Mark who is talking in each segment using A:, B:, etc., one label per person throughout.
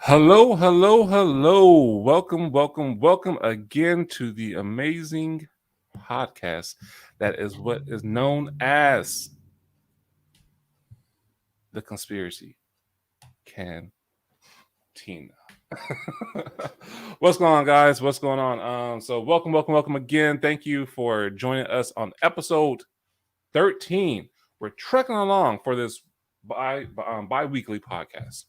A: Hello, hello, hello. Welcome again to the amazing podcast that is what is known as the Conspiracy Cantina. What's going on, guys? What's going on? So welcome again. Thank you for joining us on episode 13. We're trekking along for this bi-weekly podcast.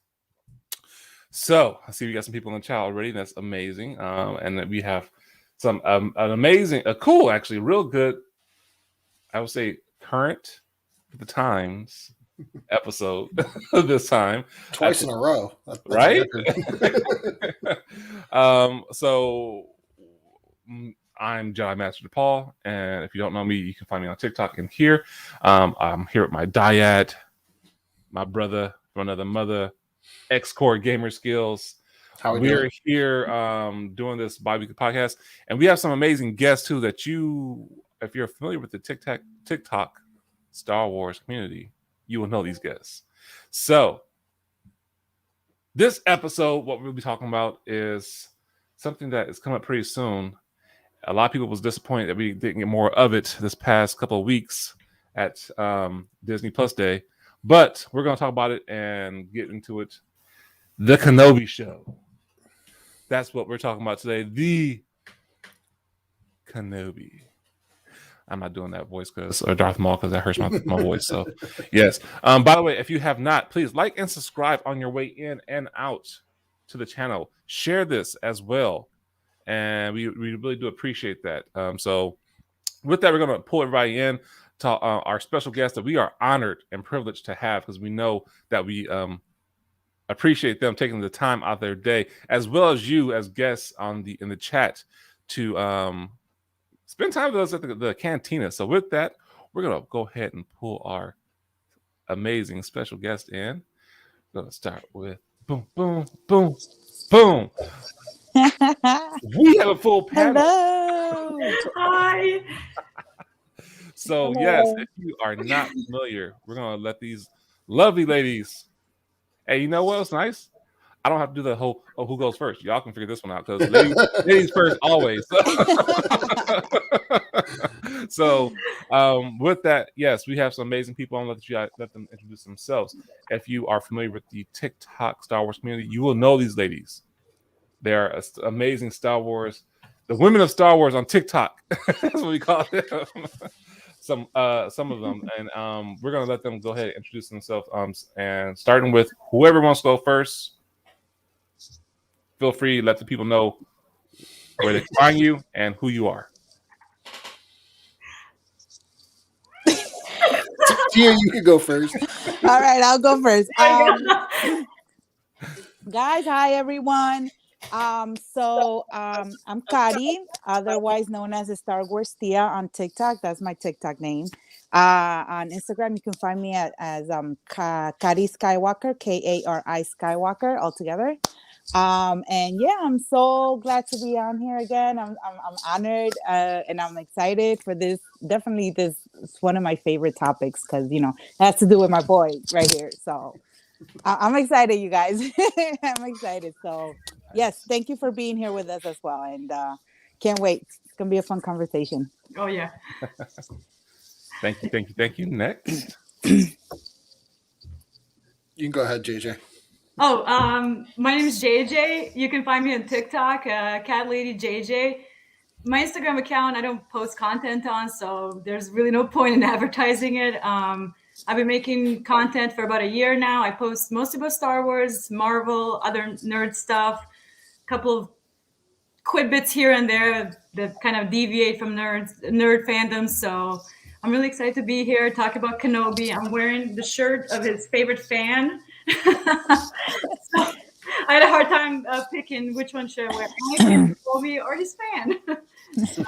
A: So I see we got some people in the chat already. That's amazing. And then we have some an amazing, cool, actually, real good. I would say current at the times episode this time.
B: Twice in a row,
A: right? So I'm Jedi Master Depaul, and if you don't know me, you can find me on TikTok and here. I'm here with my dyad, my brother from another mother, xcoregamerskillz. We're here doing this bi-weekly podcast, and we have some amazing guests too that you, if you're familiar with the TikTok Star Wars community, you will know these guests. So this episode, what we'll be talking about is something that is coming up pretty soon. A lot of people was disappointed that we didn't get more of it this past couple of weeks at Disney Plus Day, but we're going to talk about it and get into it. The Kenobi Show. That's what we're talking about today. The Kenobi. I'm not doing that voice or Darth Maul because that hurts my voice. So, yes. By the way, if you have not, please like and subscribe on your way in and out to the channel. Share this as well. And we really do appreciate that. So, with that, we're going to pull everybody in to our special guest that we are honored and privileged to have because we know that we appreciate them taking the time out of their day, as well as you as guests in the chat to spend time with us at the Cantina. So with that, we're gonna go ahead and pull our amazing special guest in. We're gonna start with boom, boom, boom, boom. We have a full panel.
C: Hello.
D: Hi.
A: So yes, if you are not familiar, we're gonna let these lovely ladies. Hey, you know what's nice? I don't have to do the whole who goes first. Y'all can figure this one out because ladies first always. So with that, yes, we have some amazing people. I'm let them introduce themselves. If you are familiar with the TikTok Star Wars community, you will know these ladies. They are amazing Star Wars, the women of Star Wars on TikTok. That's what we call them. Some of them, and we're gonna let them go ahead and introduce themselves. And starting with whoever wants to go first, feel free to let the people know where they can find you and who you are.
B: Tia, you can go first.
C: All right, I'll go first. Guys, hi everyone. So I'm Kari, otherwise known as Star Wars Tia on TikTok. That's my TikTok name. On Instagram, you can find me as Kari Skywalker, Kari Skywalker, all together. And yeah, I'm so glad to be on here again. I'm honored and I'm excited for this. Definitely, this is one of my favorite topics because it has to do with my boy right here. So I'm excited, you guys. I'm excited. So yes, thank you for being here with us as well, and can't wait. It's gonna be a fun conversation.
D: Oh yeah.
A: Thank you. Next,
B: you can go ahead, JJ.
D: Oh, my name is JJ. You can find me on TikTok, Cat Lady JJ. My Instagram account, I don't post content on, so there's really no point in advertising it. I've been making content for about a year now. I post mostly about Star Wars, Marvel, other nerd stuff, a couple of quick bits here and there that kind of deviate from nerd fandom. So I'm really excited to be here, talk about Kenobi. I'm wearing the shirt of his favorite fan. So I had a hard time picking which one should I wear, Kenobi or his fan. So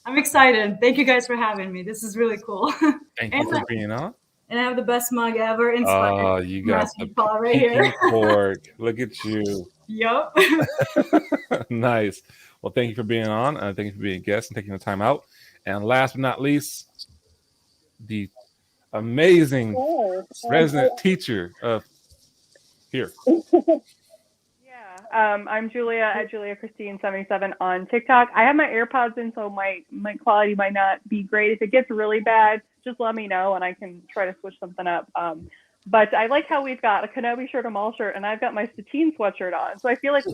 D: I'm excited. Thank you guys for having me. This is really cool.
A: Thank you for being on.
D: And I have the best mug ever.
A: Oh, you got the
D: right here.
A: Pork. Look at you.
D: Yup.
A: Nice. Well, thank you for being on. Thank you for being a guest and taking the time out. And last but not least, the amazing resident teacher of here.
E: Yeah, I'm Julia at JuliaChristine77 on TikTok. I have my AirPods in, so my quality might not be great. If it gets really bad, just let me know and I can try to switch something up. But I like how we've got a Kenobi shirt, a Maul shirt, and I've got my Satine sweatshirt on. So I feel like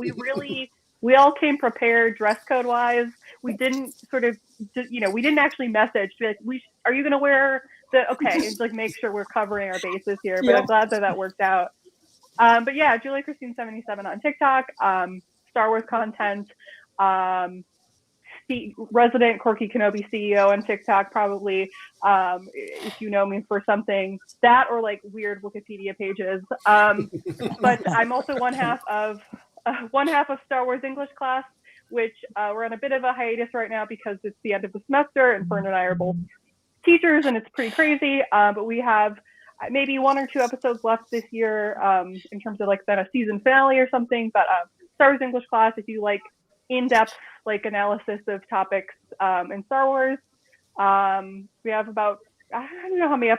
E: we all came prepared dress code wise. We didn't we didn't actually message to be like, are you going to wear and like make sure we're covering our bases here. But I'm glad that worked out. But yeah, Julia Christine77 on TikTok, Star Wars content, resident Quirky Kenobi CEO on TikTok, probably, if you know me for something that or like weird Wikipedia pages. But I'm also one half of Star Wars English class, which we're on a bit of a hiatus right now because it's the end of the semester and Fern and I are both teachers and it's pretty crazy. But we have maybe 1 or 2 episodes left this year in terms of like then a season finale or something. But Star Wars English class, if you like in-depth like analysis of topics in Star Wars, we have about, I don't know how many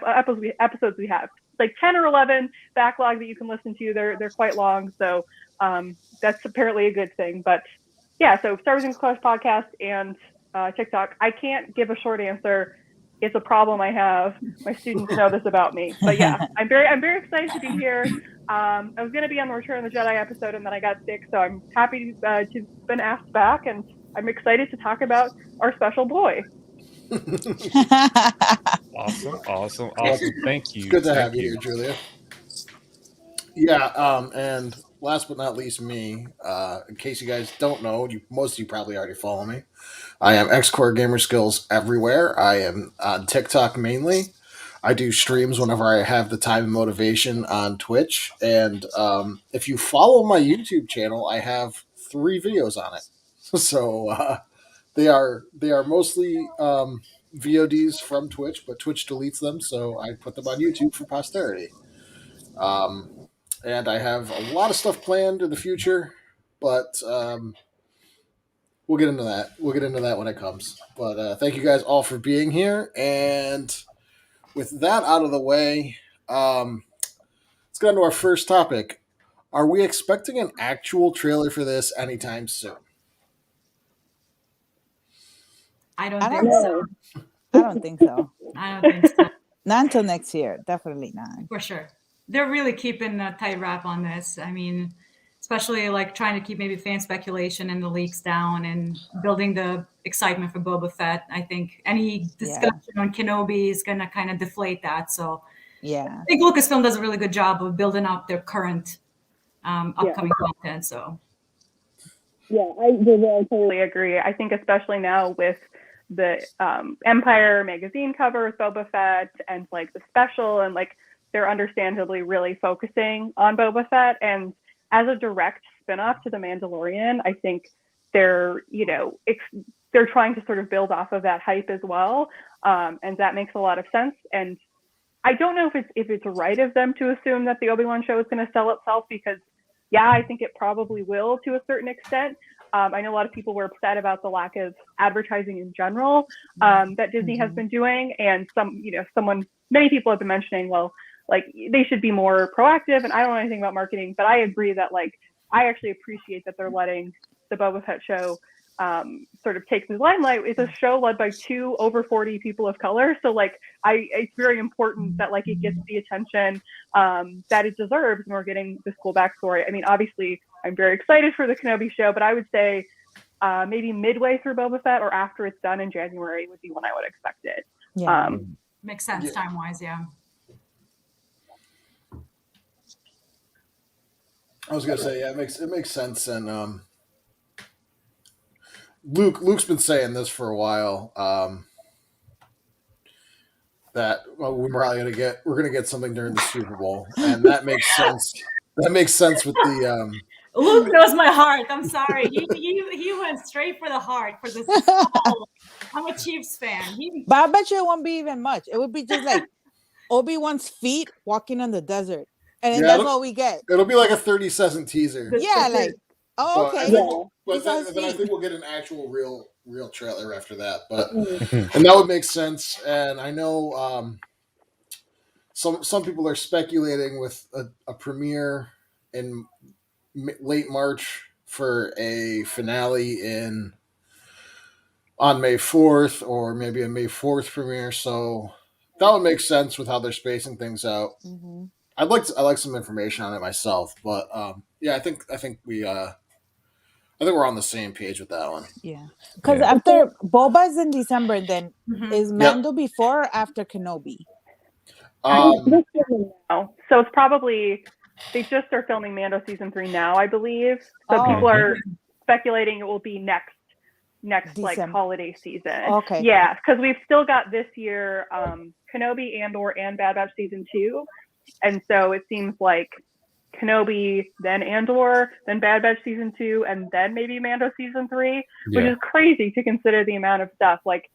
E: episodes we have, like 10 or 11 backlog that you can listen to. They're quite long, so that's apparently a good thing. But yeah, so Star Wars English Class podcast and TikTok. I can't give a short answer. It's a problem I have. My students know this about me. But yeah, I'm very excited to be here. I was going to be on the Return of the Jedi episode, and then I got sick, so I'm happy to have been asked back, and I'm excited to talk about our special boy.
A: Awesome. Thank you.
B: It's good to have you here, Julia. Yeah, and last but not least, me. In case you guys don't know, most of you probably already follow me. I am xcoregamerskillz everywhere. I am on TikTok mainly. I do streams whenever I have the time and motivation on Twitch. And if you follow my YouTube channel, I have 3 videos on it. So they are mostly VODs from Twitch, but Twitch deletes them, so I put them on YouTube for posterity. And I have a lot of stuff planned in the future, but we'll get into that. We'll get into that when it comes. But thank you guys all for being here. And with that out of the way, let's get on to our first topic. Are we expecting an actual trailer for this anytime soon?
D: I don't think so.
C: I don't think so.
D: I don't think so.
C: Not until next year. Definitely not.
D: For sure. They're really keeping a tight wrap on this. I mean, especially like trying to keep maybe fan speculation and the leaks down and building the excitement for Boba Fett. I think any discussion on Kenobi is going to kind of deflate that. So
C: yeah,
D: I think Lucasfilm does a really good job of building up their current upcoming content. So
E: yeah, I totally agree. I think especially now with the Empire magazine cover with Boba Fett and like the special, and like they're understandably really focusing on Boba Fett, and as a direct spinoff to the Mandalorian, I think they're they're trying to sort of build off of that hype as well, and that makes a lot of sense. And I don't know if it's right of them to assume that the Obi-Wan show is going to sell itself, because yeah, I think it probably will to a certain extent. I know a lot of people were upset about the lack of advertising in general that Disney has been doing, and many people have been mentioning, well, like they should be more proactive. And I don't know anything about marketing, but I agree that like I actually appreciate that they're letting the Boba Fett show sort of take the limelight. It's a show led by 2 over 40 people of color, so like it's very important that like it gets the attention that it deserves, and we're getting this cool backstory. I mean, obviously I'm very excited for the Kenobi show, but I would say maybe midway through Boba Fett or after it's done in January would be when I would expect it.
D: Makes sense time-wise.
B: I was gonna say, yeah, it makes sense. And Luke's been saying this for a while, that we're probably gonna get something during the Super Bowl, and that makes sense. That makes sense with the
D: Luke knows my heart. I'm sorry. He went straight for the heart for this. I'm a Chiefs fan.
C: But I bet you it won't be even much. It would be just like Obi-Wan's feet walking on the desert, and then that's all we get.
B: It'll be like a 30-second teaser.
C: Yeah, like okay.
B: But then I think we'll get an actual real trailer after that. But and that would make sense. And I know some people are speculating with a premiere in late March for a finale on May 4th, or maybe a May 4th premiere. So that would make sense with how they're spacing things out.
C: Mm-hmm.
B: I'd like some information on it myself, but yeah, I think we're on the same page with that one.
C: Yeah, because
A: Yeah.
C: after Boba's in December, then
D: Mhm.
C: is Mando before or after Kenobi?
B: Um,
E: now. So it's probably they just are filming Mando season 3 now, I believe. So
C: Oh.
E: people are speculating it will be next like
C: December.
E: holiday season.
C: Okay.
E: Yeah, because we've still got this year Kenobi and Bad Batch season 2, and so it seems like Kenobi, then Andor, then Bad Batch season 2, and then maybe Mando season 3, which is crazy to consider the amount of stuff. Like,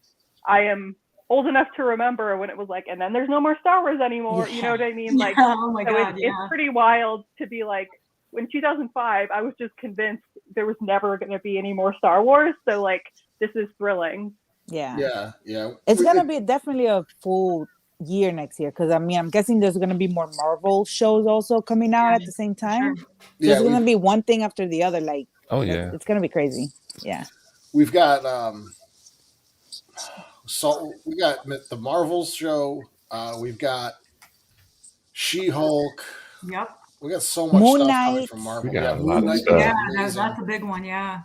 E: I am old enough to remember when it was like, and then there's no more Star Wars anymore.
C: Yeah.
E: You know what I mean? Like,
D: oh my
E: so
D: God,
E: it's pretty wild to be like, in 2005, I was just convinced there was never going to be any more Star Wars. So like, this is thrilling.
C: Yeah.
B: Yeah.
C: It's gonna be definitely a full year next year, because I mean, I'm guessing there's gonna be more Marvel shows also coming out at the same time.
D: Sure.
C: So it's gonna be one thing after the other. Like,
A: Oh yeah.
C: it's gonna be crazy. Yeah.
B: We've got so we got the Marvels show. We've got She-Hulk.
D: Yep.
B: We got so much
C: Moon
B: stuff
C: Knight.
B: coming from Marvel.
A: We got
B: Yeah,
A: a
B: Moon
A: lot of
B: Knight
A: stuff.
B: is
D: Yeah,
B: amazing.
D: that's a big one. Yeah.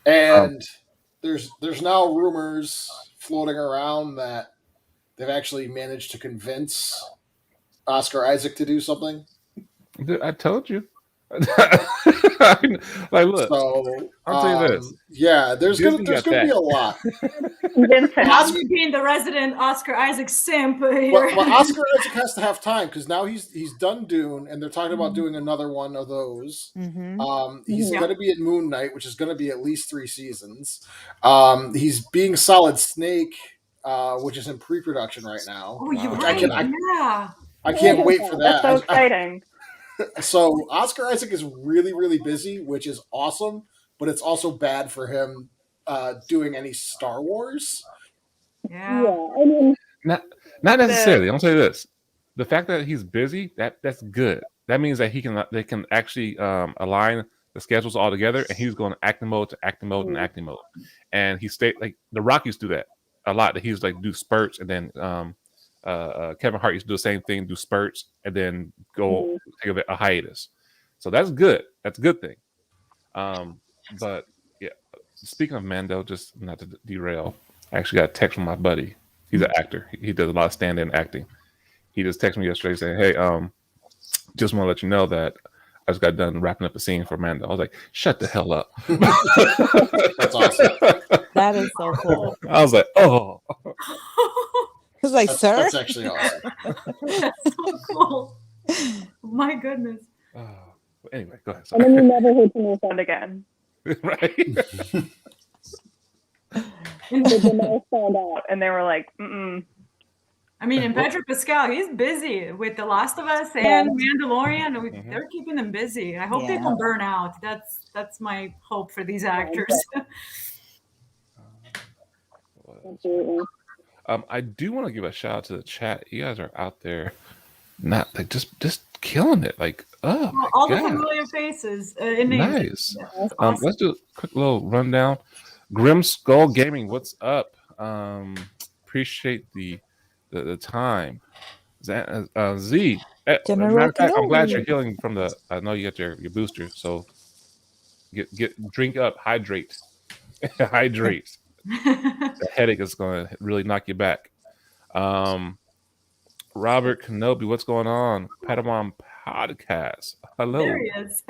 B: And there's now rumors floating around that they've actually managed to convince Oscar Isaac to do something.
A: I told you. Like, look.
B: So
A: I'll tell you this.
B: Yeah, there's gonna be a lot.
E: Vincent.
D: Being the resident Oscar Isaac simp
B: But
D: here.
B: Oscar Isaac has to have time, because now he's done Dune, and they're talking about doing another one of those.
C: Mm-hmm.
B: He's
D: Yeah.
B: going to be at Moon Knight, which is going to be at least 3 seasons. He's being Solid Snake, which is in pre-production right now.
D: Oh, you're
A: Wow.
D: right.
B: I
D: Yeah.
B: can't wait for that.
E: That's so exciting.
B: So Oscar Isaac is really, really busy, which is awesome, but it's also bad for him doing any Star Wars.
D: Yeah.
E: I mean,
A: Not necessarily. I'll tell you this: the fact that he's busy, that's good. That means that they can actually align the schedules all together, and he's going to acting mode to acting mode and acting mode. And he stayed like the Rock used to do that a lot. That he was like do spurts, and then Kevin Hart used to do the same thing, do spurts, and then go take a hiatus. So that's good. That's a good thing. But yeah, speaking of Mando, just not to derail, I actually got a text from my buddy. He's an actor. He does a lot of stand-in acting. He just texted me yesterday saying, "Hey, just want to let you know that I just got done wrapping up a scene for Mando." I was like, "Shut the hell up!"
B: That's awesome.
C: That is so cool.
A: I was like, "Oh."
C: It's like, sir.
B: That's actually awesome.
D: That's so cool. My goodness.
A: Anyway, go ahead.
E: and then you never heard from your friend again.
A: Right.
E: And then found out, and they were like, "Mm-mm."
D: I mean, and Pedro Pascal, he's busy with The Last of Us and Mandalorian. They're keeping them busy. I hope they don't burn out. That's my hope for these actors.
A: I do want to give a shout out to the chat. You guys are out there, not like just killing it. Like, oh, my
D: all the
A: God.
D: familiar faces. In names.
A: Nice.
D: Awesome.
A: Let's do a quick little rundown. Grim Skull Gaming, what's up? Appreciate the time. Z, matter of fact, I'm glad you're healing from the. I know you got your booster, so get drink up, hydrate, hydrate. The headache is going to really knock you back. Robert Kenobi, what's going on? Padawan Podcast. Hello.
D: There he is.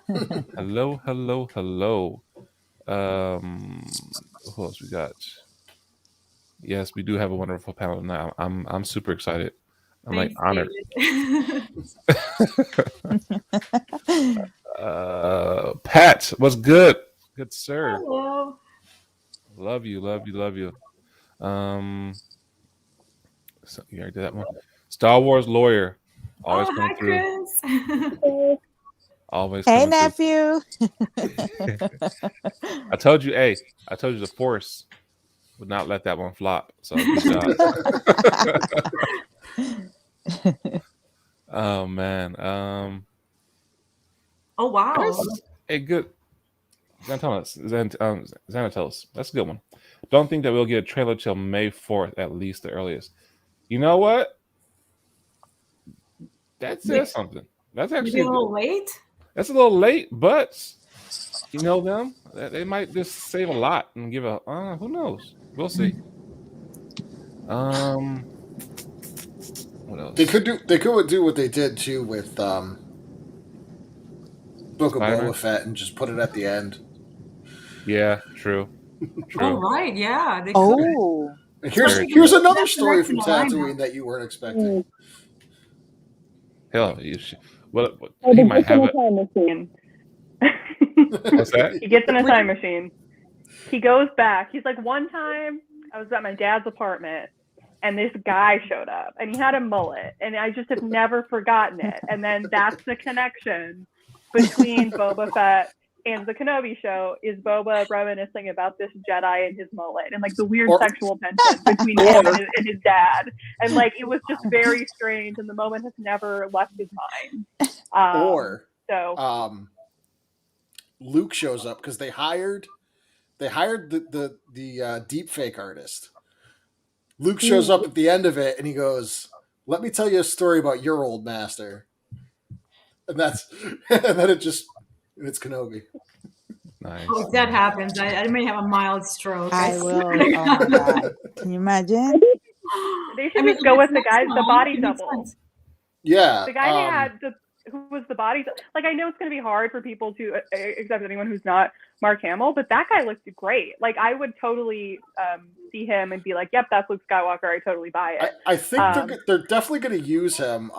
A: hello. Who else we got? Yes, we do have a wonderful panel tonight. I'm super excited. I'm like honored. Pat, what's good? Good sir.
D: Hello.
A: Love you. So you already did that one. Star Wars lawyer. Always coming through.
D: Chris.
A: Always.
C: Hey,
A: coming
C: nephew.
A: I told you the Force would not let that one flop. So good job. Oh man.
D: Oh wow.
A: Hey, good. Xanatos. That's a good one. Don't think that we'll get a trailer till May 4th, at least the earliest. You know what? That says something. That's
D: Maybe
A: actually
D: a little late.
A: That's a little late, but you know them. They might just save a lot and give a. Who knows? We'll see. What else?
B: They could do what they did too with Book of
A: Spider-Man?
B: Boba Fett and just put it at the end.
A: Yeah, true.
D: Oh right, yeah. They could.
C: Oh,
B: Here's another
D: That's
B: story from
D: directional
B: Tatooine that you weren't expecting.
A: Hell, you should. What
E: Oh,
A: he
E: he
A: might
E: gets in
A: have
E: a
A: it.
E: time machine.
A: What's that?
E: He gets in a time machine. He goes back. He's like, one time I was at my dad's apartment and this guy showed up and he had a mullet and I just have never forgotten it. And then that's the connection between Boba Fett and the Kenobi Show, is Boba reminiscing about this Jedi and his mullet and like the weird sexual tension between him and his dad. And like, it was just very strange and the moment has never left his mind.
B: Luke shows up because they hired the deep fake artist. Luke shows up at the end of it and he goes, "Let me tell you a story about your old master." And that's and then it's Kenobi.
A: Nice.
D: Oh, if that happens, I may have a mild stroke.
C: I will. Oh my god! Can you imagine?
E: They should just go with the guy, the body double.
B: Yeah,
E: the guy they had, who was the body. Like, I know it's going to be hard for people to accept anyone who's not Mark Hamill, but that guy looked great. Like, I would totally see him and be like, "Yep, that's Luke Skywalker. I totally buy it."
B: I think they're definitely going to use him.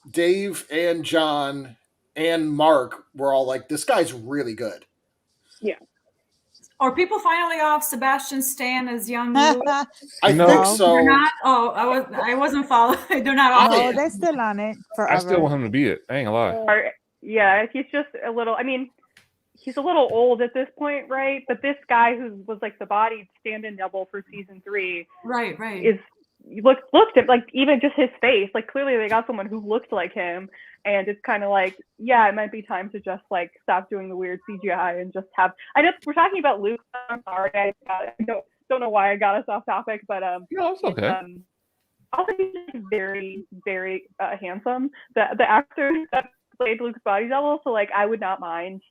B: Dave and John and Mark were all like, "This guy's really good."
E: Yeah.
D: Are people finally off Sebastian Stan as young Luke?
B: I think so.
D: They're not? Oh, I wasn't following. They're not off.
C: Oh, they're still on it forever.
A: I still want him to be it. I ain't gonna lie.
E: Yeah, he's just a little. I mean, he's a little old at this point, right? But this guy who was like the body stand-in double for season 3,
D: right,
E: looked at, like, even just his face. Like, clearly they got someone who looked like him. And it's kind of like, yeah, it might be time to just like stop doing the weird CGI and just have. I know we're talking about Luke. I'm sorry, I don't know why I got us off topic, but
A: no, it's okay.
E: Also, he's very, very handsome. The actor that played Luke's body double, so like I would not mind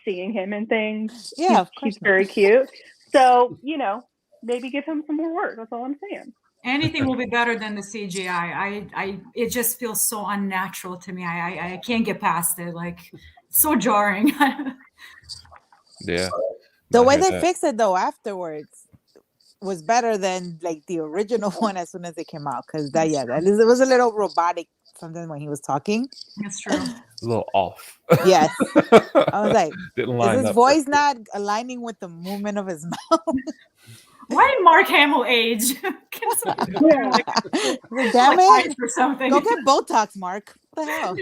E: seeing him in things.
C: Yeah,
E: he's very cute. So maybe give him some more work. That's all I'm saying.
D: Anything will be better than the CGI. It just feels so unnatural to me. I can't get past it. Like, so jarring.
A: Yeah.
C: The way they fixed it though afterwards was better than like the original one as soon as it came out. Because it was a little robotic something when he was talking.
D: That's true.
A: A little off.
C: Yes. I was like, is his voice not aligning with the movement of his mouth?
B: Why
D: did Mark Hamill age?
C: Damn it!
D: Or something.
C: Go get Botox, Mark. What the hell?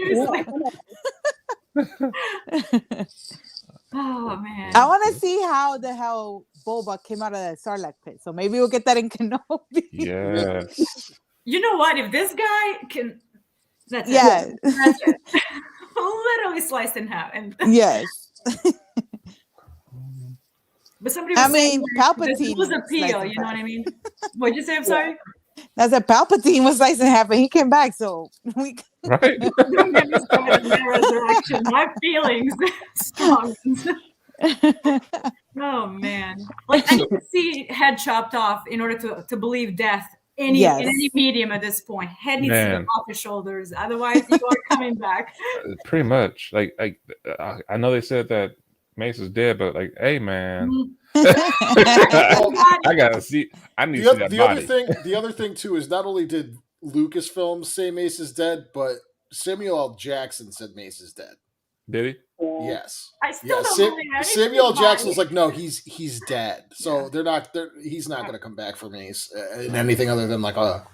D: Oh man!
C: I want to see how the hell Boba came out of the Sarlacc pit. So maybe we'll get that in Kenobi.
A: Yeah.
D: You know what? If this guy can, that's it.
C: Yeah.
D: That's it. Literally sliced in half. And
C: yes.
D: But somebody was saying
C: Palpatine
D: this was appeal. You know what I mean? What'd you say? I'm sorry.
C: That's a Palpatine was sliced in half, and he came back. So we
A: right.
D: Resurrection. My feelings strong. Oh man! Like I need to see head chopped off in order to believe death. In any medium at this point, head needs to be off his shoulders. Otherwise, you are coming back.
A: Pretty much. Like I know they said that Mace is dead, but like, hey man, I gotta see. I need to see that body.
B: The other thing too is not only did Lucasfilm say Mace is dead, but Samuel L. Jackson said Mace is dead.
A: Did he?
B: Yes.
D: I still don't believe that.
B: Samuel L. Jackson was like, no, he's dead. So he's not going to come back for Mace in anything other than like a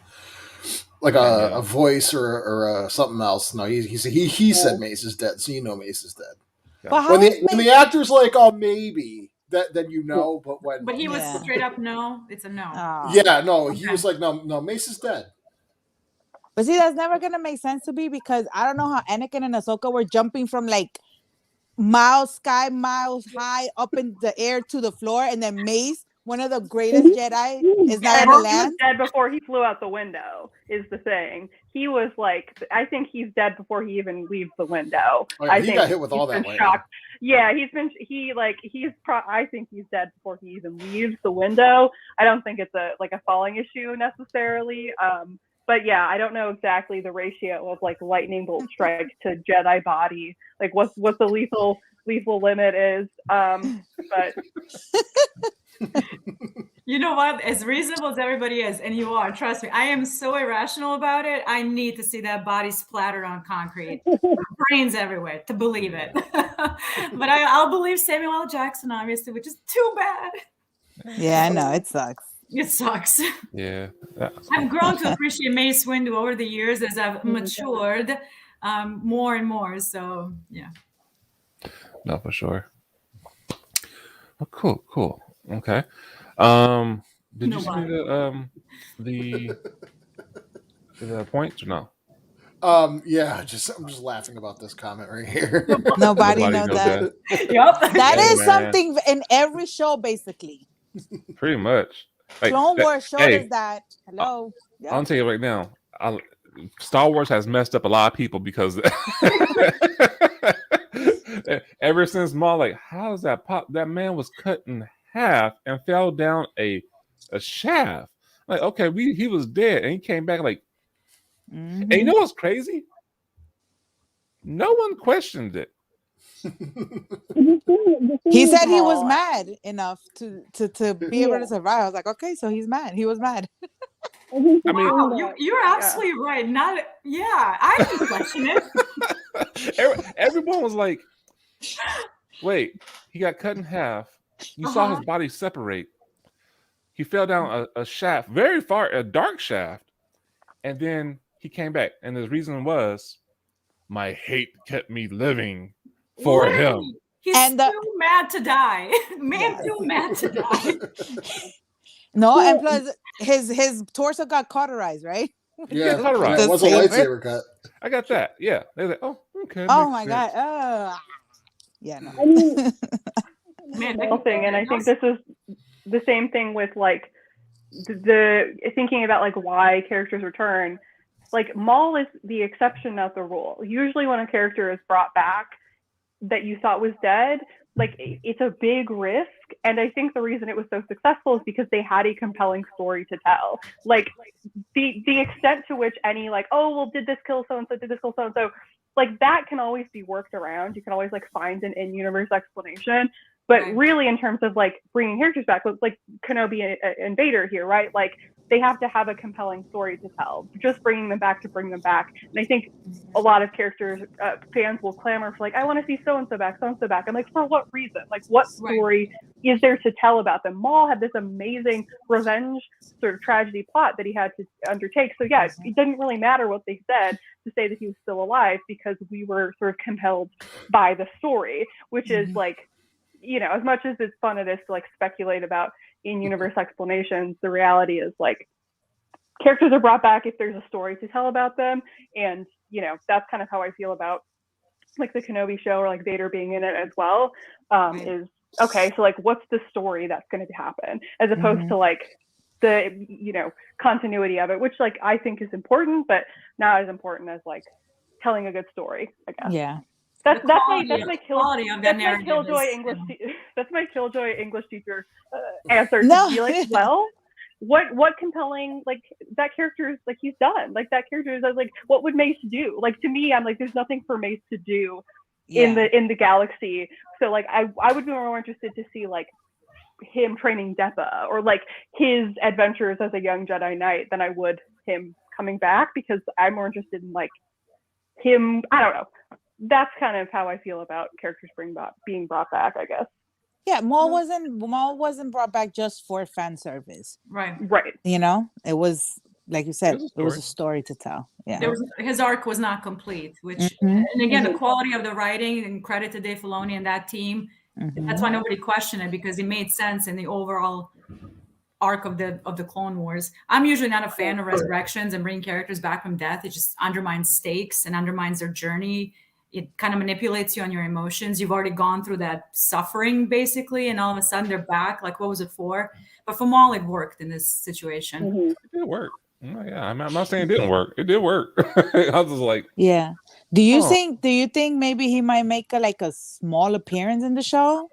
B: voice or something else. No, he said Mace is dead, so Mace is dead.
C: But
B: when the actor's like, oh, maybe, then but
D: he was straight up no. It's a no.
C: Oh.
B: Yeah, no, he was like, no, Mace is dead.
C: But see, that's never gonna make sense to me because I don't know how Anakin and Ahsoka were jumping from like miles high up in the air to the floor, and then Mace, one of the greatest Jedi, is not
E: And
C: gonna
E: he was
C: land.
E: dead before he flew out the window, is the thing. He was like, I think he's dead before he even leaves the window.
B: Oh, yeah,
E: I
B: he
E: think
B: got hit with all
E: he's
B: that
E: been
B: lightning.
E: shocked. Yeah, I think he's dead before he even leaves the window. I don't think it's a falling issue necessarily. But yeah, I don't know exactly the ratio of like lightning bolt strike to Jedi body, like what the lethal limit is. But
D: You know what? As reasonable as everybody is, and you are, trust me, I am so irrational about it. I need to see that body splattered on concrete, brains everywhere to believe it. But I'll believe Samuel L. Jackson, obviously, which is too bad.
C: Yeah, I know, it sucks.
D: It sucks.
A: Yeah.
D: I've grown to appreciate Mace Windu over the years as I've matured more and more. So yeah.
A: No, for sure. Oh, cool. Okay. Did you send me the points or no?
B: Yeah, I'm just laughing about this comment right here.
C: Nobody knows that.
D: Yep.
C: That
A: Hey,
C: is
A: man.
C: something in every show, basically.
A: Pretty much. Like,
C: Clone Wars showed
A: hey,
C: us that. Hello. Yeah.
A: I'll tell you right now. Star Wars has messed up a lot of people because ever since Maul, like, how is that pop? That man was cut in half and fell down a shaft. Like, okay, he was dead and he came back. Like, and you know what's crazy? No one questioned it.
C: He said he was mad enough to be able to survive. I was like, okay, so he's mad. He was mad.
A: I mean,
D: Wow, you're absolutely right. I didn't question it.
A: Everyone was like, wait, he got cut in half. You saw his body separate. He fell down a shaft, very far, a dark shaft. And then he came back. And his reason was, my hate kept me living for him.
D: He's too mad to die. Man, too mad to die.
C: No, and plus his torso got cauterized, right?
B: Yeah,
A: cauterized.
B: It was a lightsaber cut.
A: I got that. Yeah. They're like, oh, okay.
C: Oh my god. Yeah, no.
E: Man, the whole thing, and I think this is the same thing with like the thinking about like why characters return. Like Maul is the exception, not the rule. Usually when a character is brought back that you thought was dead, like it's a big risk. And I think the reason it was so successful is because they had a compelling story to tell. Like the extent to which any like, oh, well, did this kill so-and-so, did this kill so-and-so, like that can always be worked around. You can always like find an in-universe explanation. But really, in terms of like bringing characters back, like Kenobi and Vader here, right? Like they have to have a compelling story to tell. Just bringing them back to bring them back. And I think a lot of characters, fans will clamor for like, I want to see so and so back, so and so back. I'm like, for what reason? Like, what story is there to tell about them? Maul had this amazing revenge sort of tragedy plot that he had to undertake. So yeah, it didn't really matter what they said to say that he was still alive because we were sort of compelled by the story, which is like, you know, as much as it's fun it is to like speculate about in-universe explanations, the reality is like characters are brought back if there's a story to tell about them. And, you know, that's kind of how I feel about like the Kenobi show or like Vader being in it as well. Is okay, so like what's the story that's going to happen as opposed to like the, you know, continuity of it, which like I think is important, but not as important as like telling a good story, I guess.
C: Yeah.
E: That's my killjoy English teacher answer to be like, well, what compelling, like that character is like, he's done, like that character is like, what would Mace do? Like to me, I'm like, there's nothing for Mace to do in the galaxy. So like I would be more interested to see like him training Depa or like his adventures as a young Jedi Knight than I would him coming back, because I'm more interested in like him, I don't know. That's kind of how I feel about characters being brought back, I guess.
C: Yeah, Maul wasn't brought back just for fan service.
D: Right.
C: You know, it was like you said, it was a story to tell. Yeah.
D: His arc was not complete, which and again the quality of the writing, and credit to Dave Filoni and that team. That's why nobody questioned it, because it made sense in the overall arc of the Clone Wars. I'm usually not a fan of resurrections and bringing characters back from death. It just undermines stakes and undermines their journey. it kind of manipulates you on your emotions. You've already gone through that suffering basically, and all of a sudden they're back. Like, what was it for? But for Maul, it worked in this situation.
E: Mhm.
A: It did work. Oh, yeah, I'm not saying it didn't work. It did work. I was just like,
C: Yeah. Do you
A: Huh.
C: think? Do you think maybe he might make a small appearance in the show?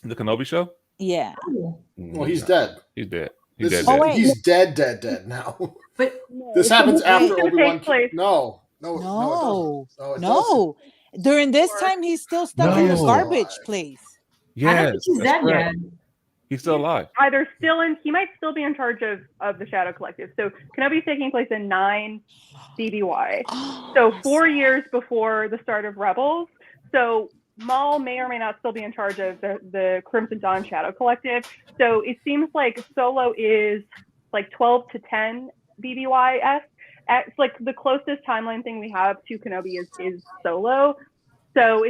A: the Kenobi show.
C: Yeah.
B: Well, he's dead.
A: He's dead. He's
B: This
A: dead.
B: is,
C: Oh,
A: dead.
C: wait.
B: he's dead now.
D: But
B: This happens after
E: gonna
B: Obi-Wan.
E: take place-
B: No, it
C: No.
B: doesn't.
C: No. During this time, he's still stuck in the
A: No.
C: garbage place.
D: I don't
A: Yes,
D: think he's
A: that's
D: dead
A: correct.
D: yet.
A: He's still alive.
E: Either he might still be in charge of the Shadow Collective. So Kenobi's taking place in 9 BBY. So 4 years before the start of Rebels. So Maul may or may not still be in charge of the Crimson Dawn Shadow Collective. So it seems like Solo is like 12 to 10 BBYS. It's like the closest timeline thing we have to Kenobi is Solo. So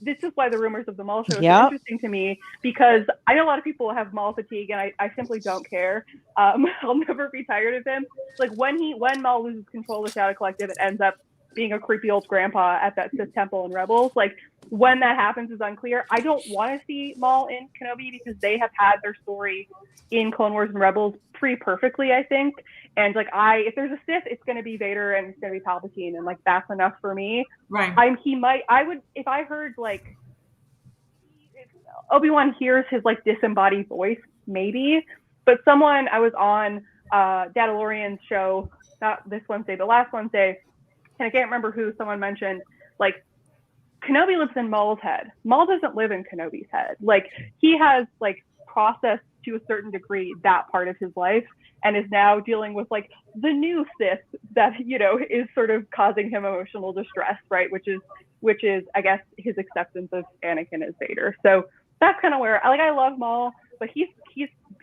E: this is why the rumors of the Maul show is so interesting to me, because I know a lot of people have Maul fatigue, and I simply don't care. I'll never be tired of him. Like when Maul loses control of the Shadow Collective, it ends up being a creepy old grandpa at that Sith temple in Rebels. Like when that happens is unclear. I don't want to see Maul in Kenobi because they have had their story in Clone Wars and Rebels pretty perfectly, I think. And like if there's a Sith, it's going to be Vader and it's going to be Palpatine, and like that's enough for me.
D: Right.
E: If I heard like if Obi-Wan hears his like disembodied voice, maybe. But I was on Mandalorian's show, not this Wednesday, but last Wednesday, and I can't remember who, someone mentioned like Kenobi lives in Maul's head. Maul doesn't live in Kenobi's head. Like he has like processed to a certain degree that part of his life, and is now dealing with like the new Sith that, you know, is sort of causing him emotional distress, right? Which is I guess his acceptance of Anakin as Vader. So that's kind of where I love Maul, but he's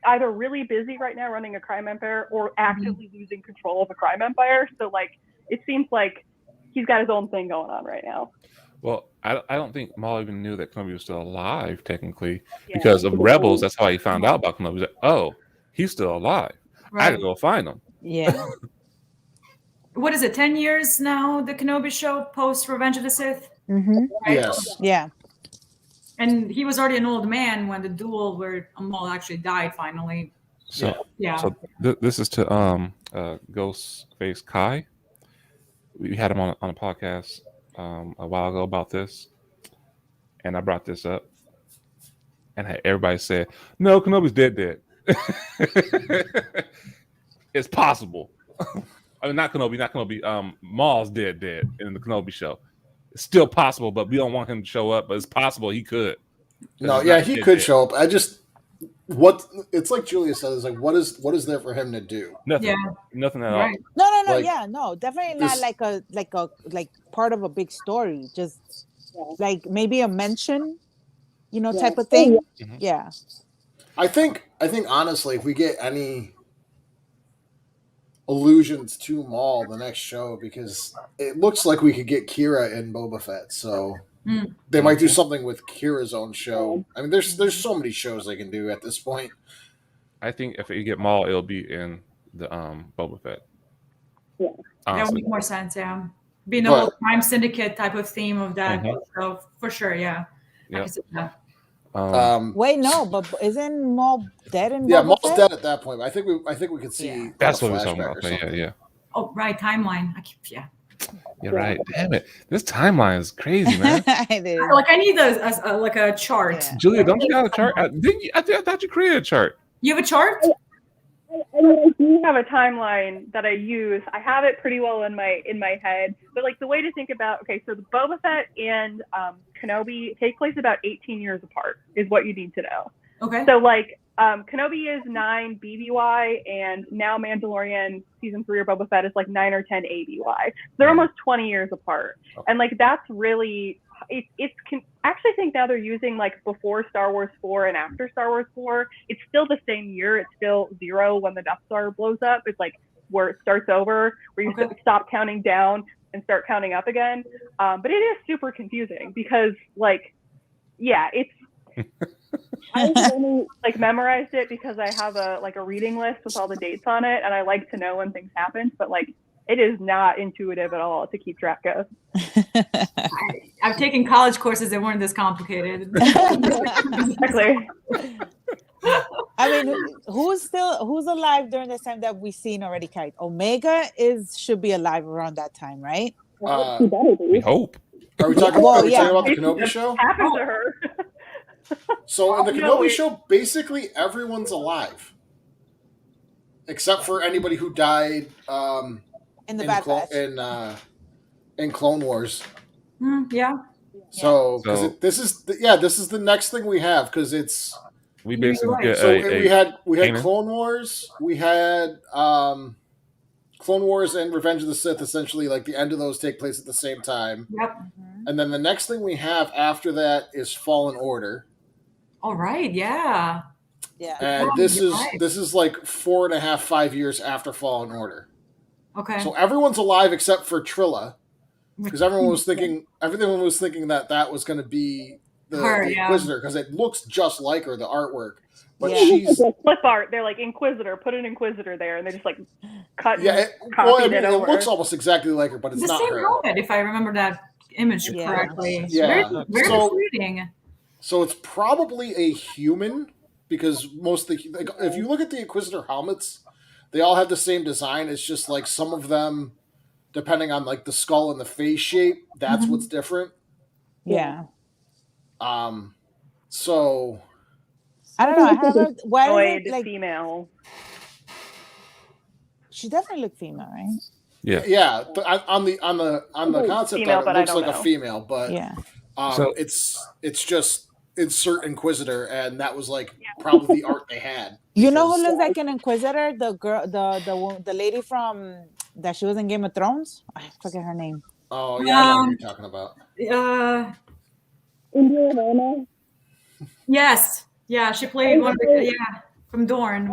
E: either really busy right now running a crime empire or actively losing control of a crime empire. So like it seems like he's got his own thing going on right now.
A: Well, I don't think Maul even knew that Kenobi was still alive, technically, because of Rebels. That's how he found out about Kenobi. He's like, oh, he's still alive.
D: Right.
A: I gotta go find him.
C: Yeah.
D: What is it? 10 years now, the Kenobi show post Revenge of the Sith?
C: Mm-hmm.
D: Right?
B: Yes.
C: Yeah.
D: And he was already an old man when the duel where Maul actually died finally.
A: So,
D: Yeah.
A: so this is to Ghostface Kai. We had him on a podcast a while ago about this, and I brought this up, and everybody said, "No, Kenobi's dead." It's possible. I mean, not Kenobi. Maul's dead in the Kenobi show. It's still possible, but we don't want him to show up. But it's possible he could.
B: No, yeah, he could show up. It's like Julia said, is like what is there for him to do?
A: Nothing. Nothing at all.
D: Right.
C: No.
B: Like,
C: Yeah, no, definitely not like part of a big story. Just like maybe a mention, type of thing.
A: Mhm.
C: Yeah.
B: I think honestly, if we get any allusions to Maul the next show, because it looks like we could get Kira in Boba Fett, so they might do something with Kira's own show. I mean, there's so many shows they can do at this point.
A: I think if you get Maul, it'll be in the Boba Fett.
E: Yeah.
D: That would
A: Honestly.
D: make more sense, yeah. Being the
B: But-
D: whole crime syndicate type of theme of that.
A: Mhm.
D: So for sure, yeah. I
A: Yeah.
D: can see that.
C: Wait, no, but isn't Maul dead in
B: Yeah,
C: Boba
B: Maul's
C: Fett?
B: dead at that point. I think we could see
C: Yeah.
A: That's
B: a
A: what we're talking
B: flashback
A: about.
B: or
A: Okay,
B: something.
A: yeah.
D: Oh, right, timeline.
A: You're right. Damn it. This timeline is crazy, man.
C: It is.
D: Like I need a chart.
C: Yeah.
A: Julia, don't you have a chart? I thought you created a chart.
D: You have a chart?
E: I mean, I do have a timeline that I use. I have it pretty well in my head. But like the way to think about, so the Boba Fett and Kenobi take place about 18 years apart is what you need to know.
D: Okay.
E: So like Kenobi is 9 BBY, and now Mandalorian season 3 or Boba Fett is like 9 or 10 ABY. So they're almost 20 years apart. And like that's really actually think now they're using like before Star Wars 4 and after Star Wars 4. It's still the same year. It's still 0 when the Death Star blows up. It's like where it starts over, where you stop counting down and start counting up again. But it is super confusing because like, yeah, it's. I only like memorized it because I have a reading list with all the dates on it, and I like to know when things happen. But like, it is not intuitive at all to keep track of.
D: I've taken college courses that weren't this complicated.
E: Exactly.
C: I mean, who's alive during this time that we've seen already, Kite? Omega should be alive around that time, right?
A: We hope.
B: Are we talking,
C: Well,
B: are we
C: yeah.
B: talking about the Kenobi Show?
E: Happened to her.
B: So in the
E: No,
B: Kenobi
E: wait.
B: Show, basically everyone's alive. Except for anybody who died
C: In the Bad Batch.
B: in Clone Wars.
D: Yeah.
B: So,
A: So-
B: this is the next thing we have, because it's
A: We basically
D: Right.
A: get
B: so
A: a
B: we had
A: Kanan.
B: Clone Wars, we had Clone Wars and Revenge of the Sith. Essentially, like the end of those take place at the same time,
D: Yep.
B: and then the next thing we have after that is Fallen Order,
D: All right. Yeah.
C: Yeah.
B: and
D: Oh,
B: this
D: you're
B: is
D: right.
B: this is like 4.5, 5 years after Fallen Order.
D: Okay.
B: So everyone's alive except for Trilla, because everyone was thinking that was going to be the
D: Her,
B: Inquisitor, because it looks just like her, the artwork. But
C: Yeah.
B: she's
E: Flip art. They're like Inquisitor. Put an Inquisitor there, and they just like cut.
B: yeah.
E: and copied it
B: It
E: over.
B: looks almost exactly like her, but it's
D: the
B: not
D: same
B: her.
D: helmet, if I remember that image
C: Yeah.
D: correctly.
B: Yeah.
D: Very
B: So-
D: misleading.
B: So it's probably a human, because most of the like, if you look at the Inquisitor helmets, they all have the same design. It's just like some of them, depending on like the skull and the face shape, that's
D: Mhm.
B: what's different.
C: Yeah.
B: So
C: I don't know. I haven't. Why
E: Droid
C: is it like
E: female.
C: she definitely looked female, right?
B: yeah, but on the concept
E: Female,
B: art,
E: but
B: it
E: I
B: looks
E: don't
B: like a
E: know.
B: female, but
C: Yeah.
A: So-
B: it's just insert Inquisitor, and that was like probably the art they had.
C: You know who
B: because-
C: looks like an Inquisitor? The girl, the lady from that she was in Game of Thrones. I forget her name.
B: Oh yeah, I know what you're talking about.
D: Yes. Yeah, she played one of the from Dorne.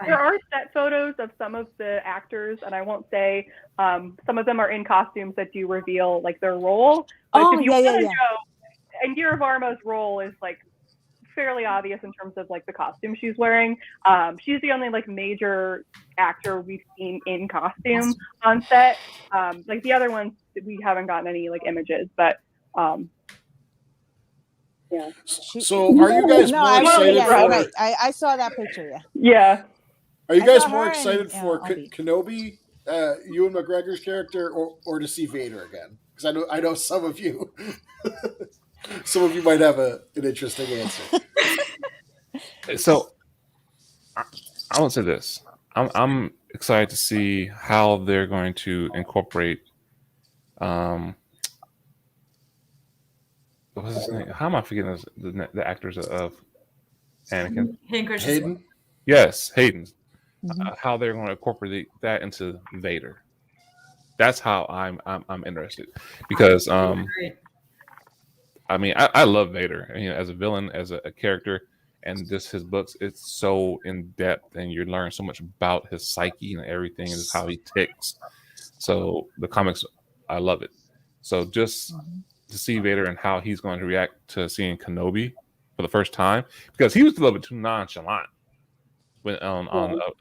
E: There are set photos of some of the actors, and I won't say some of them are in costumes that do reveal like their role. But
C: Oh,
E: if you
C: yeah, yeah,
E: want to
C: yeah.
E: know, Indira Varma's role is like fairly obvious in terms of like the costume she's wearing. She's the only like major actor we've seen in costume on set. Like the other ones, we haven't gotten any like images, but yeah.
B: So are you guys
C: No,
B: more
C: I
B: excited
C: yeah,
B: for?
C: you're right. I saw that picture. Yeah.
E: Yeah.
B: Are you
C: I
B: guys
C: saw
B: more
C: her
B: excited
C: in,
B: for
C: Obi.
B: Kenobi, Ewan McGregor's character, or to see Vader again? Because I know some of you, some of you might have an interesting answer.
A: So I want to say this. I'm excited to see how they're going to incorporate what's his name? How am I forgetting the actors of Anakin?
D: Hayden Christensen.
B: Hayden,
A: Yes, Hayden.
C: Mhm.
A: How they're going to incorporate that into Vader. That's how I'm interested, because
D: Great.
A: I mean I love Vader, you know, as a villain, as a character, and just his books. It's so in depth, and you learn so much about his psyche and everything, and just how he ticks. So the comics, I love it. So just to see Vader and how he's going to react to seeing Kenobi for the first time, because he was a little bit too nonchalant when on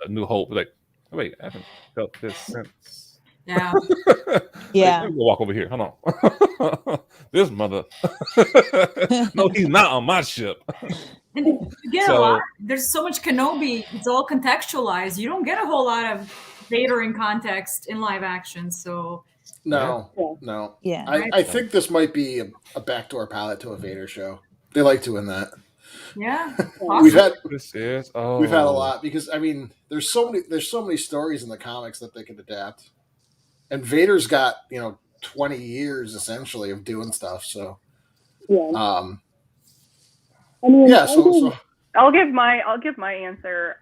A: a New Hope. Like, wait, I haven't felt this since.
D: Yeah.
C: Yeah.
A: Let me go walk over here. Hold on. This mother. No, he's not on my ship.
D: And you get
A: So-
D: a lot. There's so much Kenobi. It's all contextualized. You don't get a whole lot of Vader in context in live action. So
B: no.
C: Yeah.
B: I think this might be a backdoor pilot to a Vader show. They like doing that.
D: yeah,
B: We've had
A: This is
B: we've had a lot, because I mean, there's so many stories in the comics that they could adapt, and Vader's got 20 years essentially of doing stuff. So yeah, so
E: I'll give my answer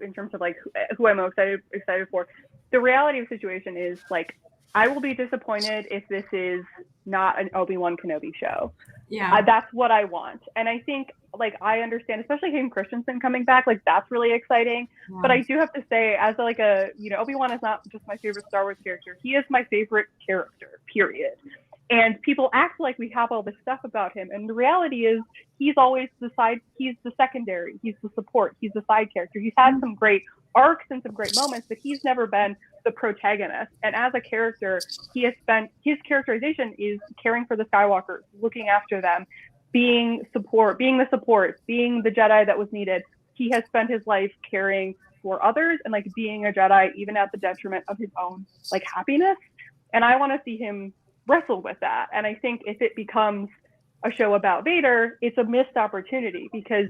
E: in terms of like who I'm most excited for. The reality of the situation is like I will be disappointed if this is not an Obi-Wan Kenobi show.
D: yeah.
E: That's what I want, and I think like I understand, especially Hayden Christensen coming back, like that's really exciting.
D: Yeah.
E: But I do have to say, as like a Obi-Wan is not just my favorite Star Wars character; he is my favorite character. Period. And people act like we have all this stuff about him. And the reality is he's always he's the secondary, he's the support, he's the side character. He's had some great arcs and some great moments, but he's never been the protagonist. And as a character, his characterization is caring for the Skywalkers, looking after them, being the support, being the Jedi that was needed. He has spent his life caring for others and like being a Jedi, even at the detriment of his own like happiness. And I want to see him wrestle with that. And I think if it becomes a show about Vader, it's a missed opportunity because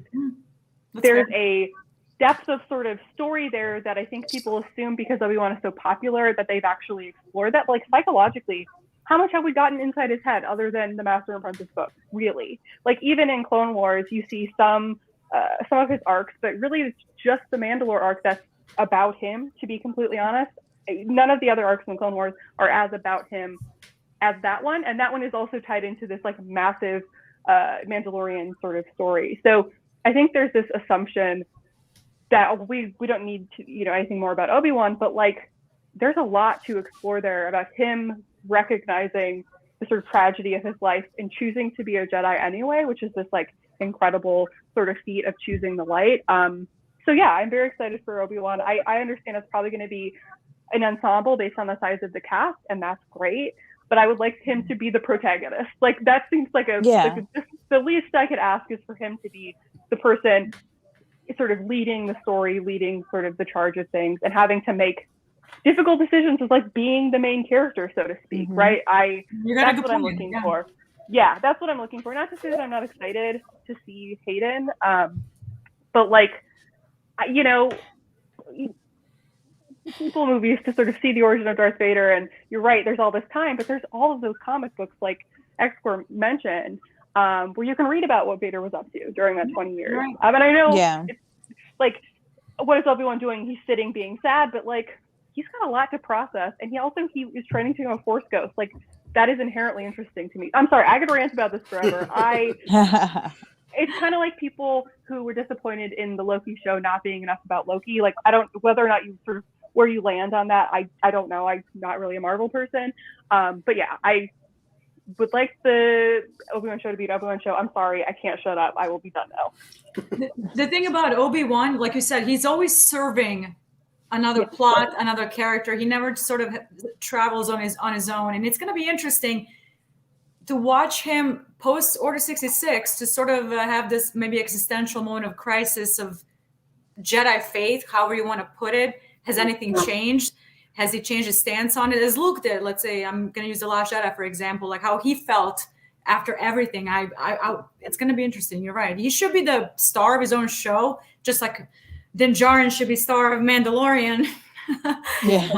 E: there's a depth of sort of story there that I think people assume because Obi-Wan is so popular that they've actually explored that. Like psychologically, how much have we gotten inside his head other than the Master and Apprentice books, really? Like even in Clone Wars, you see some of his arcs, but really it's just the Mandalore arc that's about him, to be completely honest. None of the other arcs in Clone Wars are as about him as that one, and that one is also tied into this like massive Mandalorian sort of story. So I think there's this assumption that we don't need to anything more about Obi-Wan, but like there's a lot to explore there about him recognizing the sort of tragedy of his life and choosing to be a Jedi anyway, which is this like incredible sort of feat of choosing the light. So yeah, I'm very excited for Obi-Wan. I understand it's probably going to be an ensemble based on the size of the cast, and that's great. But I would like him to be the protagonist. Like that seems like the least I could ask is for him to be the person sort of leading the story, leading sort of the charge of things, and having to make difficult decisions is like being the main character, so to speak, right? That's what I'm looking for. Yeah, that's what I'm looking for. Not to say that I'm not excited to see Hayden, but like, people movies to sort of see the origin of Darth Vader, and you're right, there's all this time, but there's all of those comic books like xcore mentioned, where you can read about what Vader was up to during that 20 years. Right. I mean, I know it's like, what is Obi-Wan doing? He's sitting being sad, but like he's got a lot to process, and he is training to become a Force ghost. Like that is inherently interesting to me. I'm sorry, I could rant about this forever. It's kind of like people who were disappointed in the Loki show not being enough about Loki. Like whether or not you sort of where you land on that, I don't know. I'm not really a Marvel person. But yeah, I would like the Obi-Wan show to be an Obi-Wan show. I'm sorry, I can't shut up. I will be done now.
D: The thing about Obi-Wan, like you said, he's always serving another plot, another character. He never sort of travels on his own. And it's going to be interesting to watch him post Order 66 to sort of have this maybe existential moment of crisis of Jedi faith, however you want to put it. Has anything changed? Has he changed his stance on it? As Luke did, let's say, I'm going to use The Last Jedi, for example, like how he felt after everything. It's going to be interesting. You're right. He should be the star of his own show, just like Din Djarin should be star of Mandalorian.
C: Yeah.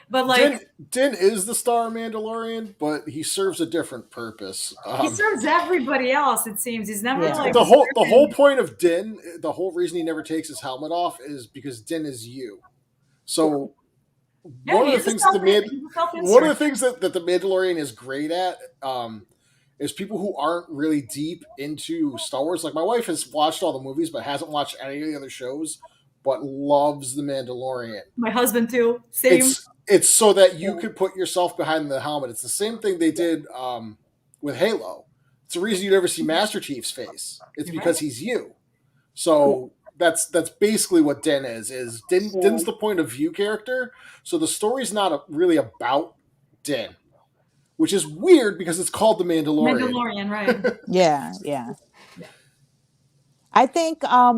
B: But like Din is the star of Mandalorian, but he serves a different purpose.
D: He serves everybody else, it seems. He's never like
B: the whole point of Din, the whole reason he never takes his helmet off is because Din is you. So one of the things that the Mandalorian is great at is people who aren't really deep into Star Wars. Like my wife has watched all the movies but hasn't watched any of the other shows, but loves the Mandalorian.
D: My husband too. Same.
B: It's so that you could put yourself behind the helmet. It's the same thing they did with Halo. It's the reason you never see Master Chief's face. It's because he's you. So that's basically what Din is. Din's the point of view character. So the story's not really about Din, which is weird because it's called the Mandalorian.
D: Mandalorian, right?
C: Yeah. I think I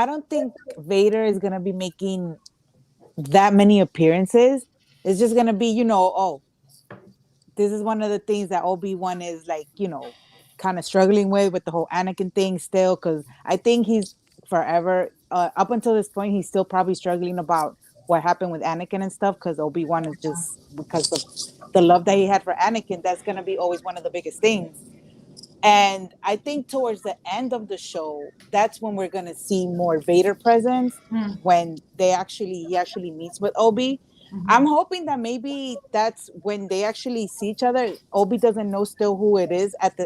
C: don't think Vader is gonna be making that many appearances. It's just gonna be, this is one of the things that Obi-Wan is like, kind of struggling with the whole Anakin thing still, because I think he's forever up until this point he's still probably struggling about what happened with Anakin and stuff, because Obi-Wan is just, because of the love that he had for Anakin, that's gonna be always one of the biggest things. And I think towards the end of the show, that's when we're gonna see more Vader presence, when he actually meets with Obi. Mm-hmm. I'm hoping that maybe that's when they actually see each other. Obi doesn't know still who it is up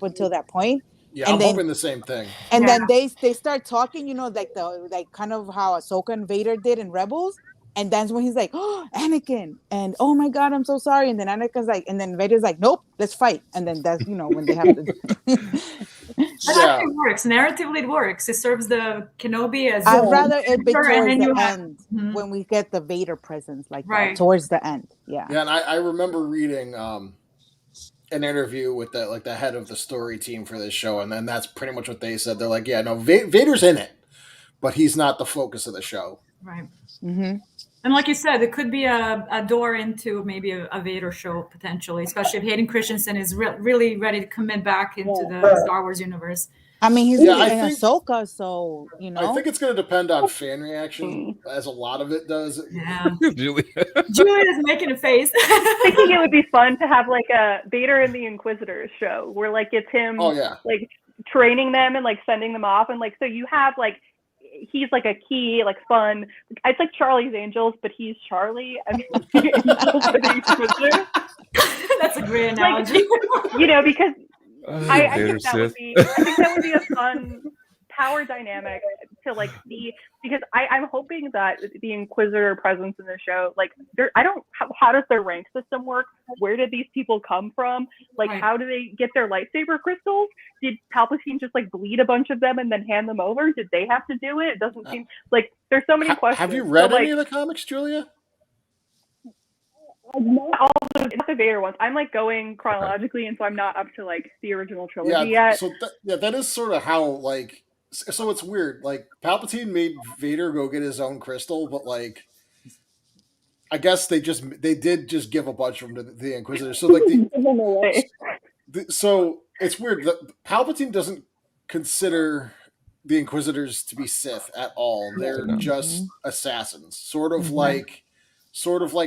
C: until that point.
B: Yeah, and I'm hoping the same thing.
C: And then they start talking, like kind of how Ahsoka and Vader did in Rebels. And that's when he's like, "Oh, Anakin," and "Oh my God, I'm so sorry." And then Anakin's like, and then Vader's like, "Nope, let's fight." And then that's when they have to.
D: That actually works. Narratively, it works. It serves the Kenobi as.
C: I'd rather it be
D: and
C: towards
D: then
C: the
D: you have-
C: end when we get the Vader presence like that
D: Right.
C: towards the end. Yeah.
B: Yeah, and I remember reading an interview with the head of the story team for this show, and then that's pretty much what they said. They're like, yeah, no, Vader's in it, but he's not the focus of the show.
D: Right.
C: Mm-hmm.
D: And like you said, it could be a door into maybe a Vader show potentially, especially if Hayden Christensen is really ready to commit back into the Star Wars universe.
C: I mean, he's in Ahsoka, so
B: I think it's going to depend on fan reaction, as a lot of it does.
D: Yeah,
A: Julia
D: is making a face.
E: Thinking it would be fun to have like a Vader and the Inquisitors show where like it's him like training them and like sending them off, and like so you have like he's like a key like fun. It's like Charlie's Angels, but he's Charlie. I mean, the Inquisitors.
D: That's a great analogy.
E: Like, because. I think that would be a fun power dynamic to like see, because I'm hoping that the Inquisitor presence in the show, like how does their rank system work? Where did these people come from? Like how do they get their lightsaber crystals? Did Palpatine just like bleed a bunch of them and then hand them over? Did they have to do it? It doesn't seem like there's so many questions.
B: Have you read any of the comics, Julia?
E: All the Vader ones. I'm like going chronologically, and so I'm not up to like the original trilogy yet.
B: So that is sort of how like. So it's weird. Like Palpatine made Vader go get his own crystal, but like, I guess they did just give a bunch of them to the Inquisitors. So like so it's weird. Palpatine doesn't consider the Inquisitors to be Sith at all. They're just assassins, sort of like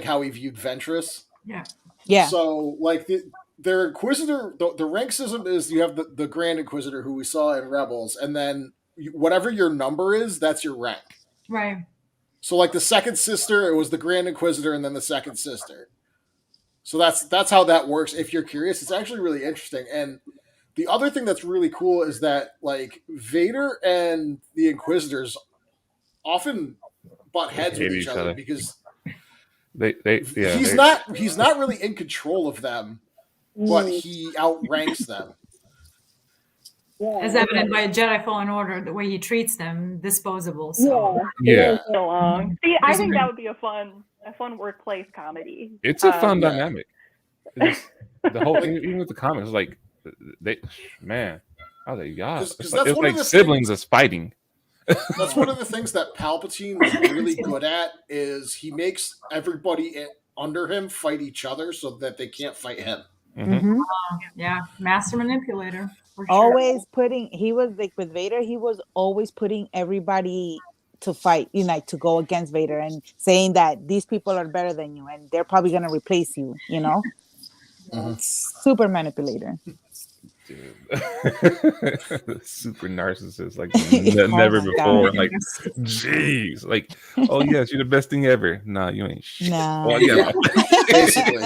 B: how he viewed Ventress.
C: Yeah.
B: So like their Inquisitor, the rank system is you have the Grand Inquisitor who we saw in Rebels, and then whatever your number is, that's your rank.
D: Right.
B: So like the second sister, it was the Grand Inquisitor, and then the second sister. So that's how that works. If you're curious, it's actually really interesting. And the other thing that's really cool is that like Vader and the Inquisitors often butt heads with each other because he's not really in control of them, but he outranks them.
D: As evident by Jedi Fallen Order, the way he treats them, disposable. So
E: so long. See, I think that would be a fun workplace comedy.
A: It's a fun dynamic. The whole thing, even with the comics, like I was like, yeah, it's like siblings is fighting.
B: That's one of the things that Palpatine was really good at, is he makes everybody under him fight each other so that they can't fight him.
C: Mm-hmm.
D: Yeah, master manipulator. For sure.
C: Always he was like with Vader, he was always putting everybody to fight, to go against Vader and saying that these people are better than you and they're probably going to replace you, Super manipulator.
A: Dude. Super narcissist, like never before. Like, jeez, like, oh yes, you're the best thing ever. Nah, you ain't shit.
C: No.
A: Well, yeah, basically.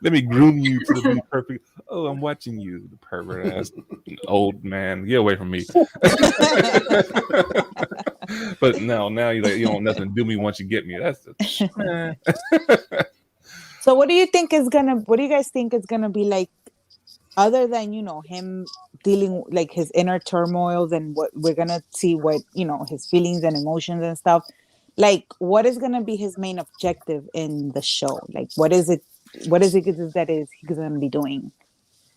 A: Let me groom you to be perfect. Oh, I'm watching you, the pervert ass old man. Get away from me. But now you like you don't nothing to do me once you get me. That's
C: So what do you guys think is gonna be like, other than him dealing like his inner turmoils, and what we're gonna see what his feelings and emotions and stuff, like what is gonna be his main objective in the show? Like what is it that he's gonna be doing?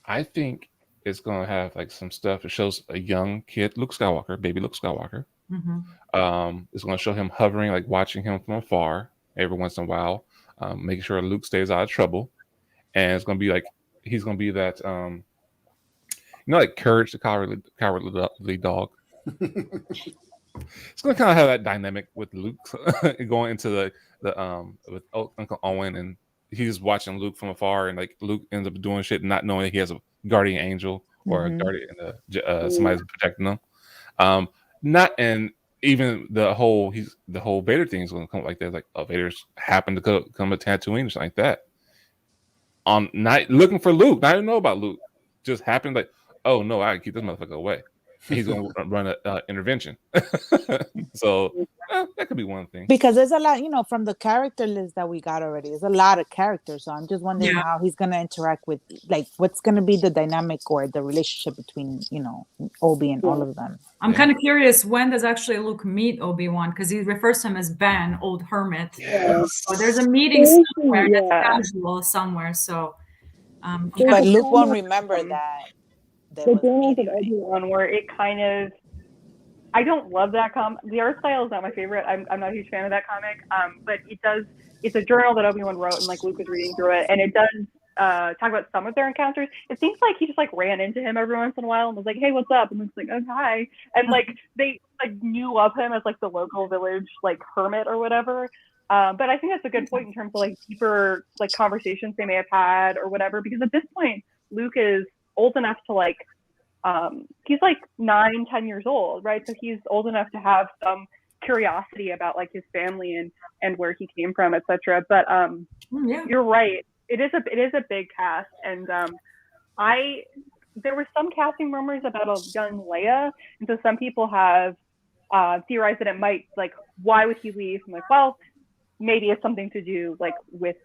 A: I think it's gonna have like some stuff that shows a young kid, baby Luke Skywalker. Mm-hmm. It's gonna show him hovering, like watching him from afar every once in a while. Making sure Luke stays out of trouble, and it's gonna be like he's gonna be that like Courage the cowardly dog. It's gonna kind of have that dynamic with Luke going into the with Uncle Owen, and he's watching Luke from afar, and like Luke ends up doing shit, not knowing that he has a guardian angel or a guardian, somebody's protecting them. Even the whole Vader thing is going to come like that. Like, Vader's happened to come to Tatooine or something like that. On night looking for Luke, I didn't know about Luke. Just happened like, oh no, I gotta keep this motherfucker away. He's going to run an intervention. So That could be one thing.
C: Because there's a lot, from the character list that we got already, there's a lot of characters. So I'm just wondering how he's going to interact with, like, what's going to be the dynamic or the relationship between, Obi and all of them.
D: I'm kind of curious, when does actually Luke meet Obi-Wan? Because he refers to him as Ben, old hermit.
A: Yes.
D: So there's a meeting somewhere that's casual somewhere. So,
C: but Luke won't remember that.
E: The journals of Obi-Wan, where it kind of, I don't love that the art style is not my favorite. I'm not a huge fan of that comic. But it's a journal that Obi-Wan wrote, and like Luke was reading through it, and it does talk about some of their encounters. It seems like he just like ran into him every once in a while and was like, "Hey, what's up?" And Luke's like, "Oh, hi," and like they like knew of him as like the local village like hermit or whatever. But I think that's a good point in terms of like deeper like conversations they may have had or whatever, because at this point Luke is old enough to like he's like 9-10 years old, right? So he's old enough to have some curiosity about like his family and where he came from, etc. But you're right, it is a big cast, and there were some casting rumors about a young Leia, and so some people have theorized that it might, like, why would he leave? I'm like, well, maybe it's something to do like with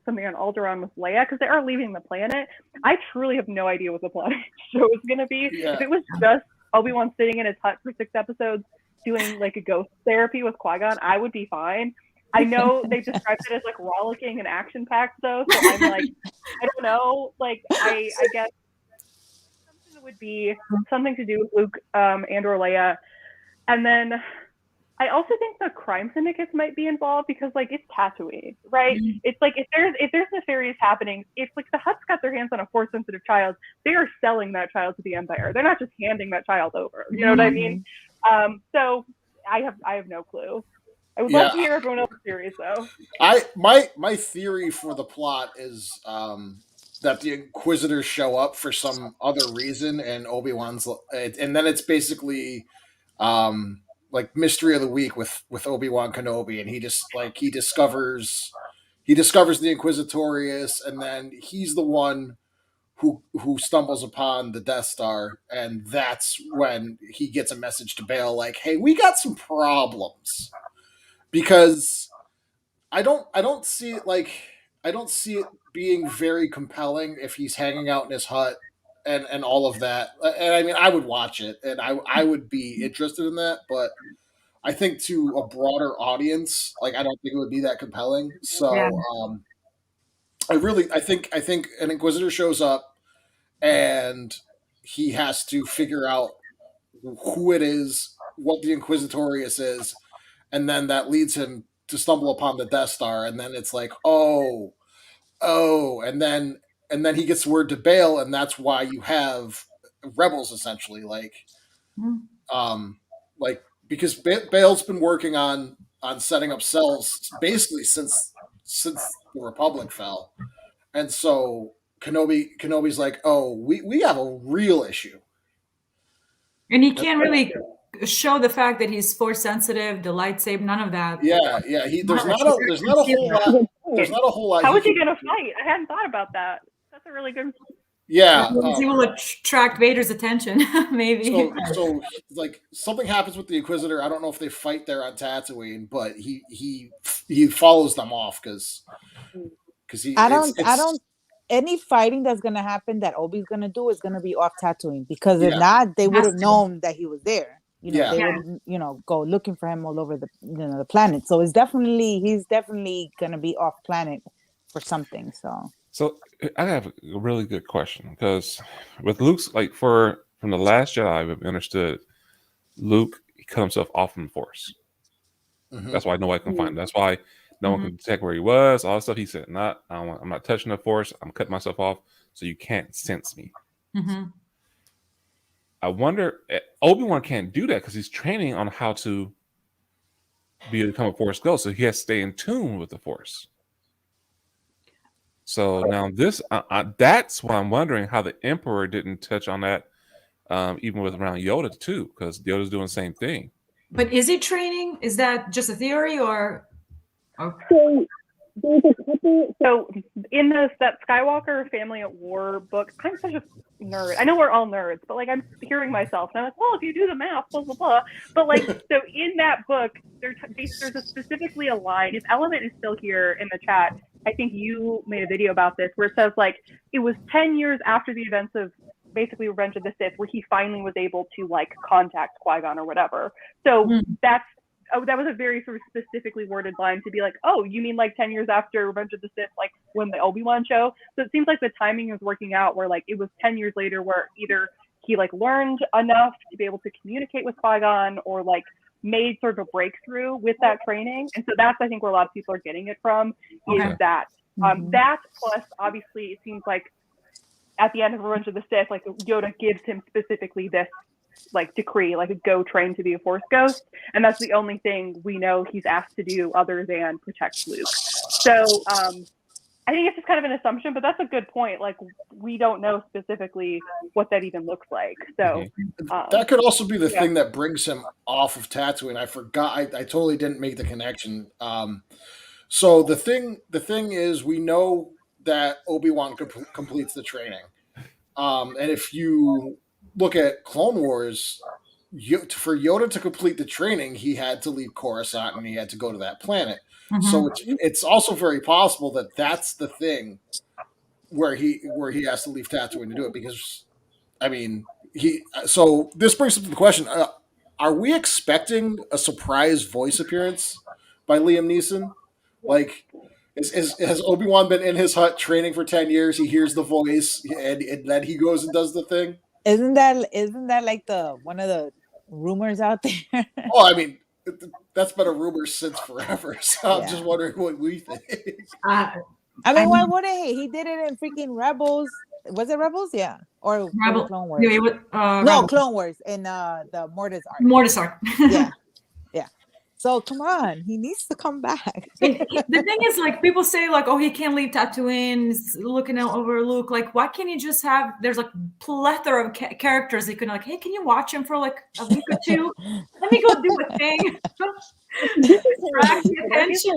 E: something on Alderaan with Leia, because they are leaving the planet. I truly have no idea what the plot of the show is going to be.
B: Yeah.
E: If it was just Obi-Wan sitting in his hut for 6 episodes doing like a ghost therapy with Qui-Gon, I would be fine. I know they described it as like rollicking and action-packed though, so I'm like, I don't know. Like I guess something that would be something to do with Luke and or Leia. And then I also think the crime syndicates might be involved, because like it's Tatooine, right? Mm-hmm. It's like if there's nefarious happenings, if like the Hutts got their hands on a Force sensitive child, they are selling that child to the Empire. They're not just handing that child over. You know what I mean? So I have no clue. I would love to hear everyone else's theories though.
B: My theory for the plot is that the Inquisitors show up for some other reason, and Obi-Wan's, and then it's basically like Mystery of the Week with Obi-Wan Kenobi, and he discovers the Inquisitorius, and then he's the one who stumbles upon the Death Star, and that's when he gets a message to Bail like, "Hey, we got some problems." Because I don't see it being very compelling if he's hanging out in his hut and all of that. And I mean, I would watch it, and I would be interested in that, but I think to a broader audience, like, I don't think it would be that compelling. So I think an Inquisitor shows up, and he has to figure out who it is, what the Inquisitorius is, and then that leads him to stumble upon the Death Star, and then it's like, oh, and then he gets word to Bail, and that's why you have rebels essentially, like because Bail's been working on setting up cells basically since the Republic fell, and so Kenobi's like, oh, we have a real issue,
D: and he can't really show the fact that he's Force sensitive, the lightsaber, none of that.
B: Yeah. There's not a whole lot.
E: How is he gonna fight? I hadn't thought about that. That's a really good.
B: Yeah,
D: he will attract Vader's attention, maybe.
B: So like something happens with the Inquisitor. I don't know if they fight there on Tatooine, but he follows them off because he.
C: I don't. Any fighting that's gonna happen that Obi's gonna do is gonna be off Tatooine, because if not, they would have known that he was there. They would, go looking for him all over the planet. So he's definitely gonna be off planet for something. So
A: I have a really good question, because with Luke's, like, from the Last Jedi, we've understood Luke, he cut himself off from the Force. Mm-hmm. That's why nobody can find him. That's why no one can detect where he was. All that stuff he said, I'm not touching the Force. I'm cutting myself off, so you can't sense me. Mm-hmm. I wonder, Obi-Wan can't do that because he's training on how to become a Force ghost, so he has to stay in tune with the Force. So now that's why I'm wondering how the Emperor didn't touch on that, even with around Yoda too, because Yoda's doing the same thing.
D: But is he training? Is that just a theory, or?
E: So there's a couple. So in that Skywalker Family at War book, I'm such a nerd. I know we're all nerds, but like I'm hearing myself, and I'm like, well, if you do the math, blah blah blah. But like, so in that book, there's specifically a line. If Element is still here in the chat, I think you made a video about this where it says like it was 10 years after the events of basically Revenge of the Sith where he finally was able to like contact Qui-Gon or whatever. So that was a very sort of specifically worded line to be like, oh, you mean like 10 years after Revenge of the Sith, like when the Obi-Wan show? So it seems like the timing was working out where like it was 10 years later where either he like learned enough to be able to communicate with Qui-Gon or like made sort of a breakthrough with that training. And so that's, I think, where a lot of people are getting it from is that. That plus, obviously, it seems like at the end of Revenge of the Sith, like Yoda gives him specifically this like decree, like a go train to be a Force ghost, and that's the only thing we know he's asked to do other than protect Luke. So I think it's just kind of an assumption, but that's a good point. Like we don't know specifically what that even looks like. So
B: that could also be the thing that brings him off of Tatooine. I forgot. I totally didn't make the connection. So the thing is, we know that Obi-Wan completes the training, and if you look at Clone Wars, for Yoda to complete the training, he had to leave Coruscant and he had to go to that planet. So it's also very possible that that's the thing where he has to leave Tatooine to do it, because I mean so this brings up the question: are we expecting a surprise voice appearance by Liam Neeson? Like, has Obi-Wan been in his hut training for 10 years? He hears the voice and then he goes and does the thing.
C: Isn't that like one of the rumors out there?
B: Oh, I mean, that's been a rumor since forever. So I'm just wondering what we think.
C: I mean, why wouldn't he? He did it in freaking Rebels. Was it Rebels? Yeah, or Clone Wars? No, Clone Wars in the Mortis arc.
D: Mortis arc.
C: Yeah. So come on, he needs to come back.
D: The thing is, like, people say, like, oh, he can't leave Tatooine, he's looking out over Luke. Like, why can't you just have? There's like plethora of characters. You can like, hey, can you watch him for like a week or two? Let me go do a thing. Distract attention.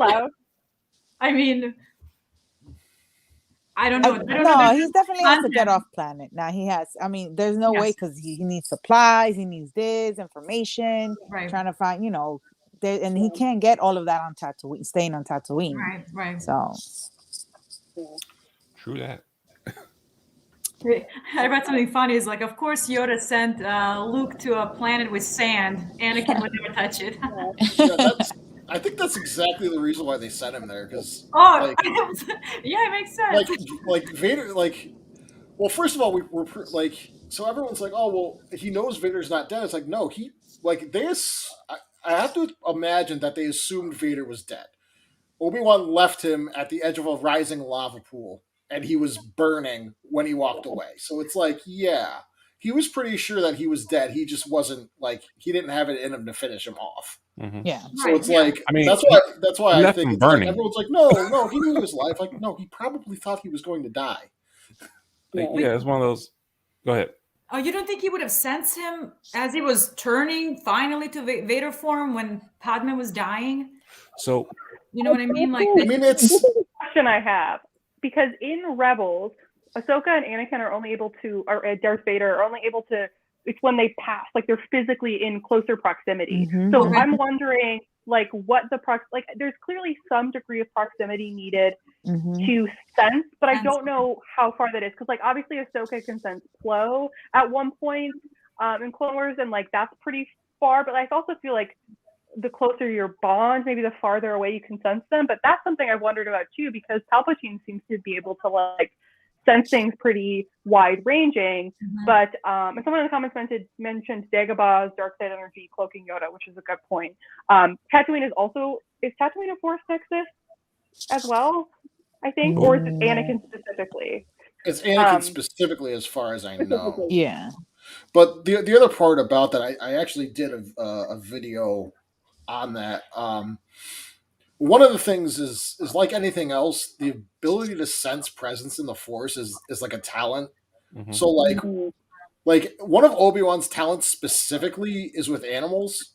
D: I mean, I don't know.
C: No, he definitely has to get off planet. Now he has. I mean, there's no way, because he needs supplies, he needs this information, trying to find, and he can't get all of that on Tatooine, staying on Tatooine.
D: Right.
C: So
A: true that.
D: I read something funny. Is like, of course, Yoda sent Luke to a planet with sand. Anakin would never touch it.
B: I think that's exactly the reason why they sent him there. Because
D: yeah, it makes sense.
B: Like Vader, well, first of all, we're like, so everyone's like, oh, well, he knows Vader's not dead. It's like, no, I have to imagine that they assumed Vader was dead. Obi-Wan left him at the edge of a rising lava pool, and he was burning when he walked away. So it's like, yeah, he was pretty sure that he was dead. He just wasn't, like, he didn't have it in him to finish him off.
C: Yeah.
B: So it's like, I mean, that's why I think it's like, everyone's like, no, he knew he was alive. Like, no, he probably thought he was going to die.
A: Yeah, it's one of those. Go ahead.
D: Oh, you don't think he would have sensed him as he was turning finally to Vader form when Padme was dying?
A: So,
D: you know what I mean? Like,
B: it's
E: a question I have, because in Rebels, Ahsoka and Anakin are only able to, or Darth Vader are only able to. It's when they pass, like they're physically in closer proximity. So I'm wondering, like, what there's clearly some degree of proximity needed to sense, but I don't know how far that is, because like obviously Ahsoka can sense Plo at one point in Clone Wars, and like that's pretty far. But I also feel like the closer your bond, maybe the farther away you can sense them. But that's something I've wondered about too, because Palpatine seems to be able to like sense things pretty wide ranging. But and someone in the comments mentioned Dagobah's dark side energy cloaking Yoda, which is a good point. Tatooine is Tatooine a Force Nexus as well, I think, or is it Anakin specifically?
B: It's Anakin specifically, as far as I know.
C: Yeah.
B: But the other part about that, I actually did a video on that. One of the things is like anything else, the ability to sense presence in the Force is like a talent. So like one of Obi-Wan's talents specifically is with animals.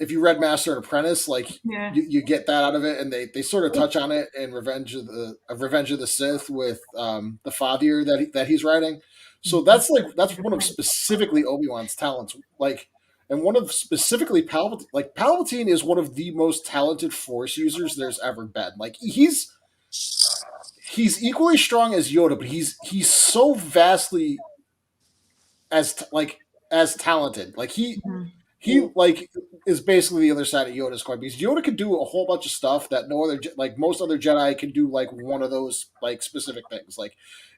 B: if you read Master and Apprentice, like
D: Yeah.
B: you get that out of it, and they sort of touch on it in Revenge of the Sith with the father that he's writing. So that's one of specifically Obi-Wan's talents, like, and one of specifically Palpatine. Like Palpatine is one of the most talented Force users there's ever been. Like he's equally strong as Yoda, but he's so vastly as talented. Like he like is basically the other side of Yoda's coin, because Yoda could do a whole bunch of stuff that no other, like most other Jedi can do, like one of those like specific things. Like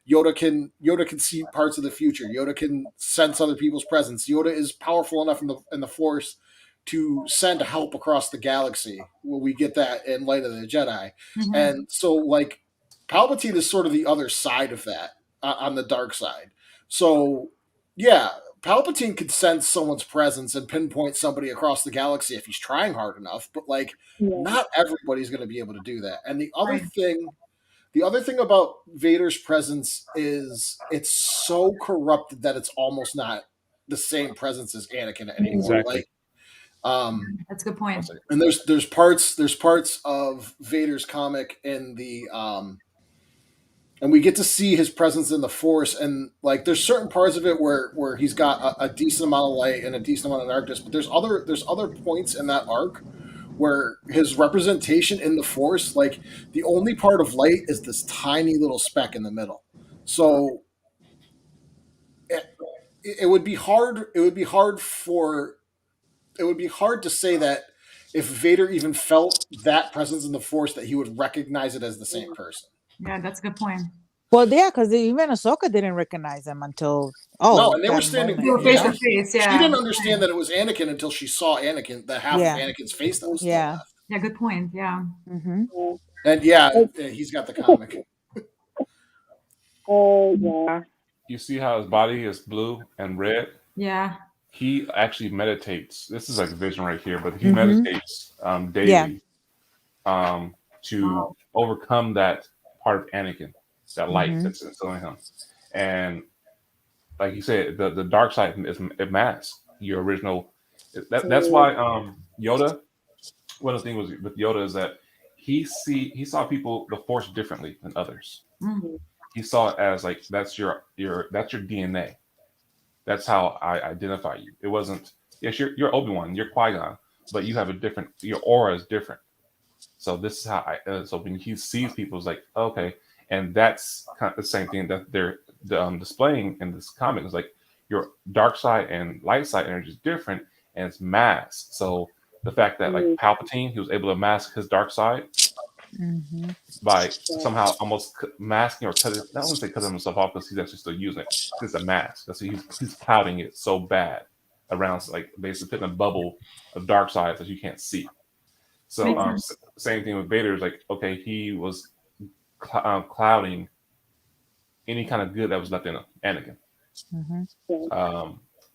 B: Yoda can see parts of the future. Yoda can sense other people's presence. Yoda is powerful enough in the Force to send help across the galaxy. Well, we get that in Light of the Jedi, and so like Palpatine is sort of the other side of that, on the dark side. So yeah, Palpatine could sense someone's presence and pinpoint somebody across the galaxy if he's trying hard enough, but like not everybody's going to be able to do that. And the other thing about Vader's presence is it's so corrupted that it's almost not the same presence as Anakin anymore.
A: Exactly.
B: Like,
D: that's a good point.
B: and there's parts of Vader's comic in the and we get to see his presence in the Force, and like there's certain parts of it where he's got a decent amount of light and a decent amount of darkness, but there's other points in that arc where his representation in the Force, like the only part of light is this tiny little speck in the middle. So it would be hard to say that if Vader even felt that presence in the Force, that he would recognize it as the same person.
D: Yeah, that's a good point.
C: Well, yeah, because even Ahsoka didn't recognize him until
B: no, and they were standing
D: face to face. Yeah,
B: she didn't understand that it was Anakin until she saw Anakin, the half of Anakin's face that was still left.
D: Yeah, good point. Yeah.
B: And he's got the comic.
E: Oh yeah.
A: You see how his body is blue and red?
D: Yeah.
A: He actually meditates. This is like a vision right here, but he meditates daily to overcome that part of Anakin, that light that's instilling him. And like you said, the dark side is it masks your original. That's why Yoda. One of the things with Yoda is that he saw people, the Force, differently than others. He saw it as like that's your DNA. That's how I identify you. It wasn't, yes, you're Obi-Wan, you're Qui-Gon, but you have your aura is different. So this is how so when he sees people, it's like, okay. And that's kind of the same thing that they're displaying in this comic. Is like your dark side and light side energy is different, and it's masked. So the fact that like Palpatine, he was able to mask his dark side by somehow almost masking or cutting. I don't want to say cutting himself off, because he's actually still using it. It's a mask. That's he's clouding it so bad around, like basically putting a bubble of dark side that you can't see. So same thing with Vader. Is like, okay, he was clouding any kind of good that was left in Anakin.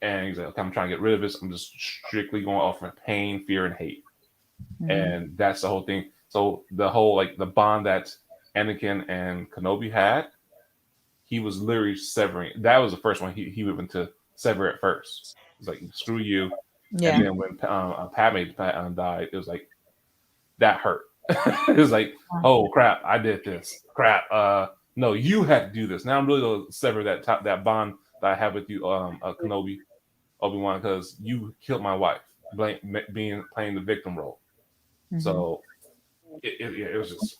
A: And he's like, okay, I'm trying to get rid of this. I'm just strictly going off of pain, fear, and hate. And that's the whole thing. So the whole, like, the bond that Anakin and Kenobi had, he was literally severing. That was the first one he went to sever it first. It's like, screw you. Yeah. And then when Padme died, it was like, that hurt. It was like, oh crap, I did this. Crap. No, you had to do this. Now I'm really going to sever that bond that I have with you, Kenobi, Obi-Wan, because you killed my wife, playing the victim role. So it was just.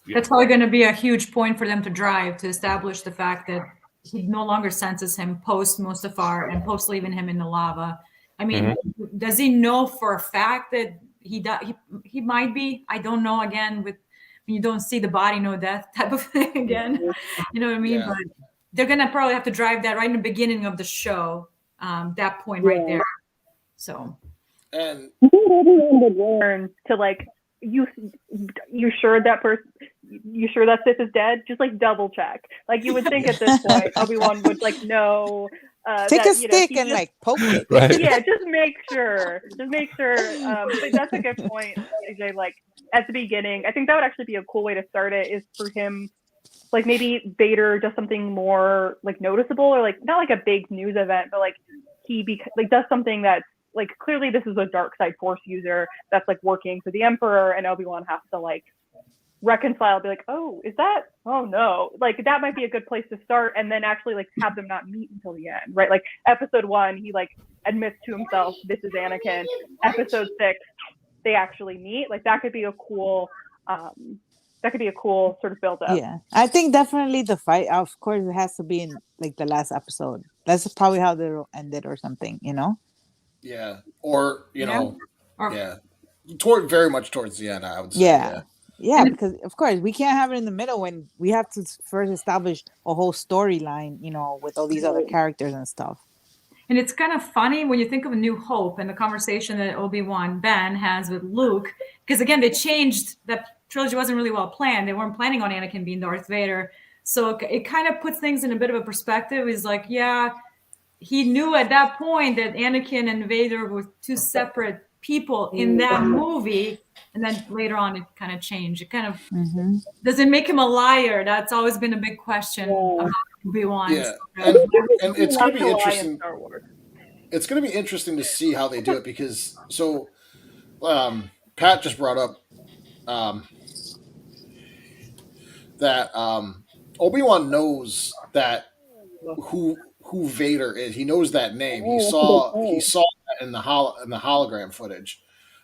A: Yeah.
D: That's probably going to be a huge point for them to drive, to establish the fact that he no longer senses him post Mustafar and post leaving him in the lava. I mean, does he know for a fact that he might be? I don't know. Again, when you don't see the body, no death type of thing again. You know what I mean? Yeah. But they're going to probably have to drive that right in the beginning of the show, that point right there. So.
B: And
E: I think everyone would learn to, like, you sure that Sith is dead? Just like double check. Like, you would think at this point Obi-Wan would like know.
C: Take a stick and like poke it.
A: Right.
E: Yeah, just make sure. But that's a good point, AJ. Like at the beginning, I think that would actually be a cool way to start it. Is for him, like maybe Vader does something more like noticeable, or like not like a big news event, but like he does something that's like clearly this is a dark side force user that's like working for the Emperor, and Obi-Wan has to like reconcile, be like, oh, is that, oh no, like that might be a good place to start, and then actually like have them not meet until the end, right? Like episode 1, he like admits to himself this is Anakin. Episode 6, they actually meet. Like that could be a cool sort of build up.
C: Yeah, I think definitely the fight, of course, it has to be in like the last episode. That's probably how they'll end it or something, you know?
B: Yeah. Or, you know,
D: Or-
B: yeah. Very much towards the end, I would say.
C: Yeah. Yeah, because of course we can't have it in the middle when we have to first establish a whole storyline, you know, with all these other characters and stuff.
D: And it's kind of funny when you think of A New Hope and the conversation that Obi-Wan Ben has with Luke, because again, they changed, that trilogy wasn't really well planned. They weren't planning on Anakin being Darth Vader. So it kind of puts things in a bit of a perspective. He's like, yeah, he knew at that point that Anakin and Vader were two separate people in that movie. And then later on, it kind of changed. It kind of, does it make him a liar? That's always been a big question about Obi-Wan.
B: Yeah. And it's going to be interesting. It's going to be interesting to see how they do it, because Pat just brought up that Obi-Wan knows that who Vader is. He knows that name. He saw that in the hologram footage.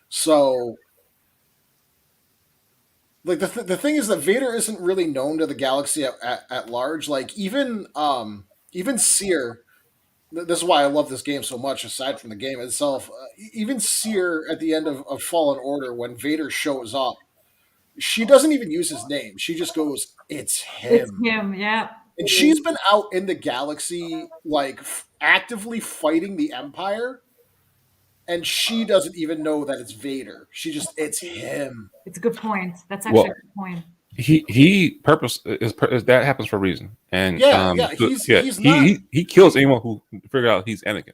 B: So, like the thing is that Vader isn't really known to the galaxy at large. Like even Seer. This is why I love this game so much. Aside from the game itself, even Seer at the end of Fallen Order, when Vader shows up, she doesn't even use his name. She just goes, "It's him."
D: It's him, yeah.
B: And she's been out in the galaxy, like actively fighting the Empire, and she doesn't even know that it's Vader. It's him.
D: It's a good point. That's actually a good point.
A: He that happens for a reason, and he kills anyone who figure out he's Anakin.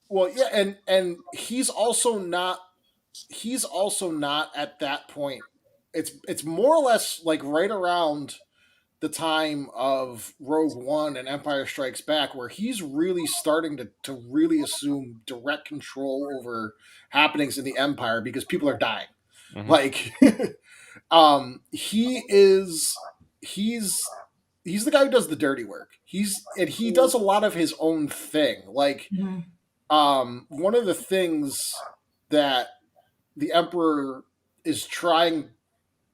B: Well, yeah, and he's also not at that point. It's more or less like right around the time of Rogue One and Empire Strikes Back, where he's really starting to really assume direct control over happenings in the Empire because people are dying. Mm-hmm. Like, he's the guy who does the dirty work. He does a lot of his own thing. Like, one of the things that the Emperor is trying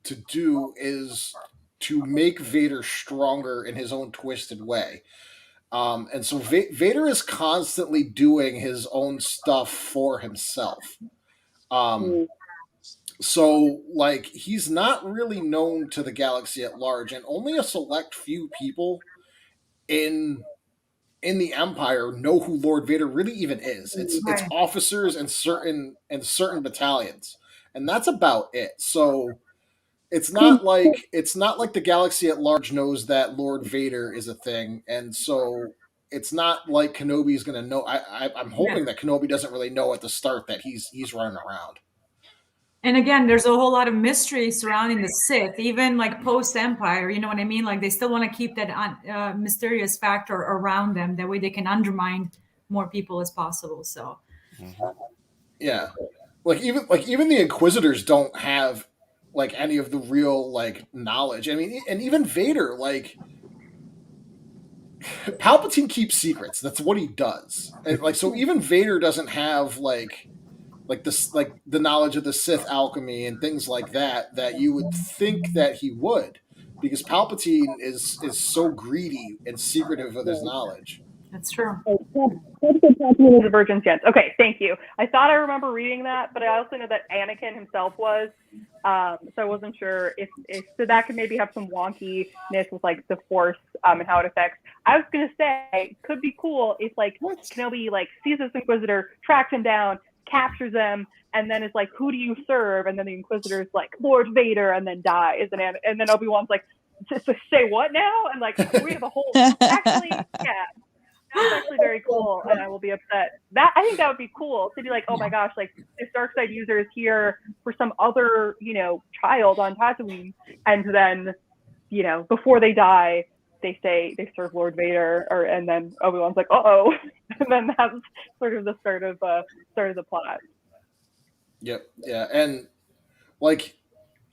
B: to do is to make Vader stronger in his own twisted way. And so Vader is constantly doing his own stuff for himself. So, like, he's not really known to the galaxy at large, and only a select few people in the Empire know who Lord Vader really even is. It's officers and certain battalions, and that's about it. So it's not like the galaxy at large knows that Lord Vader is a thing, and so it's not like Kenobi's going to know. I'm hoping that Kenobi doesn't really know at the start that he's running around.
D: And again, there's a whole lot of mystery surrounding the Sith, even like post-Empire, you know what I mean? Like they still want to keep that mysterious factor around them. That way they can undermine more people as possible. So,
B: yeah, like even the Inquisitors don't have like any of the real like knowledge. I mean, and even Vader, like Palpatine keeps secrets. That's what he does. And, like, so even Vader doesn't have like the knowledge of the Sith alchemy and things like that you would think that he would, because Palpatine is so greedy and secretive with his knowledge.
D: That's true.
E: Palpatine is a virgin's chance. Okay, thank you. I thought I remember reading that, but I also know that Anakin himself was. So I wasn't sure if so that could maybe have some wonkiness with like the Force and how it affects. I was gonna say it could be cool if like Kenobi like sees this Inquisitor, tracks him down, captures them, and then is like, who do you serve? And then the Inquisitor's like, Lord Vader, and then dies. And then Obi-Wan's like, say what now? And like, we have a whole, actually, yeah, that's actually very cool, and I will be upset. I think that would be cool to be like, oh my gosh, like this dark side user is here for some other, child on Tatooine, and then, before they die, they serve Lord Vader, and then Obi-Wan's like, uh-oh, and then that's sort of the start of the plot.
B: Yep. Yeah. And like,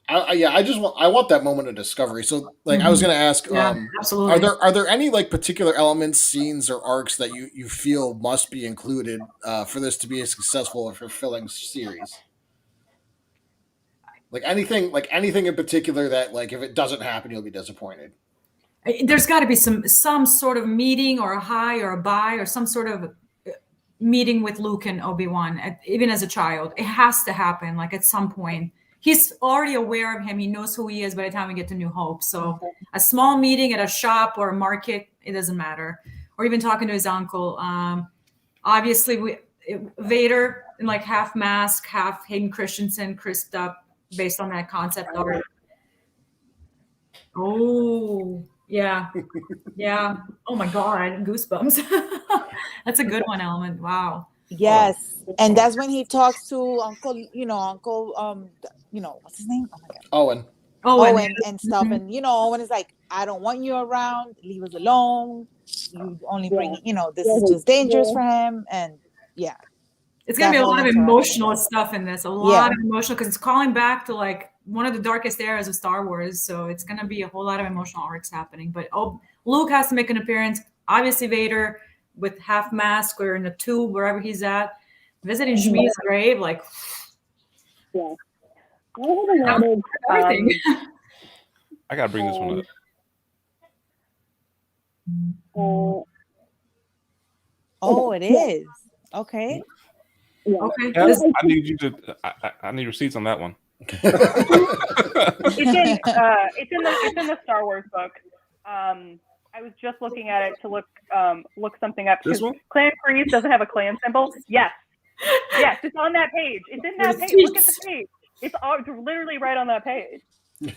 B: I want that moment of discovery. So like, I was gonna ask,
D: absolutely.
B: are there any like particular elements, scenes, or arcs that you feel must be included for this to be a successful or fulfilling series? Like anything in particular that like if it doesn't happen, you'll be disappointed.
D: There's got to be some sort of meeting or a high or a buy or some sort of meeting with Luke and Obi-Wan, even as a child. It has to happen, like at some point. He's already aware of him. He knows who he is by the time we get to New Hope. So a small meeting at a shop or a market, it doesn't matter. Or even talking to his uncle. Obviously, Vader in like half mask, half Hayden Christensen, crisped up based on that concept art. Oh, yeah. Yeah. Oh my God. Goosebumps. That's a good one, Element. Wow.
C: Yes. And that's when he talks to Uncle, what's his name? Oh my God.
B: Owen.
C: Owen and stuff. And, Owen is like, I don't want you around. Leave us alone. You only bring, this is just dangerous for him. And yeah.
D: It's going to be a lot of emotional stuff in this. A lot of emotional, because it's calling back to like one of the darkest eras of Star Wars. So it's going to be a whole lot of emotional arcs happening. But Luke has to make an appearance. Obviously, Vader with half mask or in the tube, wherever he's at, visiting Shmi's grave. Like,
E: yeah. Everything.
A: I got to bring this one up.
C: It is. Okay.
E: Yeah.
D: Okay.
A: Yes, I need you to. I need receipts on that one.
E: It's in the Star Wars book. I was just looking at it to look something up.
A: This one?
E: Clan Creed doesn't have a clan symbol. Yes, it's on that page. It's in that page. Look at the page. It's literally right on that page.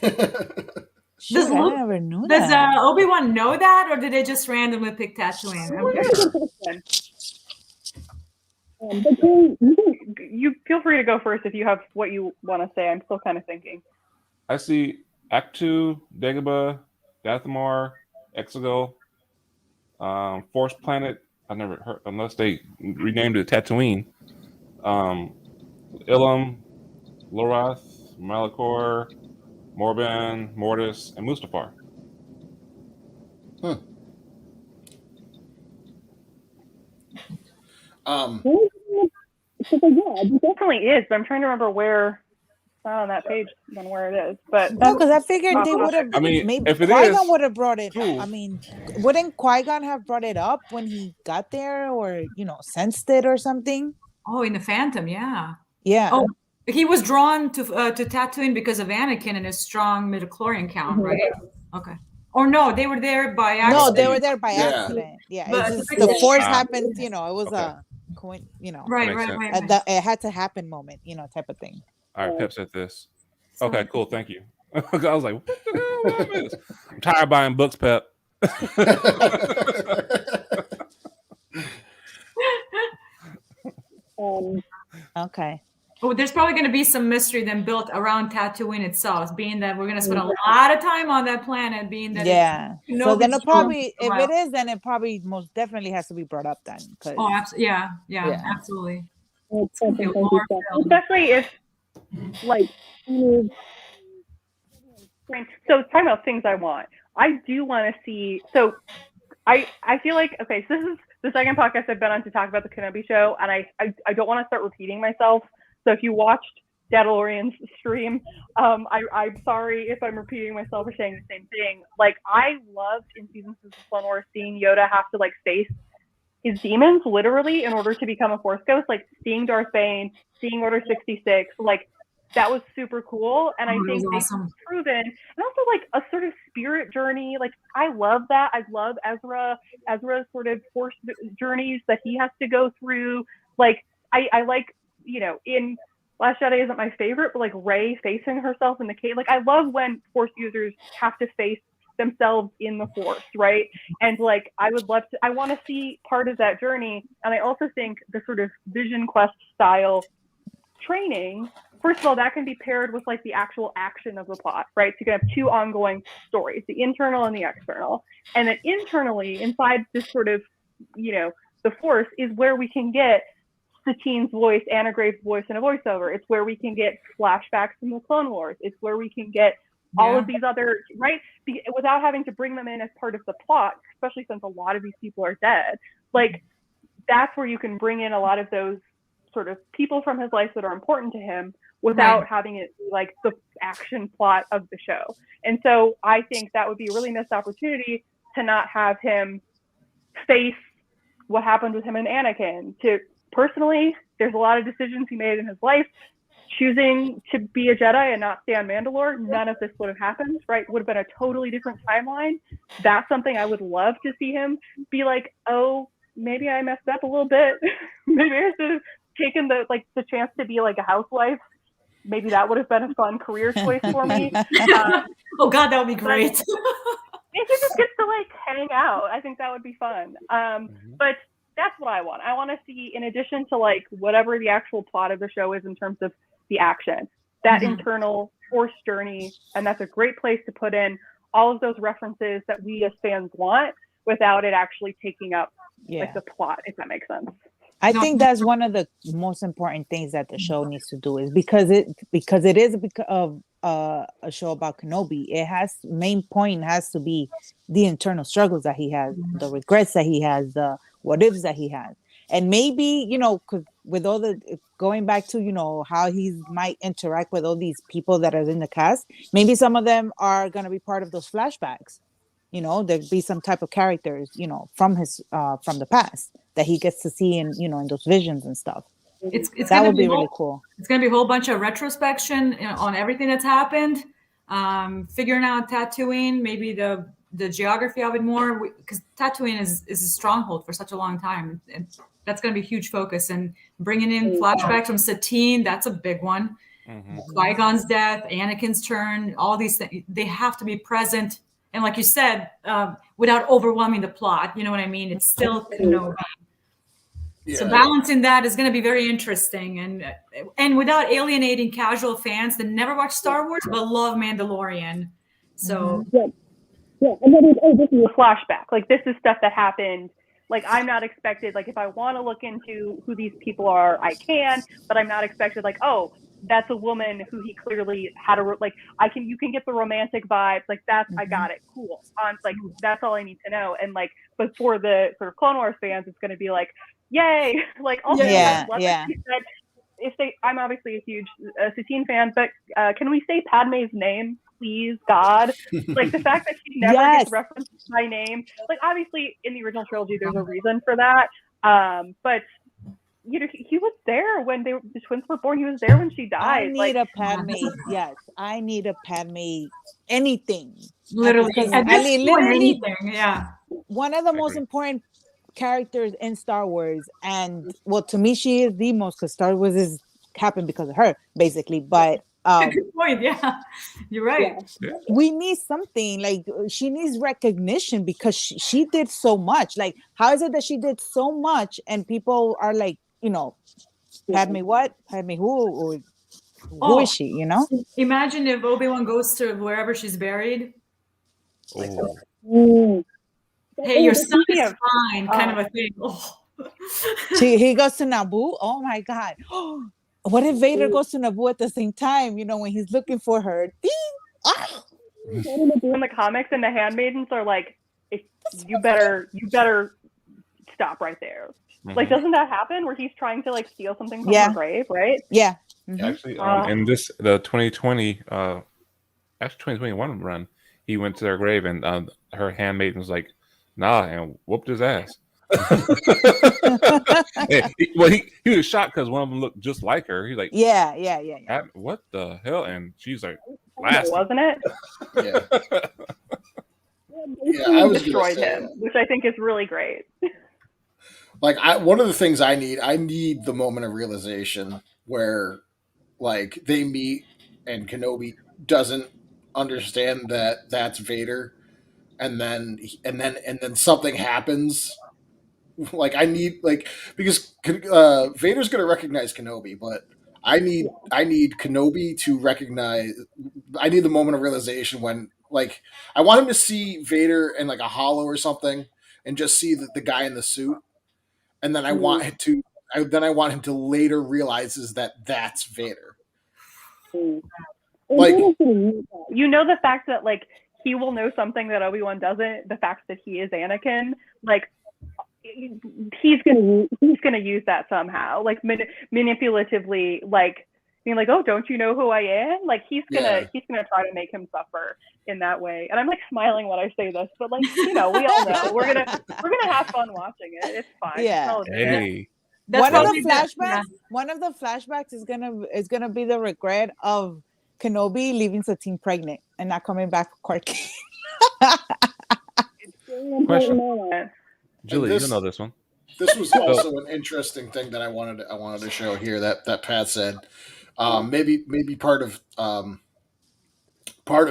C: I never knew
D: Does
C: that.
D: Obi-Wan know that, or did they just randomly pick Tatooine?
E: But you feel free to go first if you have what you want to say. I'm still kind of thinking.
A: I see Actu, Dagobah, Dathomar, Exegol, Force Planet. I never heard unless they renamed it Tatooine. Ilum, Lorath, Malachor, Morban, Mortis, and Mustafar.
E: It definitely is, but I'm trying to remember where. It's not on that page than where it is, but
C: No, because I figured they would have.
A: I mean,
C: maybe
A: if it
C: Qui-Gon
A: is,
C: would have brought it.
A: cool.
C: I mean, wouldn't Qui-Gon have brought it up when he got there, or sensed it or something?
D: Oh, in the Phantom, yeah.
C: Yeah.
D: Oh, he was drawn to Tatooine because of Anakin and his strong midichlorian count, right? Okay. Or no, they were there by accident.
C: No, they were there by accident. Yeah,
D: But
C: it's just, the Force happened. It was a
D: Right.
C: it had to happen moment, type of thing.
A: All right, Pep said this. Okay, cool. Thank you. I was like, what the hell is this? I'm tired of buying books, Pep.
C: Okay.
D: Oh, there's probably going to be some mystery then built around Tatooine itself, being that we're going to spend a lot of time on that planet, being that
C: so then it probably, if it is, then it probably most definitely has to be brought up then.
D: Oh, absolutely. Yeah, absolutely.
E: Especially if, like, so talking about things I want. I do want to see. So I feel like, okay, so this is the second podcast I've been on to talk about the Kenobi Show, and I don't want to start repeating myself. So if you watched Mandalorian's stream, I'm sorry if I'm repeating myself or saying the same thing. Like, I loved in season 6 of Clone Wars seeing Yoda have to like face his demons literally in order to become a Force ghost. Like seeing Darth Bane, seeing Order 66, like that was super cool. And I think they've proven, and also like a sort of spirit journey. Like I love that. I love Ezra's sort of Force journeys that he has to go through. Like I like, in Last Jedi isn't my favorite, but like Rey facing herself in the cave. Like I love when Force users have to face themselves in the Force, right? And like I want to see part of that journey. And I also think the sort of Vision Quest style training first of all, that can be paired with like the actual action of the plot, right? So you can have two ongoing stories, the internal and the external. And then internally, inside this sort of, the Force is where we can get Satine's voice, Anna Grave's voice in a voiceover. It's where we can get flashbacks from the Clone Wars. It's where we can get all of these other, right? Without having to bring them in as part of the plot, especially since a lot of these people are dead. Like, that's where you can bring in a lot of those sort of people from his life that are important to him without having it be like the action plot of the show. And so I think that would be a really missed opportunity to not have him face what happened with him and Anakin. Personally, there's a lot of decisions he made in his life. Choosing to be a Jedi and not stay on Mandalore, none of this would have happened, right? Would have been a totally different timeline. That's something I would love to see him be like, oh, maybe I messed up a little bit. Maybe I should have taken the chance to be like a housewife. Maybe that would have been a fun career choice for me.
D: Oh God, that would be great.
E: If he just gets to like hang out, I think that would be fun. But that's what I want. I want to see, in addition to like whatever the actual plot of the show is in terms of the action, that internal Force journey, and that's a great place to put in all of those references that we as fans want without it actually taking up like the plot, if that makes sense.
C: I think that's one of the most important things that the show needs to do, is because it is a show about Kenobi. It main point has to be the internal struggles that he has, the regrets that he has, the what ifs that he has. And maybe, because with all the going back to, how he might interact with all these people that are in the cast, maybe some of them are going to be part of those flashbacks. There'd be some type of characters, from his from the past that he gets to see in, in those visions and stuff. That would be really cool.
D: It's going to be a whole bunch of retrospection on everything that's happened, figuring out Tatooine, maybe the geography of it more, because Tatooine is a stronghold for such a long time, and that's going to be a huge focus. And bringing in flashbacks from Satine, that's a big one. Qui-Gon's death, Anakin's turn, all these things, they have to be present. And like you said, without overwhelming the plot, you know what I mean? It's still Kenobi. Yeah. So balancing that is going to be very interesting, and without alienating casual fans that never watch Star Wars but love Mandalorian. So
E: and then this is a flashback. Like, this is stuff that happened. Like, I'm not expected. Like, if I want to look into who these people are, I can. But I'm not expected. Like, oh, that's a woman who he clearly had you can get the romantic vibes. Like, that's I got it. Cool. That's all I need to know. And like, but for the sort of Clone Wars fans, it's going to be like, yay! Like, also, I'm obviously a huge Satine fan, but can we say Padme's name, please, God? Like, the fact that she never gets referenced by name. Like, obviously, in the original trilogy, there's a reason for that. But he was there when the twins were born. He was there when she died.
C: I need a Padme. Yes, I need a Padme. Anything,
D: literally.
C: Literally,
D: anything. Yeah.
C: One of the most important characters in Star Wars, and well, to me, she is the most, because Star Wars happened because of her, basically. But
D: good point. Yeah, you're right.
C: Yeah. We need something, like, she needs recognition because she did so much. Like, how is it that she did so much and people are like, Padme what? Padme who? Or who is she?
D: Imagine if Obi-Wan goes to wherever she's buried. Hey, your son is fine, kind of a thing.
C: He goes to Naboo. Oh my God. What if Vader goes to Naboo at the same time? When he's looking for her.
E: In the comics, and the handmaidens are like, you better stop right there. Like, doesn't that happen where he's trying to like steal something from her grave, right?
C: Yeah.
A: Actually, in the 2020, 2021 run, he went to their grave, and her handmaiden was like, nah, and whooped his ass. He was shocked because one of them looked just like her. He's like,
C: yeah.
A: What the hell? And she's like,
E: wasn't it?
B: I
E: destroyed him, which I think is really great.
B: Like, one of the things I need the moment of realization where, like, they meet and Kenobi doesn't understand that that's Vader, and then something happens. Like, I need, like, because Vader's gonna recognize Kenobi, but I need Kenobi to recognize. I need the moment of realization when, like, I want him to see Vader in like a hollow or something, and just see the guy in the suit, and then I want him to. I want him to later realizes that that's Vader. Like,
E: you know, the fact that like he will know something that Obi-Wan doesn't. The fact that he is Anakin, like he's gonna use that somehow, like manipulatively, like being like, oh, don't you know who I am? Like he's gonna try to make him suffer in that way. And I'm like smiling when I say this, but like, you know, we all know we're gonna have fun watching it. It's fine.
C: Yeah.
A: Hey.
C: One of the flashbacks is gonna be the regret of Kenobi leaving Satine pregnant and not coming back for Corky.
A: Question. Julie, you don't know this one.
B: This was also an interesting thing that I wanted to show here that Pat said. Maybe part of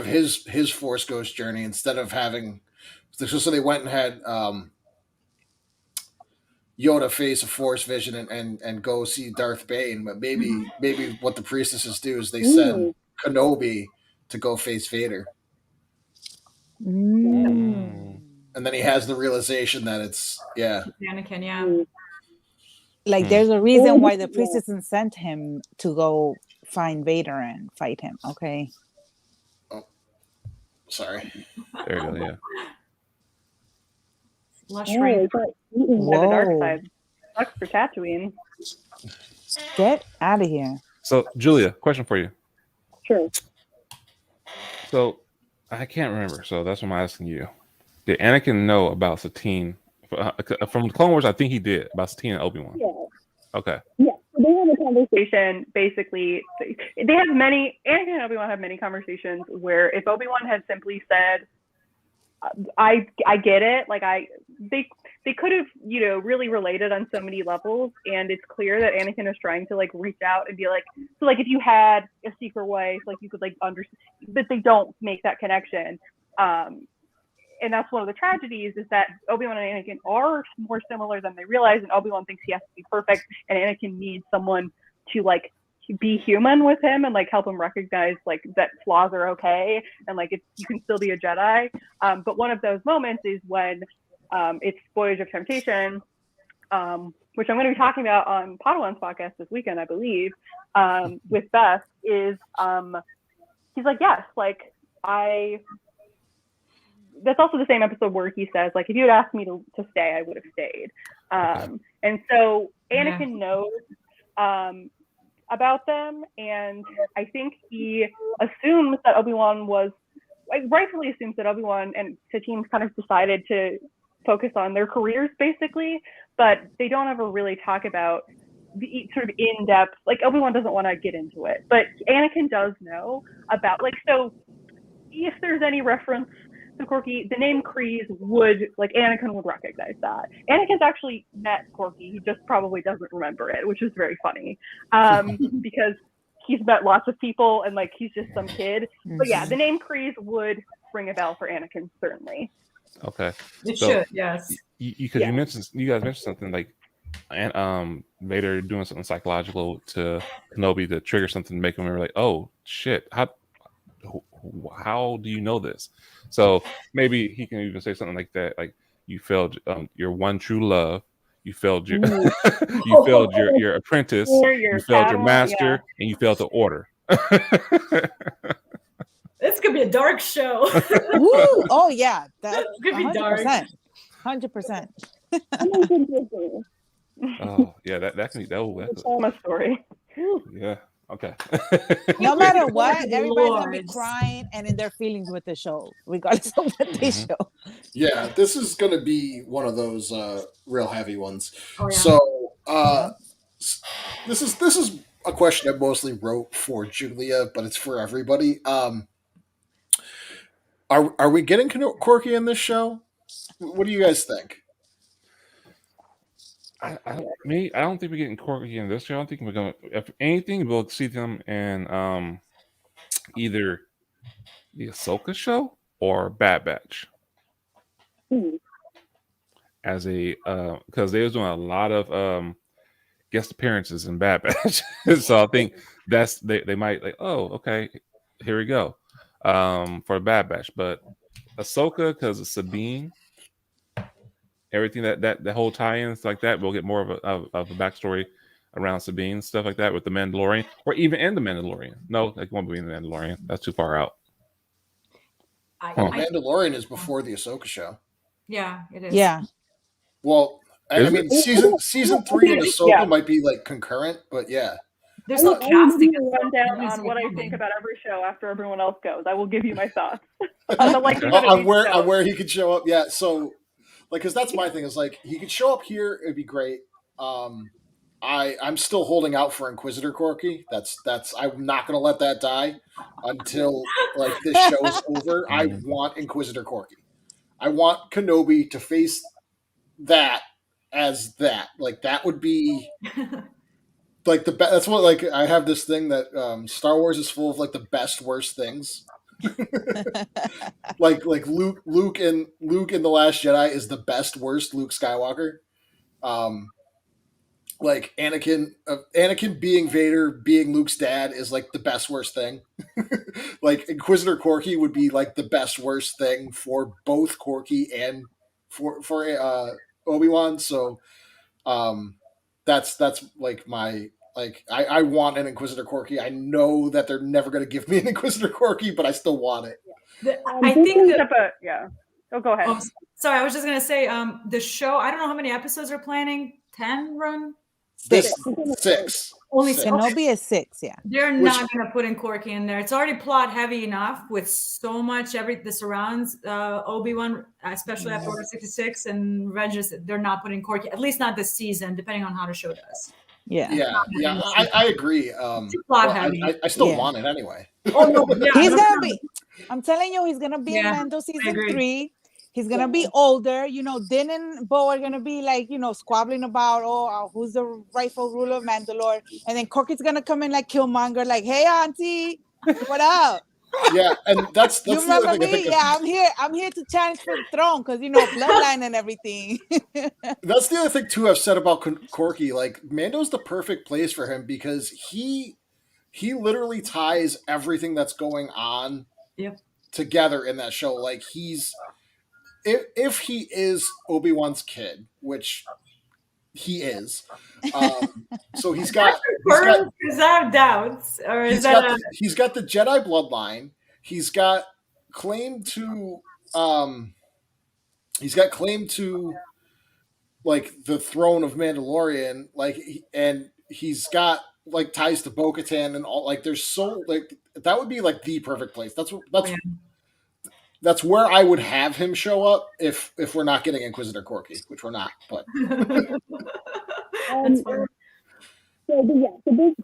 B: his Force Ghost journey, instead of having, so they went and had Yoda face a Force vision and go see Darth Bane, but maybe what the priestesses do is they send Kenobi to go face Vader. And then he has the realization that it's
D: Anakin, yeah.
C: Like there's a reason why the priestesses sent him to go find Vader and fight him. Okay.
B: Oh, sorry.
A: There you go. Yeah.
D: Lush rain.
E: The dark side. Sucks for Tatooine.
C: Get out of here.
A: So, Julia, question for you.
E: Sure.
A: So, I can't remember. So that's what I'm asking you. Did Anakin know about Satine from the Clone Wars? I think he did, about Satine and Obi-Wan.
E: Yeah.
A: Okay.
E: Yeah. So they have a conversation. Basically, they have many. Anakin and Obi-Wan have many conversations where if Obi-Wan had simply said, "I get it," like they could have, you know, really related on so many levels, and it's clear that Anakin is trying to like reach out and be like, so like if you had a secret wife, like you could like understand, but they don't make that connection. And that's one of the tragedies, is that Obi-Wan and Anakin are more similar than they realize, and Obi-Wan thinks he has to be perfect, and Anakin needs someone to like be human with him and like help him recognize like that flaws are okay, and like you can still be a Jedi. But one of those moments is when it's Voyage of Temptation, which I'm going to be talking about on Padawan's podcast this weekend, I believe, with Beth, is he's like, yes, like that's also the same episode where he says, like, if you had asked me to stay, I would have stayed. And so Anakin knows about them, and I think he assumes that Obi-Wan was, like, rightfully assumes that Obi-Wan and Satine kind of decided to focus on their careers, basically, but they don't ever really talk about the sort of in-depth, like, Obi-Wan doesn't want to get into it, but Anakin does know about, like, so if there's any reference to Corky, the name Kryze would, like, Anakin would recognize that. Anakin's actually met Corky, he just probably doesn't remember it, which is very funny, because he's met lots of people and, like, he's just some kid. But yeah, the name Kryze would ring a bell for Anakin, certainly.
A: Okay.
D: It should, yes.
A: You guys mentioned something like, and Vader doing something psychological to Kenobi to trigger something to make him remember, like, oh shit, how do you know this? So maybe he can even say something like that, like, you failed your one true love, you failed your you failed your apprentice, you failed your master, and you failed the order.
D: This could be a dark show.
C: Ooh, oh yeah, that
D: could be
C: 100%. 100%.
A: Oh yeah, that can be that's
E: a story.
A: Yeah. Okay.
C: No matter what, everybody's gonna be crying and in their feelings with the show, regardless of what they show.
B: Yeah, this is gonna be one of those real heavy ones.
D: Oh, yeah.
B: So this is a question I mostly wrote for Julia, but it's for everybody. Are we getting Corky in this show? What do you guys think?
A: I don't think we're getting Corky in this show. I don't think we're going to, if anything, we'll see them in either the Ahsoka show or Bad Batch. As a because they was doing a lot of guest appearances in Bad Batch. So I think that's they might like, oh, okay, here we go for Bad Batch. But Ahsoka, because of Sabine, everything that whole tie-ins like that, we'll get more of a backstory around Sabine, stuff like that with the Mandalorian, or even in the Mandalorian. No, it won't be in the Mandalorian. That's too far out.
B: Mandalorian is before the Ahsoka show.
D: Yeah, it is.
C: Yeah.
B: Well, I mean, season 3 and Ahsoka might be like concurrent, but yeah.
D: There's no casting.
E: Rundown on what I think about every show after everyone else goes. I will give you my thoughts
B: on where he could show up. Yeah, so like, because that's my thing is like he could show up here, it'd be great. I'm still holding out for Inquisitor Corky. That's I'm not gonna let that die until like this show's over. I want Inquisitor Corky. I want Kenobi to face that as that. Like that would be like the best. That's what like I have this thing that Star Wars is full of like the best worst things. like Luke in The Last Jedi is the best worst Luke Skywalker. Like Anakin being Vader, being Luke's dad is like the best worst thing. Like Inquisitor Corky would be like the best worst thing for both Corky and for Obi-Wan. So that's like my like I want an Inquisitor Corky. I know that they're never going to give me an Inquisitor Corky, but I still want it.
D: I think
E: yeah. Oh, go ahead.
D: Sorry, I was just gonna say the show. I don't know how many episodes they're planning. 10 run.
B: Six.
D: Only
C: Kenobi is 6. Yeah.
D: They're not gonna put in Corky in there. It's already plot heavy enough with so much the surrounds Obi-Wan, especially after Order 66 and Revenge. They're not putting Corky, at least not this season, depending on how the show does.
C: Yeah.
B: I agree.
D: Plot heavy.
B: I still want it anyway.
D: Oh no,
C: he's gonna be. I'm telling you, he's gonna be in Mando season 3. He's gonna be older. You know, Din and Bo are gonna be like, you know, squabbling about who's the rightful ruler of Mandalore, and then Corky's gonna come in like Killmonger, like, "Hey, Auntie, what up?"
B: Yeah, and that's
C: you remember me? Yeah, I'm here to challenge for the throne because you know bloodline and everything.
B: That's the other thing too I've said about Corky. Like Mando's the perfect place for him because he literally ties everything that's going on together in that show. Like if he is Obi-Wan's kid, which he is, so he's got
D: is that doubts or is
B: he's got the Jedi bloodline. He's got claim to like the throne of Mandalorian, like, and he's got like ties to Bo-Katan and all. Like, there's so like that would be like the perfect place. That's where I would have him show up if we're not getting Inquisitor Corky, which we're not. But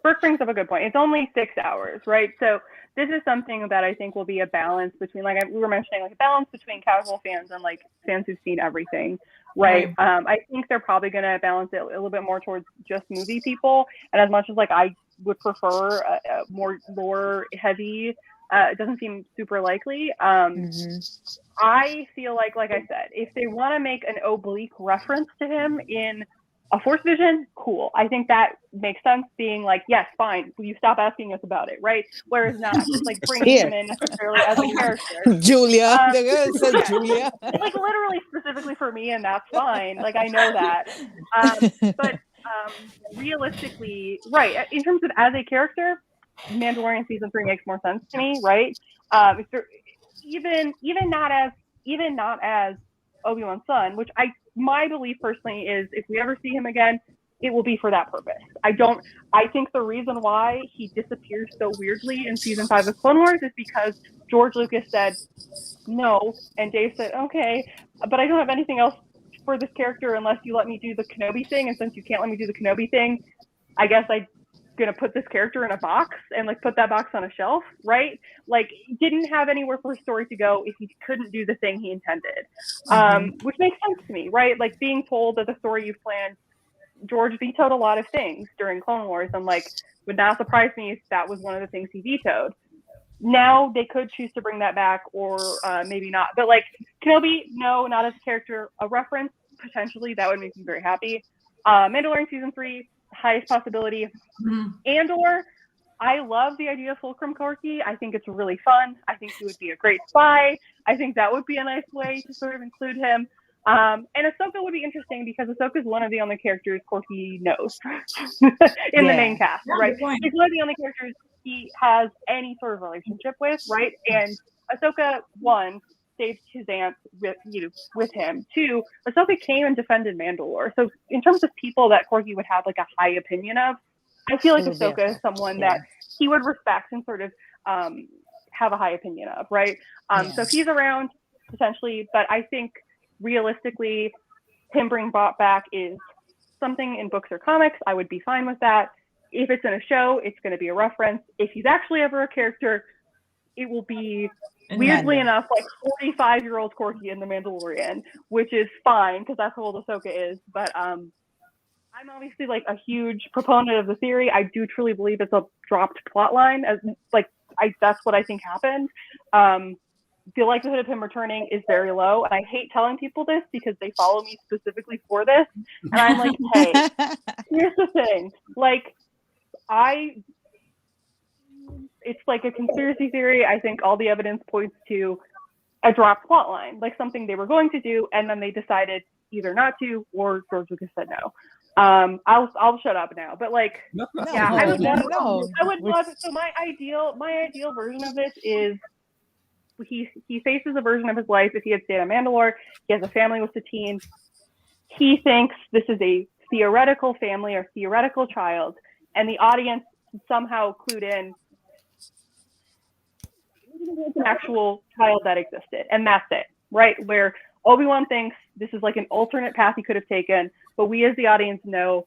E: Burke brings up a good point. It's only 6 hours, right? So this is something that I think will be a balance between, like we were mentioning, like a balance between casual fans and like fans who've seen everything, right? I think they're probably going to balance it a little bit more towards just movie people. And as much as like I would prefer a more lore heavy, it doesn't seem super likely. I feel like I said, if they want to make an oblique reference to him in a Force vision, cool. I think that makes sense. Being like, yes, fine. Will you stop asking us about it, right? Whereas not just like bringing him in necessarily as a character.
C: Julia, the girl said Julia.
E: Like literally specifically for me, and that's fine. Like I know that. But realistically, right? In terms of as a character, Mandalorian season 3 makes more sense to me, right? If even not as Obi-Wan's son, which my belief personally is if we ever see him again, it will be for that purpose. I think the reason why he disappears so weirdly in season 5 of Clone Wars is because George Lucas said no, and Dave said okay, but I don't have anything else for this character unless you let me do the Kenobi thing, and since you can't let me do the Kenobi thing, I guess I'm gonna put this character in a box and like put that box on a shelf, right? Like didn't have anywhere for his story to go if he couldn't do the thing he intended, which makes sense to me, right? Like being told that the story you've planned, George vetoed a lot of things during Clone Wars, and like would not surprise me if that was one of the things he vetoed. Now they could choose to bring that back, or maybe not. But like Kenobi, no, not as a character, a reference potentially that would make me very happy. Mandalorian season 3. highest possibility. And/or I love the idea of Fulcrum Corky. I think it's really fun. I think he would be a great spy. I think that would be a nice way to sort of include him. And Ahsoka would be interesting because Ahsoka is one of the only characters Corky knows in the main cast, right? He's one of the only characters he has any sort of relationship with, right? And Ahsoka, one, saved his aunt with him. Two, Ahsoka came and defended Mandalore. So in terms of people that Corky would have like a high opinion of, I feel like Ahsoka is someone that he would respect and sort of have a high opinion of, right? So if he's around, potentially, but I think realistically, him being brought back is something in books or comics. I would be fine with that. If it's in a show, it's going to be a reference. If he's actually ever a character, it will be, weirdly enough, like 45-year-old Corky in The Mandalorian, which is fine because that's how old Ahsoka is. But I'm obviously like a huge proponent of the theory. I do truly believe it's a dropped plot line. That's what I think happened. The likelihood of him returning is very low, and I hate telling people this because they follow me specifically for this. And I'm like, hey, here's the thing. Like, it's like a conspiracy theory. I think all the evidence points to a dropped plot line, like something they were going to do, and then they decided either not to, or George Lucas said no. I'll shut up now. But like, I would love. So my ideal version of this is he faces a version of his life if he had stayed on Mandalore. He has a family with Satine. He thinks this is a theoretical family or theoretical child, and the audience somehow clued in an actual child that existed, and that's it, right? Where Obi-Wan thinks this is like an alternate path he could have taken, but we as the audience know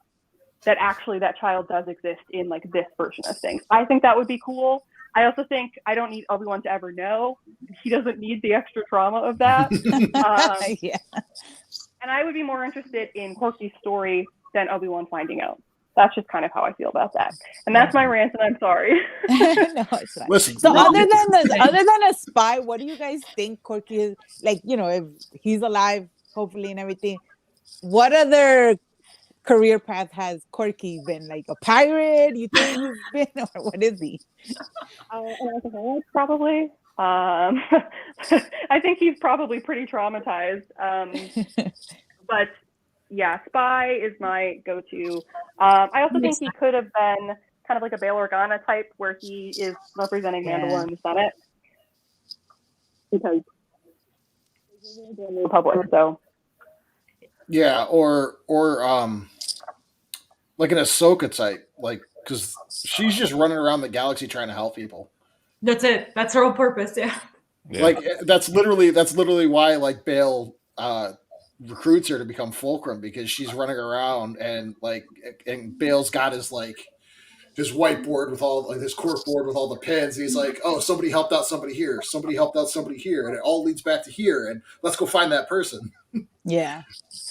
E: that actually that child does exist in like this version of things. I think that would be cool. I also think I don't need Obi-Wan to ever know. He doesn't need the extra trauma of that. And I would be more interested in Corky's story than Obi-Wan finding out. That's just kind of how I feel about that. And that's my rant, and I'm sorry.
C: No, it's fine.
B: Listen,
C: so other than a spy, what do you guys think Corky is like? You know, if he's alive, hopefully, and everything, what other career path has Corky been? Like a pirate? You think he's been, or what is he?
E: Probably. I think he's probably pretty traumatized. But yeah, spy is my go-to. I also think he could have been kind of like a Bail Organa type, where he is representing Mandalore in the Senate, because he's in the Republic. So
B: yeah, or like an Ahsoka type, like, because she's just running around the galaxy trying to help people.
D: That's it. That's her whole purpose. Yeah.
B: Like that's literally why like Bail recruits her to become Fulcrum, because she's running around and Bail's got his whiteboard with all like this cork board with all the pins. And he's like, oh, somebody helped out somebody here, somebody helped out somebody here, and it all leads back to here, and let's go find that person.
C: Yeah.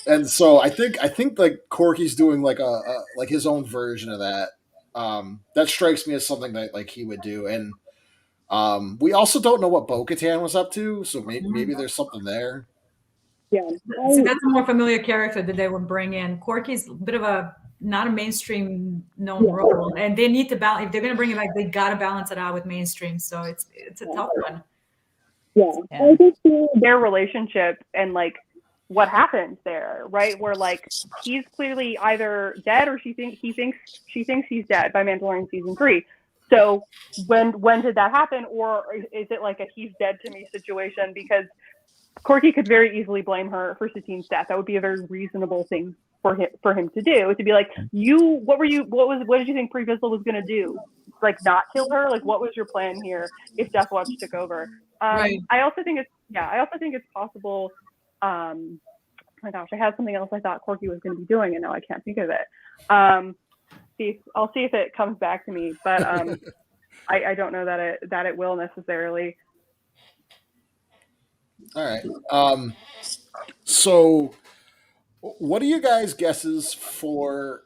B: And so I think like Corky's doing like a like his own version of that. That strikes me as something that like he would do. And we also don't know what Bo-Katan was up to, so maybe there's something there.
E: Yeah,
D: so that's a more familiar character that they would bring in. Corky's a bit of not a mainstream known role, and they need to balance. If they're going to bring it back, they got to balance it out with mainstream. So it's a tough one.
E: Yeah. I think their relationship and like what happens there, right? Where like he's clearly either dead or she thinks he's dead by Mandalorian season 3. So when did that happen, or is it like a he's dead to me situation? Because Corky could very easily blame her for Satine's death. That would be a very reasonable thing for him to do. To be like, what did you think Pre Vizsla was going to do? Like not kill her? Like what was your plan here if Death Watch took over?
D: Right.
E: I also think it's possible. Oh my gosh, I had something else I thought Corky was going to be doing, and now I can't think of it. I'll see if it comes back to me, but I don't know that it will necessarily.
B: All right. So what are you guys' guesses for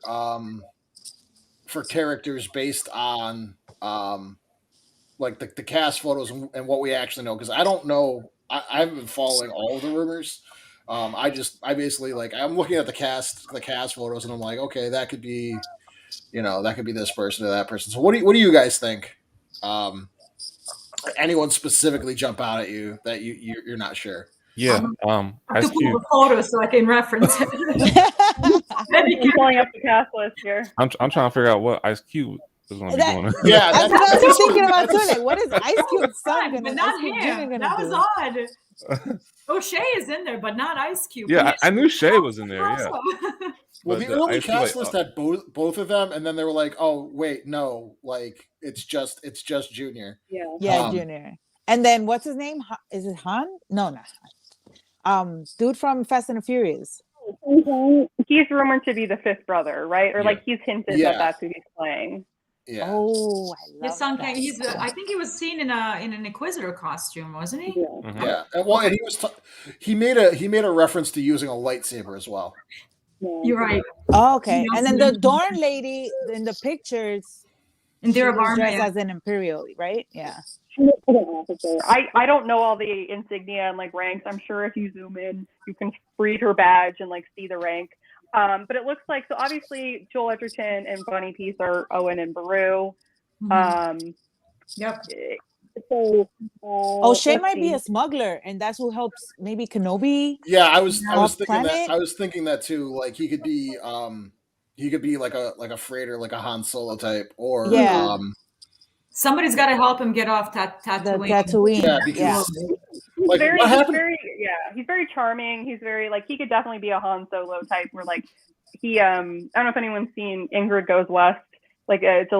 B: characters based on like the cast photos and what we actually know? Because I don't know. I haven't been following all of the rumors. I basically like I'm looking at the cast photos and I'm like, okay, that could be that could be this person or that person. So what do you guys think? Anyone specifically jump out at you that you're not sure?
A: Yeah.
D: I have
A: Ice
D: to pull
A: Cube.
D: the photo so I can reference it.
E: I'm pulling up the cast list here.
A: I'm trying to figure out what Ice Cube is going to be
C: That-
A: doing.
B: Yeah,
C: That's what I was thinking about too.
D: That's-
C: Like, what is Ice Cube's son
D: But
C: gonna?
D: not
C: Ice Cube
D: him.
C: Jr.
D: That
C: gonna
D: was
C: do?
D: odd. O'Shea is in there, but not Ice Cube.
A: Yeah, I knew Shay was in there. Yeah.
B: Well,
A: But
B: the
A: the
B: early
A: Ice Cube,
B: cast
A: like,
B: list had both of them, and then they were like, "Oh, wait, no, like it's just Junior."
E: Yeah.
C: Yeah, Junior. And then what's his name? Is it Han? No, not Han. Dude from Fast and the Furious.
E: He's rumored to be the fifth brother, right? Or like he's hinted
B: Yeah.
E: that that's who he's playing.
B: Yeah.
C: Oh, I love
D: His son
C: that.
D: Kang. I think he was seen in an Inquisitor costume, wasn't he?
A: Mhm.
B: Yeah, and he was he made a reference to using a lightsaber as well.
D: You're right.
C: Oh, okay.
D: He
C: And then
D: also
C: the Dorn lady in the pictures,
D: And
C: she
D: they're
C: was dressed
D: Army.
C: as an Imperial, right? Yeah.
E: I don't know all the insignia and like ranks. I'm sure if you zoom in, you can read her badge and like see the rank. But it looks like, so obviously Joel Edgerton and Bonnie Peace are Owen and Baru.
D: Yep.
E: So
C: Shay might be a smuggler, and that's who helps maybe Kenobi.
B: Yeah, I was thinking
C: planet?
B: that. I was thinking that too. Like he could be like a freighter, like a Han Solo type, or
C: Yeah.
D: Somebody's got to help him get off
C: The
D: Tatooine.
C: Tatooine.
B: yeah, because like
E: very,
B: what happened?
E: he's very charming. He's very like, he could definitely be a Han Solo type where like he I don't know if anyone's seen Ingrid Goes West. Like it's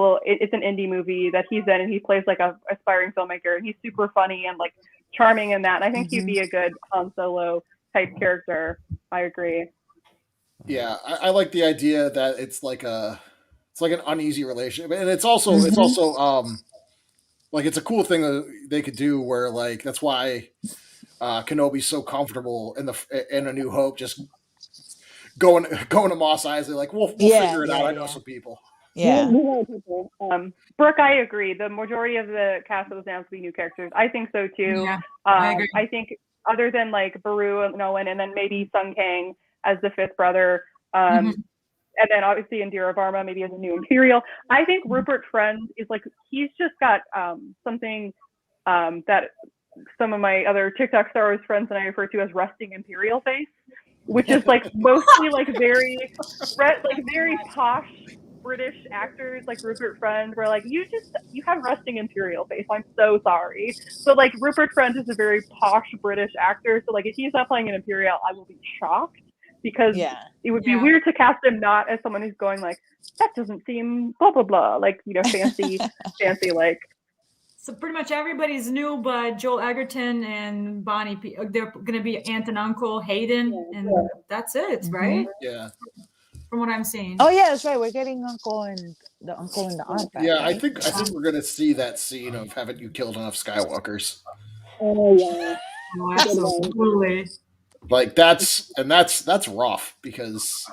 E: an indie movie that he's in, and he plays like a aspiring filmmaker, and he's super funny and like charming in that. And I think he'd be a good Han Solo type character. I agree.
B: Yeah, I like the idea that it's like an uneasy relationship, and it's also like it's a cool thing that they could do where like that's why Kenobi's so comfortable in A New Hope, just going to Mos Eisley, like we'll figure it out. I know some people.
C: Yeah.
E: Brooke, I agree. The majority of the cast was announced to be new characters. I think so too.
D: Yeah, I agree.
E: I think other than like Baru and Owen, and then maybe Sun Kang as the fifth brother, and then obviously Indira Varma maybe as a new Imperial. I think Rupert Friend is like, he's just got something that some of my other TikTok Star Wars friends and I refer to as resting Imperial face, which is like mostly like very posh British actors like Rupert Friend, where like you have resting Imperial face. I'm so sorry. So like Rupert Friend is a very posh British actor. So like if he's not playing an Imperial, I will be shocked, because it would be weird to cast him not as someone who's going like, that doesn't seem blah blah blah, like fancy like.
D: So pretty much everybody's new, but Joel Edgerton and Bonnie, they're going to be aunt and uncle Hayden, and that's it, right?
B: Yeah.
D: From what I'm seeing.
C: Oh yeah, that's right. We're getting uncle and the aunt back.
B: Yeah,
C: right?
B: I think we're gonna see that scene of haven't you killed enough Skywalkers?
E: Oh yeah.
D: Oh, absolutely.
B: Like that's rough because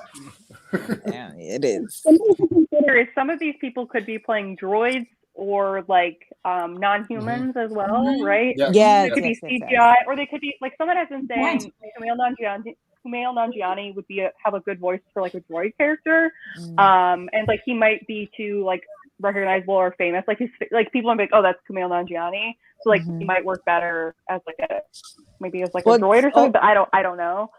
C: Yeah, it is.
E: Something to consider is some of these people could be playing droids or like non-humans as well, right?
C: Yeah,
E: It could be CGI, or they could be like, someone has been saying Kumail Nanjiani would have a good voice for like a droid character, and like he might be too like recognizable or famous. Like people are like, oh, that's Kumail Nanjiani, so like he might work better as like a droid or something. But I don't know.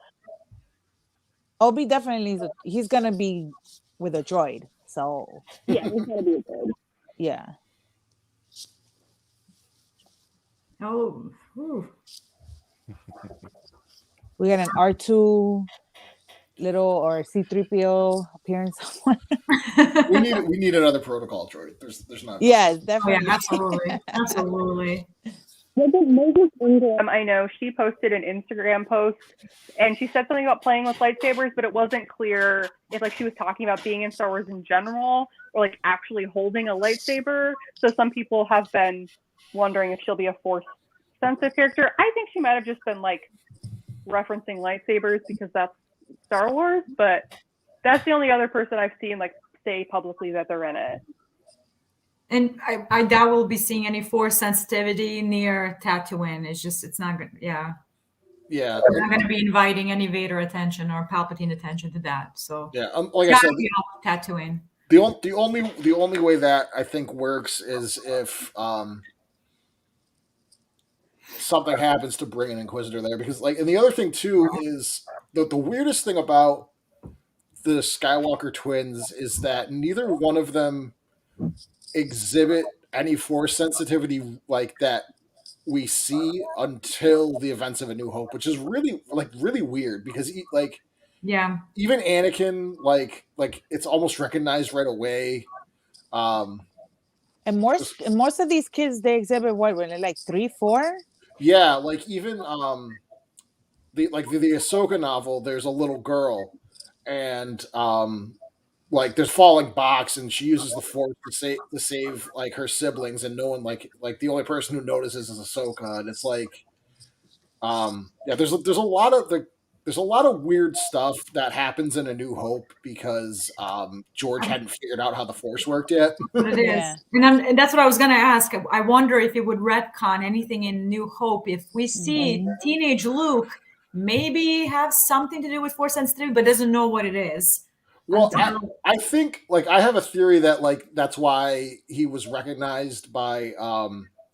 C: Obi definitely he's gonna be with a droid. So
E: yeah, he's gonna be a droid.
C: Yeah.
D: Oh. Ooh.
C: We got an R2 little or C3PO appearance.
B: we need another protocol droid. There's not.
C: Yes, definitely.
D: Oh, yeah, absolutely.
E: I know she posted an Instagram post and she said something about playing with lightsabers, but it wasn't clear if like she was talking about being in Star Wars in general or like actually holding a lightsaber. So some people have been wondering if she'll be a Force sensitive character. I think she might have just been like referencing lightsabers because that's Star Wars, but that's the only other person I've seen like say publicly that they're in it.
D: And I doubt we'll be seeing any Force sensitivity near Tatooine. It's not good. Yeah.
B: Yeah.
D: We're not going to be inviting any Vader attention or Palpatine attention to that. So
B: yeah, like I said,
D: Tatooine.
B: the only way that I think works is if something happens to bring an Inquisitor there, because like, and the other thing too is the weirdest thing about the Skywalker twins is that neither one of them exhibit any Force sensitivity like that we see until the events of A New Hope, which is really weird, because like
D: Yeah.
B: even Anakin, like it's almost recognized right away.
C: And most of these kids, they exhibit what, when they're like 3, 4?
B: Yeah, like even the Ahsoka novel, there's a little girl, and like there's falling box, and she uses the Force to save like her siblings, and no one like the only person who notices is Ahsoka, and it's like yeah, there's a lot of weird stuff that happens in A New Hope because George hadn't figured out how the Force worked yet.
D: But it is.
C: Yeah.
D: And that's what I was going to ask. I wonder if it would retcon anything in New Hope. If we see teenage Luke maybe have something to do with Force sensitivity, but doesn't know what it is.
B: Well, I think like I have a theory that like that's why he was recognized by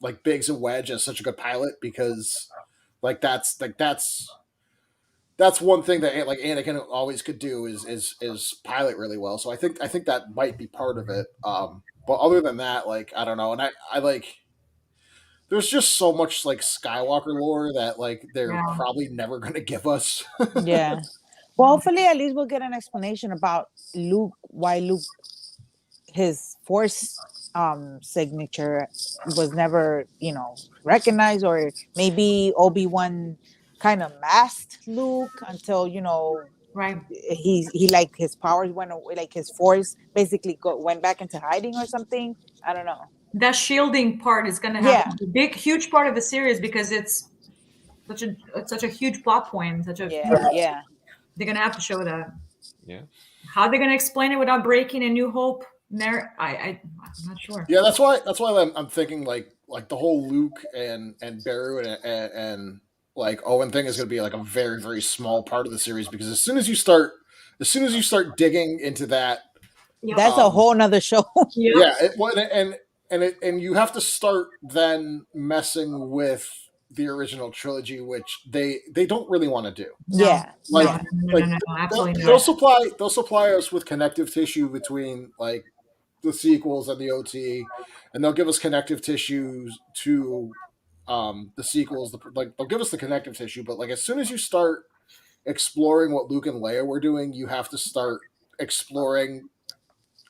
B: like Biggs and Wedge as such a good pilot, because that's one thing that like Anakin always could do is pilot really well. So I think that might be part of it. But other than that, like I don't know, and I like there's just so much like Skywalker lore that like they're probably never going to give us.
C: Yeah. Well, hopefully at least we'll get an explanation about Luke, why Luke, his Force signature was never, recognized, or maybe Obi-Wan kind of masked Luke until,
D: right,
C: he like his powers went away, like his Force basically went back into hiding or something. I don't know.
D: That shielding part is going to have a big, huge part of the series, because it's such a huge plot point. They're going to have to show that.
A: Yeah.
D: How they're going to explain it without breaking A New Hope? I'm not sure.
B: Yeah, that's why I'm thinking like the whole Luke and Beru and like Owen thing is going to be like a very, very small part of the series, because as soon as you start digging into that,
C: that's a whole nother show.
B: Yeah, and you have to start then messing with the original trilogy, which they don't really want to do.
C: Yeah,
B: like
D: absolutely
B: they'll supply us with connective tissue between like the sequels and the OT, and they'll give us connective tissues to the sequels. Like they'll give us the connective tissue, but like as soon as you start exploring what Luke and Leia were doing, you have to start exploring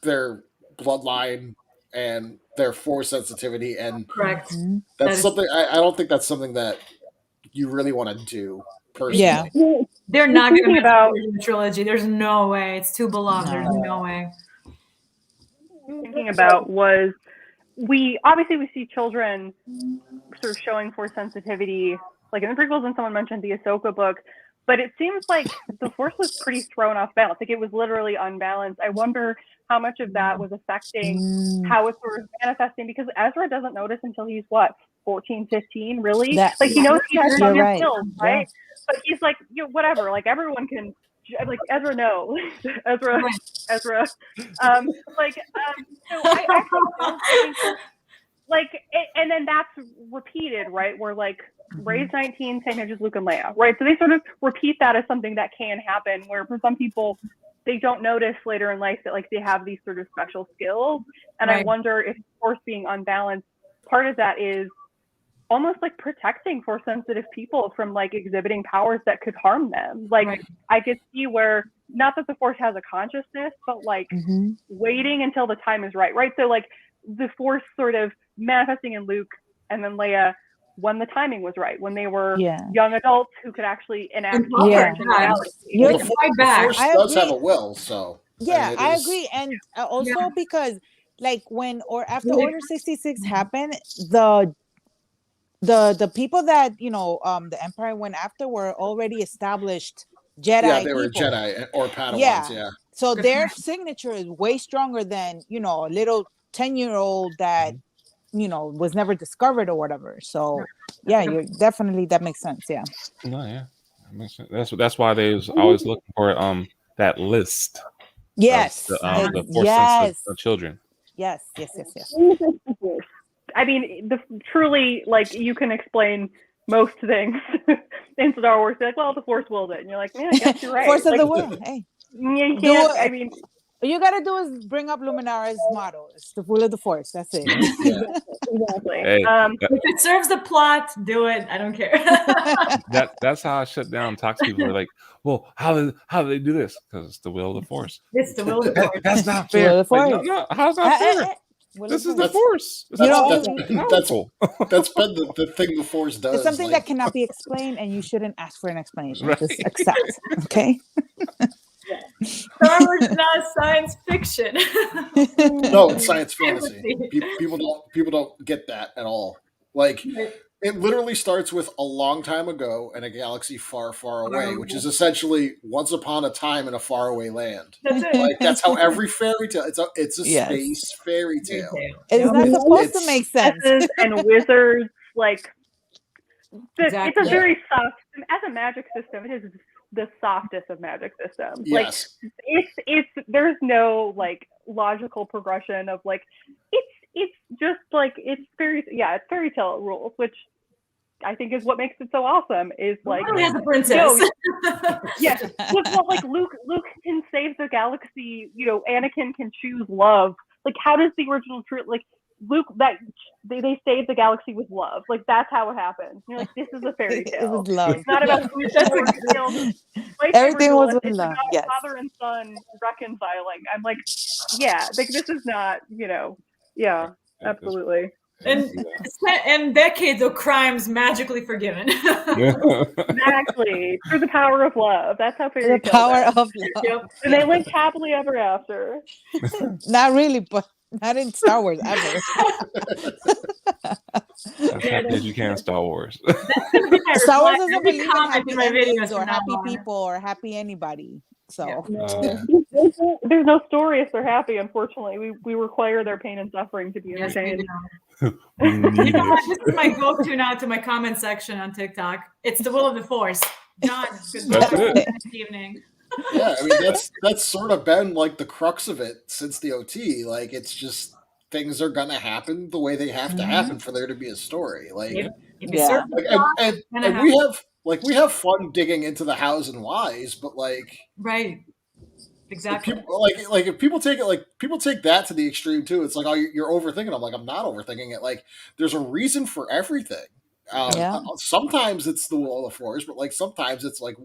B: their bloodline and their Force sensitivity, and
D: correct.
B: That's something I don't think that's something that you really want to do personally.
C: Yeah,
D: they're not going to about the trilogy. There's no way. It's too beloved. There's no way.
E: Thinking about was we see children sort of showing Force sensitivity, like in the prequels, and someone mentioned the Ahsoka book, but it seems like the Force was pretty thrown off balance. Like it was literally unbalanced. I wonder how much of that was affecting how it's sort of manifesting, because Ezra doesn't notice until he's what, 14, 15, really? Like he knows he has some skills, right? Yeah. But he's like, whatever, like everyone can, like Ezra, no. Ezra. So I think, like, and then that's repeated, right? Where like Rey's 19, same age as Luke and Leia, right? So they sort of repeat that as something that can happen, where for some people, they don't notice later in life that like they have these sort of special skills. And I wonder if Force being unbalanced, part of that is almost like protecting Force sensitive people from like exhibiting powers that could harm them. Like I could see where, not that the Force has a consciousness, but like waiting until the time is right. So like the Force sort of manifesting in Luke and then Leia when the timing was right, when they were young adults who could actually enact
B: the Force does have a will, so
C: I agree. And also because like when or after Order 66 happened, the people that the Empire went after were already established Jedi.
B: Yeah, they were Jedi or Padawans.
C: So their signature is way stronger than a little 10-year-old that was never discovered or whatever. So you're definitely, that makes sense. Yeah.
A: No, yeah, that makes sense. That's why they was always looking for that list.
C: Yes.
A: the Force
C: yes.
A: of children.
C: Yes.
E: I mean, truly, like, you can explain most things in Star Wars. You're like, well, the Force willed it, and you're like, yeah, I guess you're right.
C: Force
E: like,
C: of the will. Hey,
E: you can't. I mean,
C: all you gotta do is bring up Luminara's motto. It's the will of the Force. That's it.
E: Exactly.
A: Hey,
D: if it serves the plot, do it. I don't care.
A: that's how I shut down toxic people. Are like, well, how do they do this? Because it's the will of the Force.
D: It's the will of the Force.
A: That's not
C: Will
A: fair.
C: of the
A: Like,
C: Force.
A: no, how's not fair? This is the Force.
B: That's been the thing the Force does.
C: It's something that cannot be explained, and you shouldn't ask for an explanation. Right. Just accept. Okay.
D: Star Wars is not science fiction.
B: No, it's science fantasy. People don't get that at all. Like, it literally starts with a long time ago in a galaxy far, far away, which is essentially once upon a time in a faraway land.
D: That's it.
B: Like, that's how every fairy tale. It's a space fairy tale.
C: It's not supposed to make sense.
E: And wizards, like,
D: Exactly.
E: it's a very soft. As a magic system, it is the softest of magic systems.
B: Yes.
E: Like, it's there's no like logical progression of like it's just like it's fairy tale rules, which I think is what makes it so awesome. Is like
D: has a princess.
E: Yes. Well, like Luke can save the galaxy. You know, Anakin can choose love. Like, how does the original like Luke that they saved the galaxy with love? Like, that's how it happened. You're like, this is a fairy tale.
C: It was love.
E: It's not about who's
C: everything was with
E: it's
C: love.
E: about
C: Yes.
E: father and son reconciling. I'm like, yeah, like this is not, yeah, absolutely.
D: And decades of crimes magically forgiven.
E: Exactly. Through the power of love. That's how fairy tales.
C: The power of love.
D: Yep.
E: And they lived happily ever after.
C: Not really, but not in Star Wars ever.
A: As happy as you can, Star Wars.
C: Star Wars doesn't believe in happy
D: my
C: endings
D: videos
C: or
D: from now
C: happy
D: on.
C: people or happy anybody. So
E: There's no story if they're happy, unfortunately. We require their pain and suffering to be entertained.
D: You know what? This is my go-to now to my comment section on TikTok. It's the will of the Force. Done. Goodbye. Next evening.
B: Yeah, I mean that's sort of been like the crux of it since the OT. Like, it's just things are gonna happen the way they have to happen for there to be a story. Like, and we have fun digging into the hows and whys, but like,
D: right, exactly.
B: People, like if people take that to the extreme too. It's like, oh, you're overthinking. I'm like, I'm not overthinking it. Like, there's a reason for everything. Sometimes it's the will of the Force, but like sometimes it's like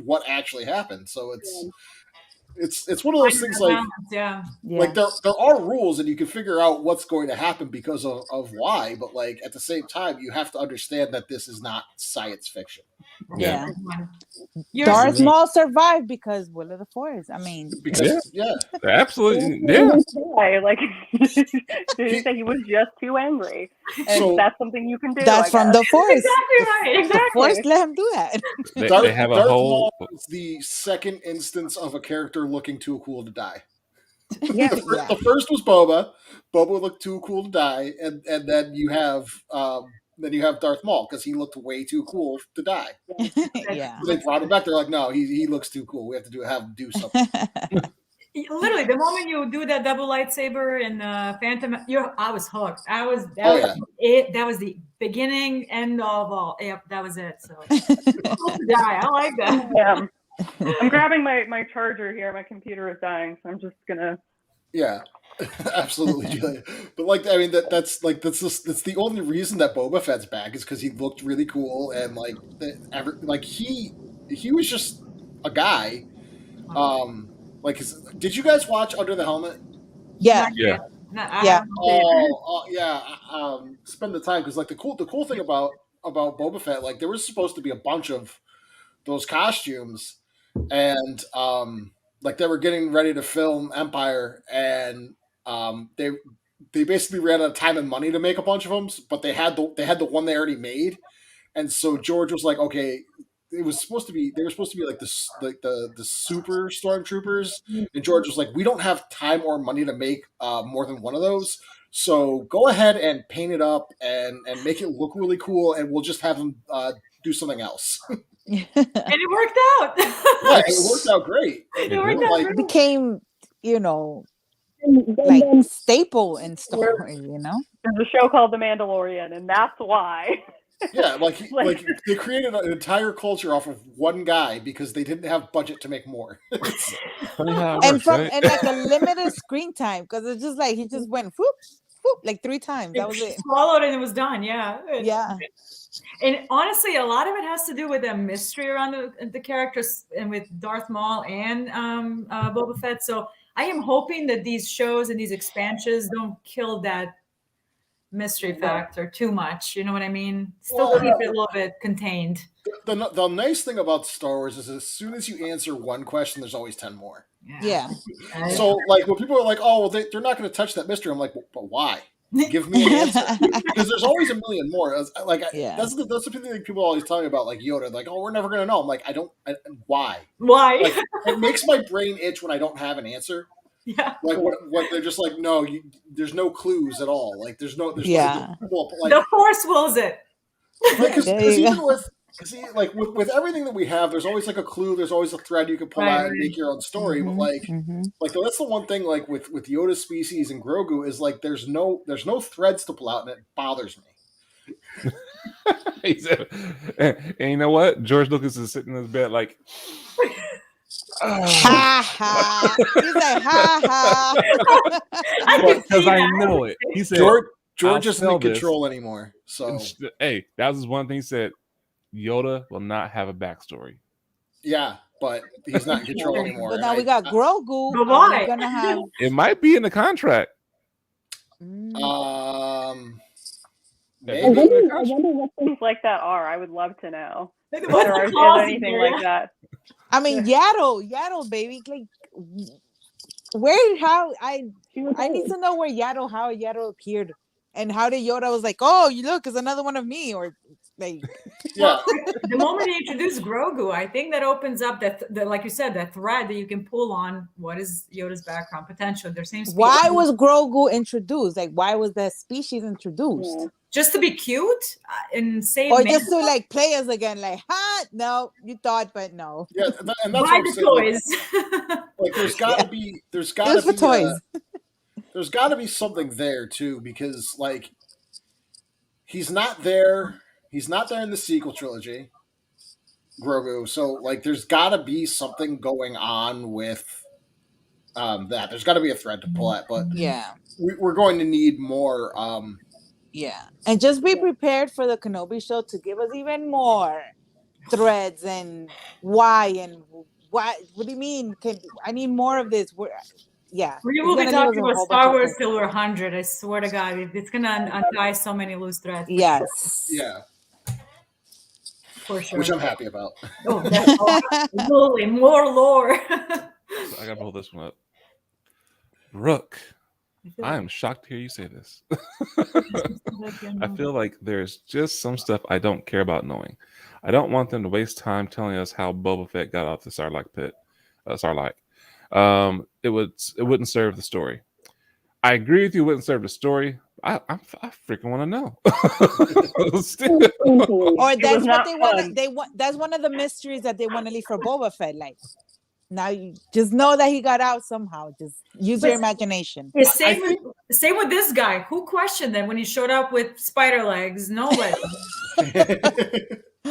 B: what actually happened. So it's one of those things like, like there are rules and you can figure out what's going to happen because of why, but like at the same time you have to understand that this is not science fiction.
C: Darth Maul survived because will of the Force. I mean,
A: absolutely,
E: Like, he was just too angry, and so, that's something you can do.
C: That's from the Force.
D: Exactly right. Exactly.
C: The Force let him do that.
A: They have a whole.
B: It's the second instance of a character looking too cool to die.
E: Yeah.
B: The first was Boba. Boba looked too cool to die, and then you have Darth Maul because he looked way too cool to die.
C: Yeah.
B: They brought him back. They're like, no, he looks too cool. We have to have him do something.
D: Literally, the moment you do that double lightsaber in Phantom, I was hooked. That was the beginning, end of all. Yep, that was it. So, I like that.
E: Yeah. I'm grabbing my charger here. My computer is dying, so I'm just gonna.
B: Yeah, absolutely, Julia. But like, I mean, that's the only reason that Boba Fett's back is because he looked really cool and he was just a guy. Did you guys watch Under the Helmet?
C: Yeah.
B: Spend the time because like the cool thing about Boba Fett, like there was supposed to be a bunch of those costumes, and like they were getting ready to film Empire, and they basically ran out of time and money to make a bunch of them, but they had the one they already made, and so George was like, okay. They were supposed to be like the super stormtroopers, and George was like, we don't have time or money to make more than one of those, so go ahead and paint it up and make it look really cool, and we'll just have them do something else.
D: And it worked out.
B: Yeah, it worked out great.
D: It worked out
B: Like,
D: great.
C: Became, like staple in story,
E: There's a show called The Mandalorian, and that's why.
B: Yeah, like they created an entire culture off of one guy because they didn't have budget to make more.
A: Funny how it
C: and
A: works,
C: from
A: right?
C: and like a limited screen time, because it's just like he just went whoop whoop like 3 times. That was it.
D: Swallowed and it was done. Yeah.
C: Yeah.
D: And honestly, a lot of it has to do with the mystery around the characters and with Darth Maul and Boba Fett. So I am hoping that these shows and these expansions don't kill that mystery factor too much. You know what I mean? Still keep it a little bit contained.
B: The nice thing about Star Wars is as soon as you answer one question, there's always 10 more.
C: Yeah.
B: So like when people are like, oh, well, they're not going to touch that mystery, I'm like, but why? Give me an answer, because there's always a million more. Like that's the thing that people always tell me about, like Yoda, like, oh, we're never going to know. I'm like, why?
D: Why?
B: Like, it makes my brain itch when I don't have an answer.
D: Yeah.
B: Like what they're just like, no, there's no clues at all. Like there's no like,
D: the Force wills it.
B: Because even with everything that we have, there's always like a clue. There's always a thread you can pull out and make your own story. But like that's the one thing. Like with Yoda's species and Grogu is like there's no threads to pull out, and it bothers me.
A: And you know what? George Lucas is sitting in his bed like,
C: ha ha. He's like ha ha.
A: Because I know it. He said
B: George isn't in control anymore. So
A: hey, that was one thing he said. Yoda will not have a backstory.
B: Yeah, but he's not in control anymore.
C: But now we got Grogu.
D: But why?
C: Gonna have...
A: It might be in the contract.
B: Maybe.
E: I wonder what things like that are. I would love to know. Or is anything like that?
C: I mean, Yaddle, baby. Like, I need to know where how Yaddle appeared, and how did Yoda was like, oh, you look, it's another one of me, or like.
B: Yeah.
D: The moment you introduce Grogu, I think that opens up that, like you said, that thread that you can pull on. What is Yoda's background potential? There seems to be.
C: Why was Grogu introduced? Like, why was that species introduced?
E: Yeah.
D: Just to be cute and save,
C: or just to like play us again? Like, no, you thought, but no.
B: Yeah, and that's
D: buy the
B: toys. Like, there's got to be
C: toys.
B: There's got to be something there too, because like he's not there in the sequel trilogy, Grogu. So like, there's got to be something going on with that. There's got to be a thread to pull at, but
C: yeah,
B: we're going to need more.
C: Yeah, and just be prepared for the Kenobi show to give us even more threads and why. What do you mean? I need more of this?
D: We will be talking about Star Wars till we're 100. I swear to God, it's gonna untie so many loose threads.
C: Yes.
B: Yeah.
D: For sure.
B: Which I'm happy about.
D: Oh, that's absolutely more lore.
A: I gotta pull this one up. Rook. I am shocked to hear you say this. I feel like there's just some stuff I don't care about knowing. I don't want them to waste time telling us how Boba Fett got off the Sarlacc pit. It wouldn't serve the story. I agree with you. It wouldn't serve the story. I freaking want to know.
C: Or that's what they want. That's one of the mysteries that they want to leave for Boba Fett. Like, now you just know that he got out somehow. Just use your imagination.
D: Same with this guy. Who questioned them when he showed up with spider legs? Nobody.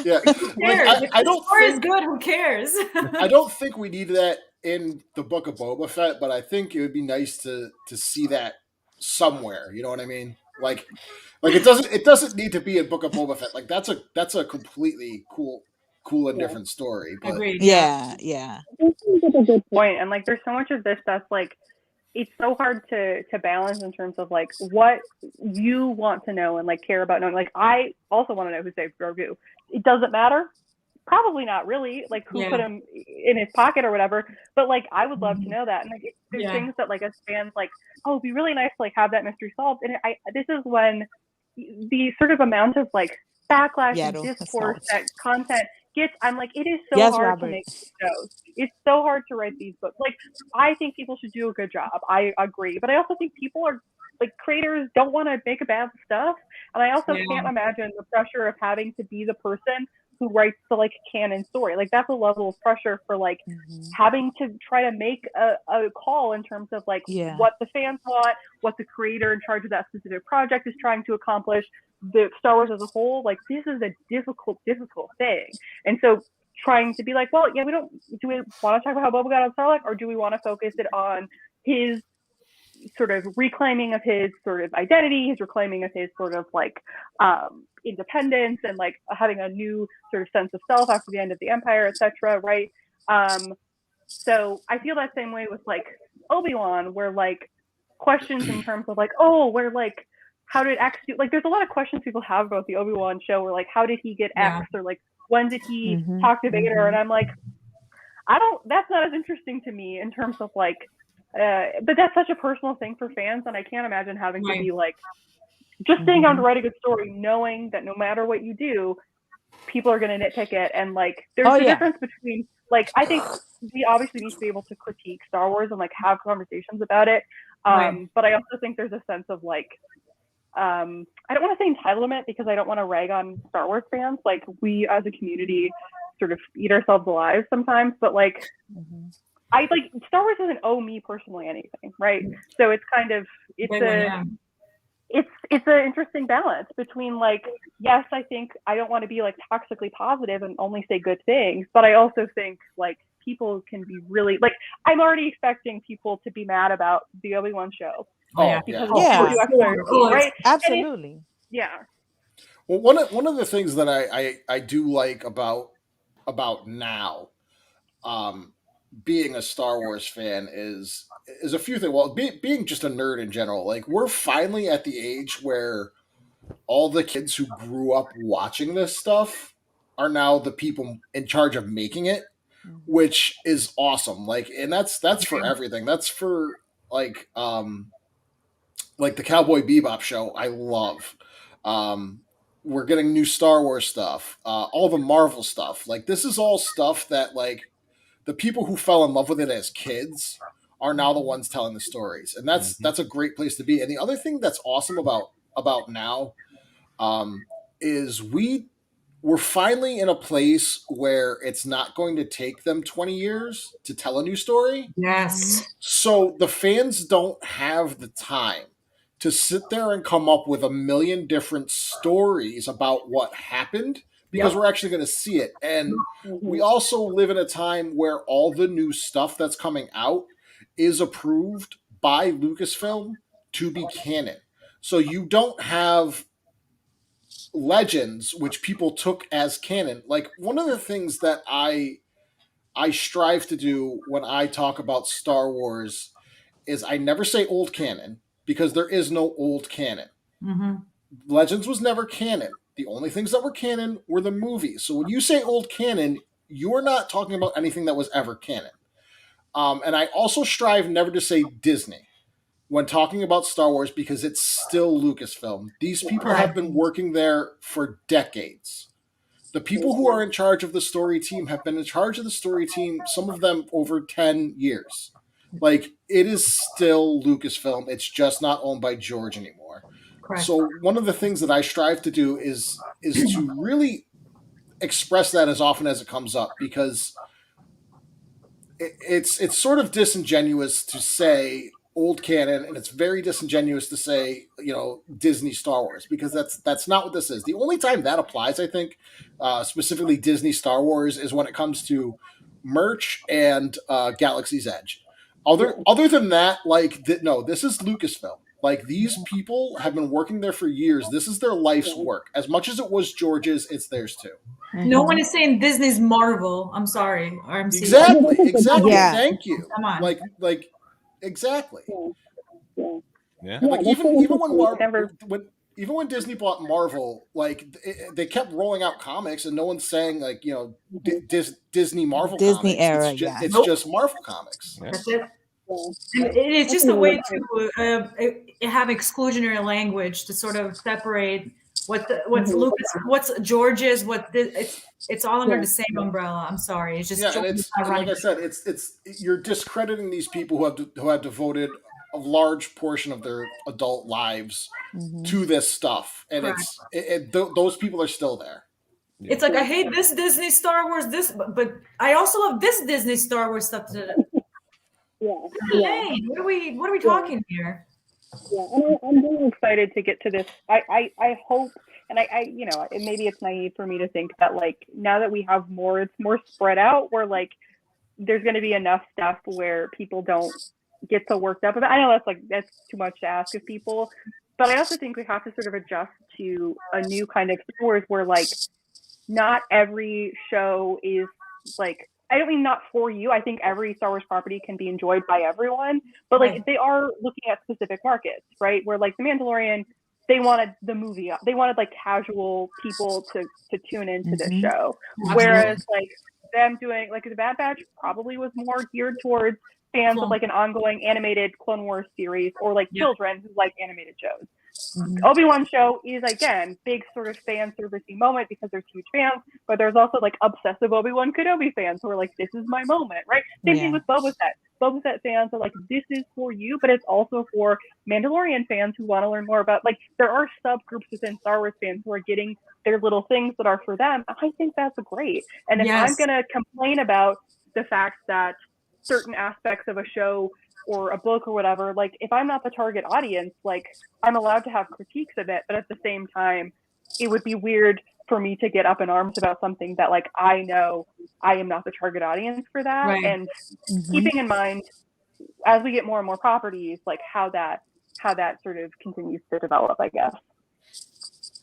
B: Yeah,
D: who cares?
B: I don't.
D: The story is good. Who cares?
B: I don't think we need that in the Book of Boba Fett, but I think it would be nice to see that somewhere. You know what I mean? Like it doesn't need to be in Book of Boba Fett. Like that's a completely cool and different story. But
D: agreed.
C: Yeah.
E: I think that's a good point. And like, there's so much of this that's like, it's so hard to balance in terms of like what you want to know and like care about knowing. Like, I also want to know who saved Grogu. It doesn't matter. Probably not really. Like, who put him in his pocket or whatever. But like, I would love to know that. And like, there's things that like as fans like, oh, it'd be really nice to like have that mystery solved. And this is when the sort of amount of like backlash and discourse that content gets, I'm like, it is so hard to make these shows. It's so hard to write these books. Like, I think people should do a good job. I agree. But I also think people are like, creators don't want to make bad stuff. And I also can't imagine the pressure of having to be the person who writes the like canon story. Like that's a level of pressure for like having to try to make a call in terms of like what the fans want, what the creator in charge of that specific project is trying to accomplish, the Star Wars as a whole. Like this is a difficult thing. And so trying to be like, well, yeah, do we want to talk about how Boba got on Sarlacc, or do we want to focus it on his sort of reclaiming of his sort of identity, his reclaiming of his sort of like independence, and like having a new sort of sense of self after the end of the Empire, etc. Right? So I feel that same way with like Obi-Wan, where like questions in terms of like, oh, where like how did X do? Like, there's a lot of questions people have about the Obi-Wan show, where like how did he get X, or like when did he talk to Vader? And I'm like, that's not as interesting to me in terms of like, but that's such a personal thing for fans, and I can't imagine having to be like, just sitting down to write a good story, knowing that no matter what you do, people are going to nitpick it. And like, there's a difference between like, I think we obviously need to be able to critique Star Wars and like have conversations about it. But I also think there's a sense of like, I don't want to say entitlement, because I don't want to rag on Star Wars fans. Like, we as a community sort of eat ourselves alive sometimes, but like, I like Star Wars doesn't owe me personally anything, right? So it's kind of it's an interesting balance between like, yes, I think I don't want to be like toxically positive and only say good things, but I also think like people can be really like, I'm already expecting people to be mad about the Obi-Wan show. Because right?
C: Absolutely.
B: Well, one of the things that I do like about now, being a Star Wars fan is a few things. Well, being just a nerd in general, like we're finally at the age where all the kids who grew up watching this stuff are now the people in charge of making it, which is awesome. Like, and that's for everything. That's for like the Cowboy Bebop show. I love. We're getting new Star Wars stuff, all the Marvel stuff. Like, this is all stuff that like the people who fell in love with it as kids are now the ones telling the stories, and that's a great place to be. And the other thing that's awesome about now is we're finally in a place where it's not going to take them 20 years to tell a new story. So the fans don't have the time to sit there and come up with a million different stories about what happened, because we're actually going to see it. And we also live in a time where all the new stuff that's coming out is approved by Lucasfilm to be canon. So you don't have Legends, which people took as canon. Like, one of the things that I strive to do when I talk about Star Wars is I never say old canon, because there is no old canon. Legends was never canon. The only things that were canon were the movies. So when you say old canon, you're not talking about anything that was ever canon. And I also strive never to say Disney when talking about Star Wars, because it's still Lucasfilm. These people have been working there for decades. The people who are in charge of the story team have been in charge of the story team, some of them over 10 years. Like, it is still Lucasfilm. It's just not owned by George anymore. So one of the things that I strive to do is to really express that as often as it comes up, because it's sort of disingenuous to say old canon, and it's very disingenuous to say, you know, Disney Star Wars, because that's not what this is. The only time that applies, I think, specifically Disney Star Wars, is when it comes to merch and Galaxy's Edge. Other than that, like, no, this is Lucasfilm. Like, these people have been working there for years. This is their life's work. As much as it was George's, it's theirs too.
D: No one is saying Disney's Marvel. I'm sorry. RMC.
B: Exactly.
C: Yeah.
B: Thank you.
D: Come on.
B: Like, exactly.
A: Yeah.
B: And like, even when Disney bought Marvel, like, they kept rolling out comics, and no one's saying, like, you know, Disney Marvel
C: Disney
B: comics.
C: era,
B: It's just Marvel comics.
A: Yeah.
D: That's it. And it's just a way to have exclusionary language to sort of separate what's Lucas, what's George's, it's all under the same umbrella. I'm sorry, it's just
B: and it's, like I said, it's you're discrediting these people who have devoted a large portion of their adult lives to this stuff, and those people are still there.
A: Yeah.
D: It's like I hate this Disney Star Wars, but I also love this Disney Star Wars stuff.
E: Yeah.
D: Hey, what are we talking here?
E: Yeah, and I'm really excited to get to this. I hope, and I you know, maybe it's naive for me to think that like now that we have more, it's more spread out. Where like there's going to be enough stuff where people don't get so worked up about. I know that's too much to ask of people, but I also think we have to sort of adjust to a new kind of Star Wars where like not every show is like, I don't mean not for you. I think every Star Wars property can be enjoyed by everyone, but like they are looking at specific markets, right? Where like The Mandalorian, they wanted the movie, they wanted like casual people to tune into this show, whereas like them doing like The Bad Batch probably was more geared towards fans of like an ongoing animated Clone Wars series or like children who like animated shows. Obi-Wan show is again big sort of fan servicey moment because there's huge fans, but there's also like obsessive Obi-Wan Kenobi fans who are like, this is my moment, right? Same thing with Boba Fett. Boba Fett fans are like, this is for you, but it's also for Mandalorian fans who want to learn more about, like, there are subgroups within Star Wars fans who are getting their little things that are for them. I think that's great. And if I'm going to complain about the fact that certain aspects of a show or a book or whatever, like if I'm not the target audience, like I'm allowed to have critiques of it, but at the same time, it would be weird for me to get up in arms about something that like I know I am not the target audience for that. Right. And keeping in mind as we get more and more properties, like how that sort of continues to develop, I guess.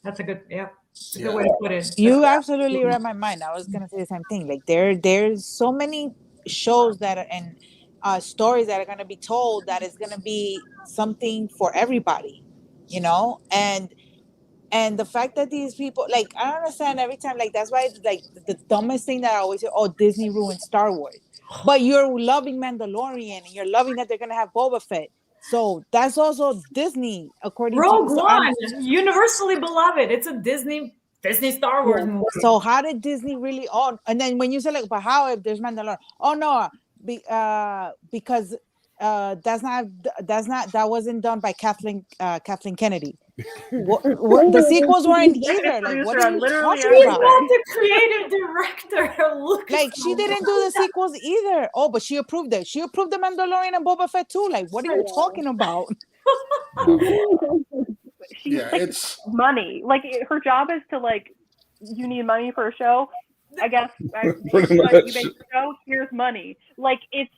D: That's a good good way to put it.
C: You absolutely read my mind. I was gonna say the same thing. Like there's so many shows that are and stories that are going to be told that is going to be something for everybody, you know, and the fact that these people, like, I don't understand every time, like, that's why, like, the dumbest thing that I always say, oh, Disney ruined Star Wars, but you're loving Mandalorian and you're loving that they're going to have Boba Fett, so that's also Disney, according
D: Rogue
C: to
D: One, universally beloved. It's a Disney Star Wars movie.
C: So how did Disney really own? And then when you say like, but how if there's Mandalorian? Oh no, because that wasn't done by Kathleen Kennedy. The sequels weren't either. Like, what are you talking about?
D: The creative director.
C: Like, she didn't do the sequels either. Oh, but she approved it. She approved the Mandalorian and Boba Fett too. Like, what are you talking about?
E: It's money. Like, her job is to like, you need money for a show. I guess you make a show. Here's money. Like it's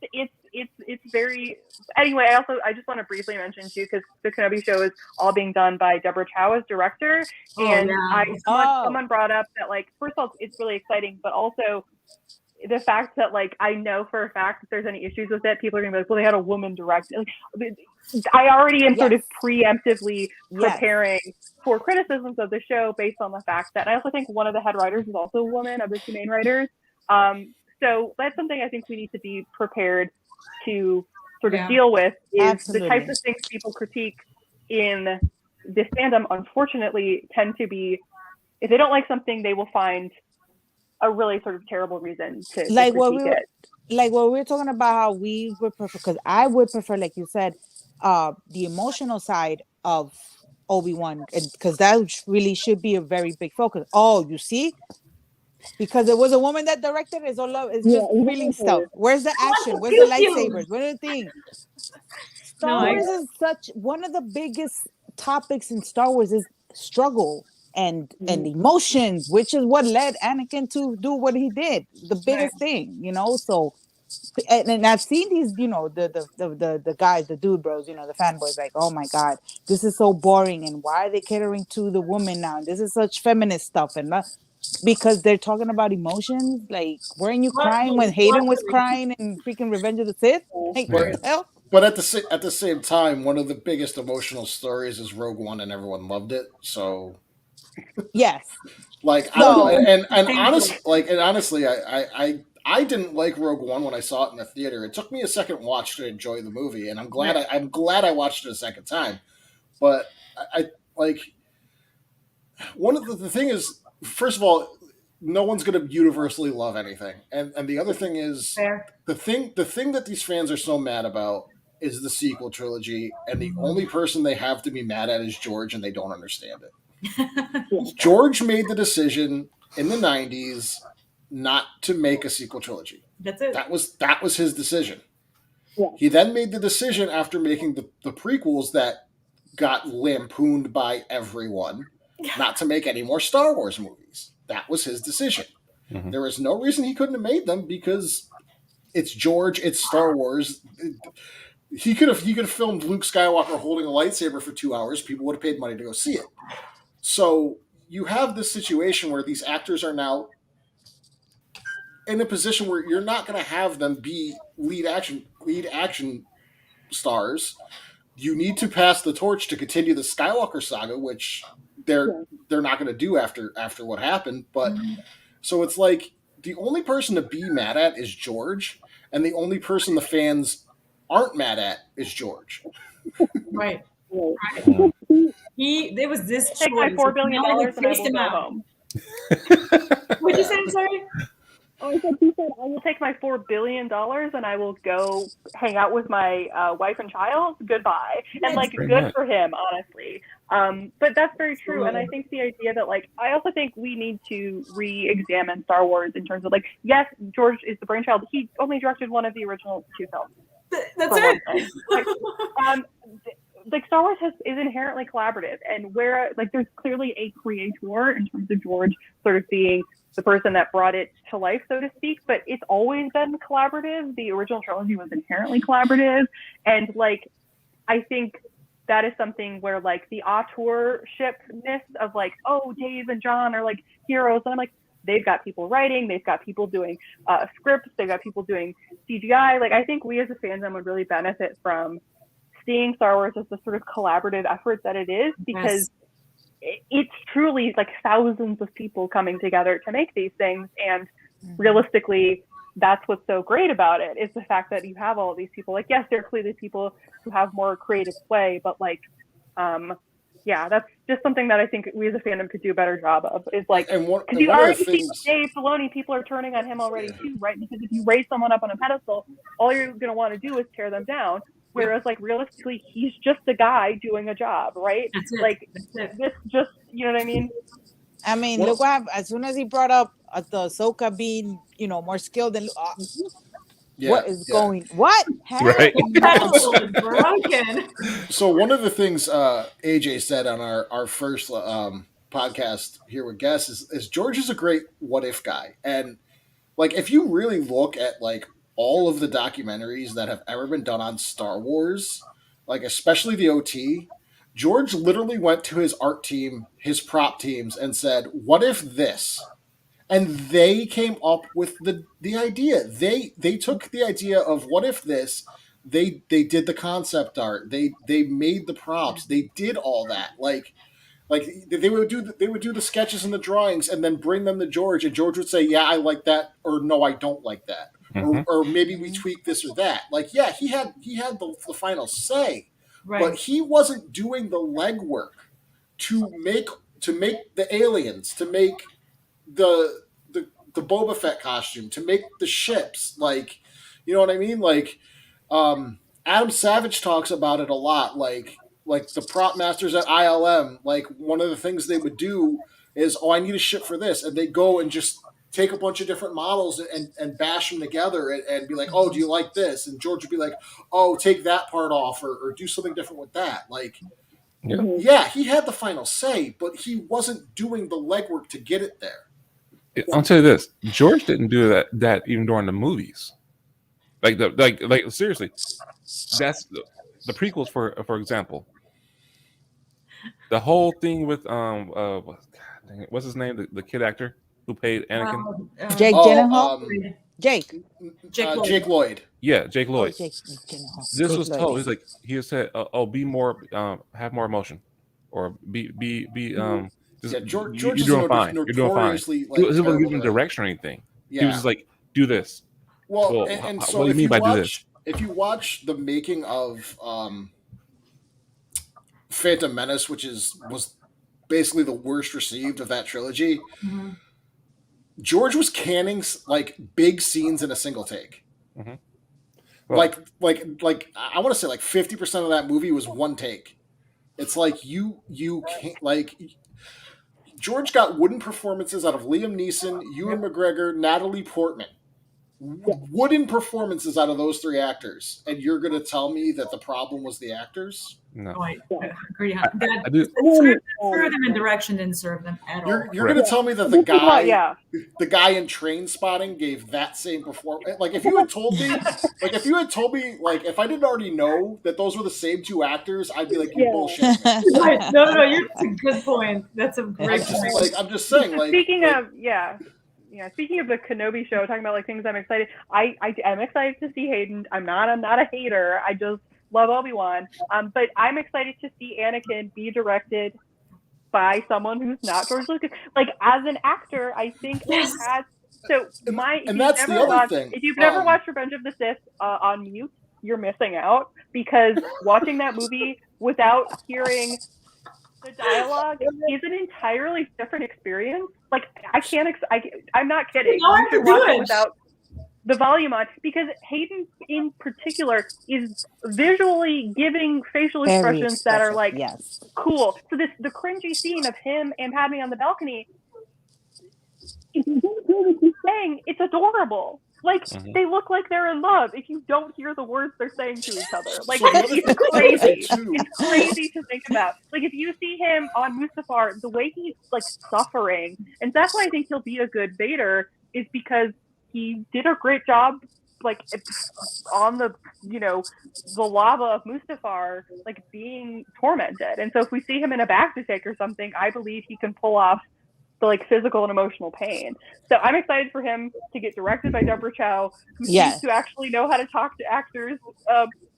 E: very. Anyway, I just want to briefly mention too, because the Kenobi Show is all being done by Deborah Chow as director, and someone brought up that, like, first of all, it's really exciting, but also the fact that, like, I know for a fact if there's any issues with it, people are gonna be like, well, they had a woman direct. Like, I already am sort of preemptively preparing for criticisms of the show based on the fact that I also think one of the head writers is also a woman, of the two main writers. So that's something I think we need to be prepared to sort of deal with, is the types of things people critique in this fandom, unfortunately, tend to be, if they don't like something, they will find a really sort of terrible reason to
C: like
E: critique it.
C: Like what we were talking about, how we would prefer, because I would prefer, like you said, the emotional side of Obi-Wan, because that really should be a very big focus. Oh, you see, because it was a woman that directed it. It's just feeling stuff. Where's the action? Where's the lightsabers? Where's the thing? Star Wars is such one of the biggest topics in Star Wars is struggle and emotions, which is what led Anakin to do what he did. The biggest thing, you know. So, and I've seen these, you know, the guys, the dude bros, you know, the fanboys, like, oh my god, this is so boring, and why are they catering to the woman now? This is such feminist stuff, and because they're talking about emotions. Like, weren't you crying when Hayden was crying in freaking Revenge of the Sith? Like, what the hell?
B: But at the same time, one of the biggest emotional stories is Rogue One, and everyone loved it. So
C: yes,
B: like, honestly, I didn't like Rogue One when I saw it in the theater. It took me a second watch to enjoy the movie, and I'm glad I watched it a second time. But I like, one of the thing is, first of all, no one's going to universally love anything, and the other thing is the thing that these fans are so mad about is the sequel trilogy, and the only person they have to be mad at is George, and they don't understand it. George made the decision in the 90s not to make a sequel trilogy.
D: That's it.
B: That was his decision.
E: Yeah.
B: He then made the decision after making the prequels that got lampooned by everyone not to make any more Star Wars movies. That was his decision.
A: Mhm.
B: There was no reason he couldn't have made them because it's George, it's Star Wars. He could have filmed Luke Skywalker holding a lightsaber for 2 hours. People would have paid money to go see it. So you have this situation where these actors are now in a position where you're not going to have them be lead action stars. You need to pass the torch to continue the Skywalker saga, which they're not going to do after what happened. But so it's like the only person to be mad at is George, and the only person the fans aren't mad at is George.
D: Right.
E: Right.
D: There was this
E: Take my
D: choice.
E: $4 billion
D: Now they
E: and I
D: phased
E: will
D: him
E: go
D: out.
E: home.
D: What'd you say? I'm sorry.
E: Oh, I said, he said, I will take my $4 billion and I will go hang out with my wife and child. Goodbye. And like,
A: Very
E: good
A: much.
E: for him, honestly. But that's very true. And I think the idea that like, I also think we need to re-examine Star Wars in terms of like, yes, George is the brainchild. He only directed one of the original 2 films.
D: That's
E: for one
D: it.
E: thing. Like Star Wars is inherently collaborative, and where like there's clearly a creator in terms of George sort of being the person that brought it to life, so to speak, but it's always been collaborative. The original trilogy was inherently collaborative, and like I think that is something where like the auteurshipness of like, oh, Dave and John are like heroes, and I'm like, they've got people writing, they've got people doing scripts, they've got people doing CGI. Like I think we as a fandom would really benefit from seeing Star Wars as the sort of collaborative effort that it is, because it's truly like thousands of people coming together to make these things. And realistically, that's what's so great about it, is the fact that you have all of these people. Like, yes, there are clearly people who have more creative sway, but like, yeah, that's just something that I think we as a fandom could do a better job of, is like, because you already see Dave Filoni, people are turning on him already too, right? Because if you raise someone up on a pedestal, all you're going to want to do is tear them down. Whereas, like, realistically, he's just a guy doing a job, right?
D: That's it.
E: Like,
D: That's it.
E: this just, you know what I mean?
C: I mean, look what happened. As soon as he brought up the Ahsoka being, more skilled than what is going? What?
A: Right.
D: Pedestal is broken.
B: So one of the things AJ said on our first podcast here with guests is George is a great what if guy, and like if you really look at like all of the documentaries that have ever been done on Star Wars, like especially the OT, George literally went to his art team, his prop teams, and said, "What if this?" And they came up with the idea. They took the idea of what if this. They did the concept art. They made the props. They did all that. Like they would do the sketches and the drawings and then bring them to George, and George would say, "Yeah, I like that," or "No, I don't like that," or maybe we tweak this or that. Like, yeah, he had the final say,
D: Right.
B: but he wasn't doing the legwork to make the aliens, to make the Boba Fett costume, to make the ships. Like, you know what I mean? Like, Adam Savage talks about it a lot. Like the prop masters at ILM, like one of the things they would do is, oh, I need a ship for this, and they go and just take a bunch of different models and bash them together and be like, oh, do you like this? And George would be like, oh, take that part off or do something different with that. Like, yeah, he had the final say, but he wasn't doing the legwork to get it there.
A: I'll tell you this: George didn't do that even during the movies. Like seriously, that's the prequels for example. The whole thing with what's his name? The kid actor who played Anakin.
C: Jake Gyllenhaal. Jake
B: Lloyd.
A: Yeah, Jake Lloyd.
C: Jake Gyllenhaal.
A: This was told. He's like, he said, "Oh, be more, have more emotion, or be Just,
B: yeah, George
A: you're
B: is
A: doing fine. You're doing fine.
B: Like,
A: he wasn't giving direction or anything.
B: Yeah.
A: He was just like, do this.
B: Well, and so
A: what do you mean by do this?
B: If you watch the making of Phantom Menace, which was basically the worst received of that trilogy, George was canning like big scenes in a single take.
A: Mm-hmm. Well,
B: like I want to say like 50% of that movie was one take. It's like you can't, like, George got wooden performances out of Liam Neeson, Ewan McGregor, Natalie Portman. Wooden performances out of those 3 actors, and you're going to tell me that the problem was the actors?
A: No.
D: Oh, I agree.
A: I do.
D: That served them in direction, didn't serve them at all.
B: You're going to tell me that the guy in Train Spotting gave that same performance? Like if you had told me, like if I didn't already know that those were the same 2 actors, I'd be like, you bullshit.
D: Right. No, that's a good point. That's a great point.
B: I'm just saying. Like
E: speaking of the Kenobi show, talking about like things I'm excited. I am excited to see Hayden. I'm not a hater. I just love Obi-Wan. But I'm excited to see Anakin be directed by someone who's not George Lucas. Like as an actor, I think
D: Yes.
E: he has. So
B: that's the other thing.
E: If you've never watched Revenge of the Sith on mute, you're missing out, because watching that movie without hearing the dialogue is an entirely different experience. Like I'm not kidding. You should watch it without the volume on, because Hayden in particular is visually giving facial expressions that are like cool. So the cringy scene of him and Padme on the balcony, if you don't hear what he's saying, it's adorable. Like they look like they're in love if you don't hear the words they're saying to each other. Like it's crazy. It's crazy to think about. Like if you see him on Mustafar, the way he's like suffering, and that's why I think he'll be a good Vader, is because he did a great job, like on the the lava of Mustafar, like being tormented. And so if we see him in a back-to-take or something, I believe he can pull off the like physical and emotional pain. So I'm excited for him to get directed by Deborah Chow, who seems to actually know how to talk to actors.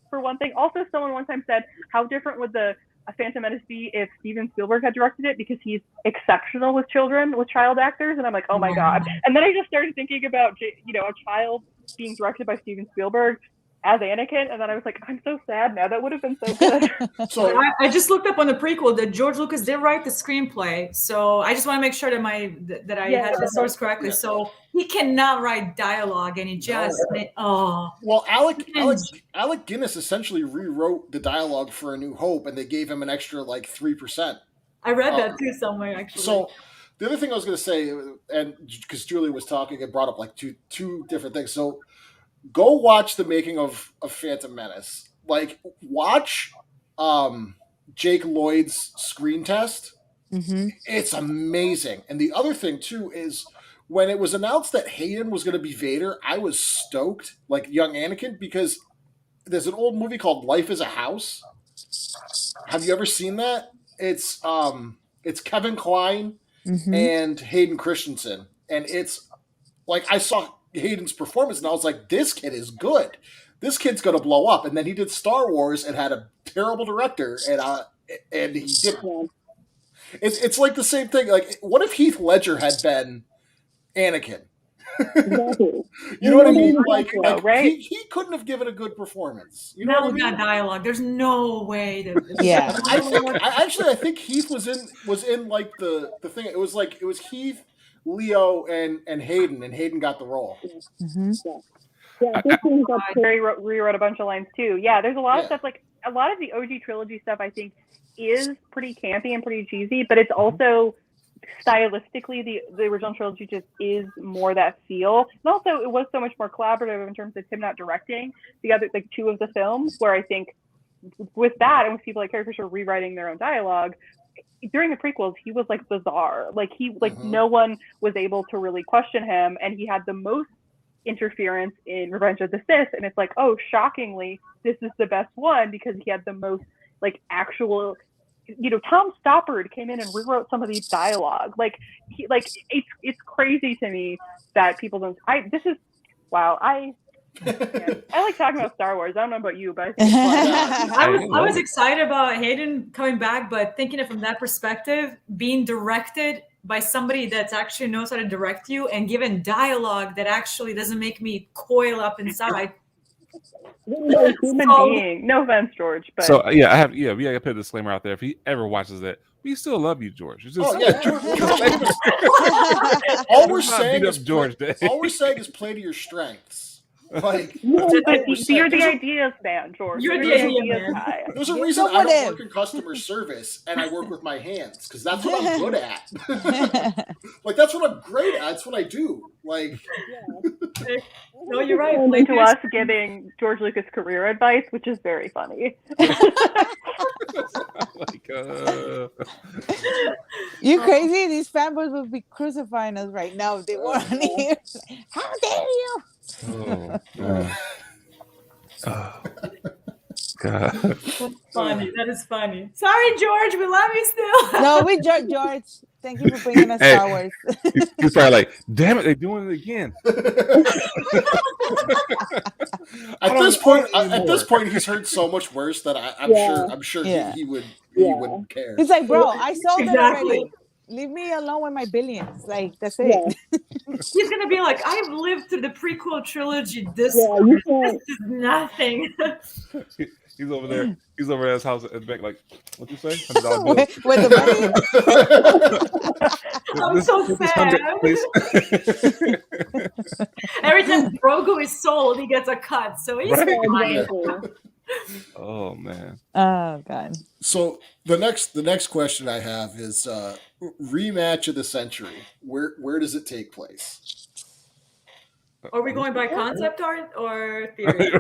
E: For one thing, also someone one time said, how different would a Phantom Menace be if Steven Spielberg had directed it, because he's exceptional with child actors. And I'm like, oh my God. And then I just started thinking about, a child being directed by Steven Spielberg as Anakin, and then I was like, I'm so sad now. That would have been so good.
D: So I just looked up on the prequel that George Lucas did write the screenplay. So I just want to make sure that I had the source correctly. So he cannot write dialogue, and he just
B: Well, Alec Guinness essentially rewrote the dialogue for A New Hope, and they gave him an extra like 3%.
D: I read that too somewhere actually.
B: So the other thing I was going to say, and because Julie was talking, it brought up like two different things. So go watch the making of Phantom Menace. Like, watch Jake Lloyd's screen test. It's amazing. And the other thing, too, is when it was announced that Hayden was going to be Vader, I was stoked, like young Anakin, because there's an old movie called Life is a House. Have you ever seen that? It's Kevin Kline and Hayden Christensen. And it's like, I saw Hayden's performance and I was like, this kid is good. This kid's gonna blow up. And then he did Star Wars and had a terrible director, and he did. It's like the same thing. Like, what if Heath Ledger had been Anakin?
E: Exactly.
B: You know what I mean? Like
E: right?
B: He couldn't have given a good performance. You know
D: Not
B: what I
D: with
B: mean?
D: that dialogue. There's no way to.
B: I think Heath was in like the thing. It was Heath, Leo, and Hayden got the role.
E: I think Jerry rewrote a bunch of lines too. Yeah, there's a lot of stuff, like a lot of the OG trilogy stuff I think is pretty campy and pretty cheesy, but it's also stylistically the original trilogy just is more that feel. And also it was so much more collaborative in terms of him not directing the other like 2 of the films, where I think with that and with people like Carrie Fisher rewriting their own dialogue, during the prequels, he was like bizarre. Like no one was able to really question him, and he had the most interference in Revenge of the Sith. And it's like, oh, shockingly, this is the best one because he had the most like actual. Tom Stoppard came in and rewrote some of these dialogue. It's crazy to me that people don't. I like talking about Star Wars. I don't know about you, but I think it's fun.
D: I was excited about Hayden coming back, but thinking it from that perspective, being directed by somebody that actually knows how to direct you and given dialogue that actually doesn't make me coil up inside.
E: Human being. No offense, George. But
A: so we gotta put a disclaimer out there. If he ever watches that, we still love you, George. It's just,
B: all we're saying is
A: George.
B: All we're saying is play to your strengths. Like,
E: But you're the
B: there's a-
E: ideas man, George.
D: You're the
E: the
D: idea
E: ideas
D: man.
E: guy.
B: There's a
C: You're
B: reason
C: so
B: I don't
C: what
B: work in customer service and I work with my hands because that's what I'm good at.
C: if?
B: Like that's what I'm great at. That's what I do. Like
D: No, you're right.
E: Turned
D: Like,
E: into us giving George Lucas career advice, which is very funny.
A: Like,
C: You crazy? These fanboys would be crucifying us right now if they weren't here. How dare you?
A: oh, man. Oh, God.
D: That's funny. That is funny. Sorry, George. We love you still.
C: No, we George. Thank you for bringing us
A: Hey.
C: Star Wars.
A: He's probably like, damn it, they're doing it again.
B: at this point, he's heard so much worse that I'm sure
C: Yeah.
B: he wouldn't care.
C: He's like, bro, I sold it
D: Exactly.
C: already. Leave me alone with my billions. Like, that's it.
D: He's gonna be like, I've lived through the prequel trilogy. This is nothing.
A: He's over there. He's over at his house at the back, like, what you say? $100 bill.
C: With the money.
D: I'm so
A: This
D: sad.
A: 100, please.
D: Every time Grogu is sold, he gets a cut. So he's
A: Right.
D: fine.
A: Oh man.
C: Oh God.
B: So the next question I have is rematch of the century. Where does it take place?
D: Are we going by concept art or theory?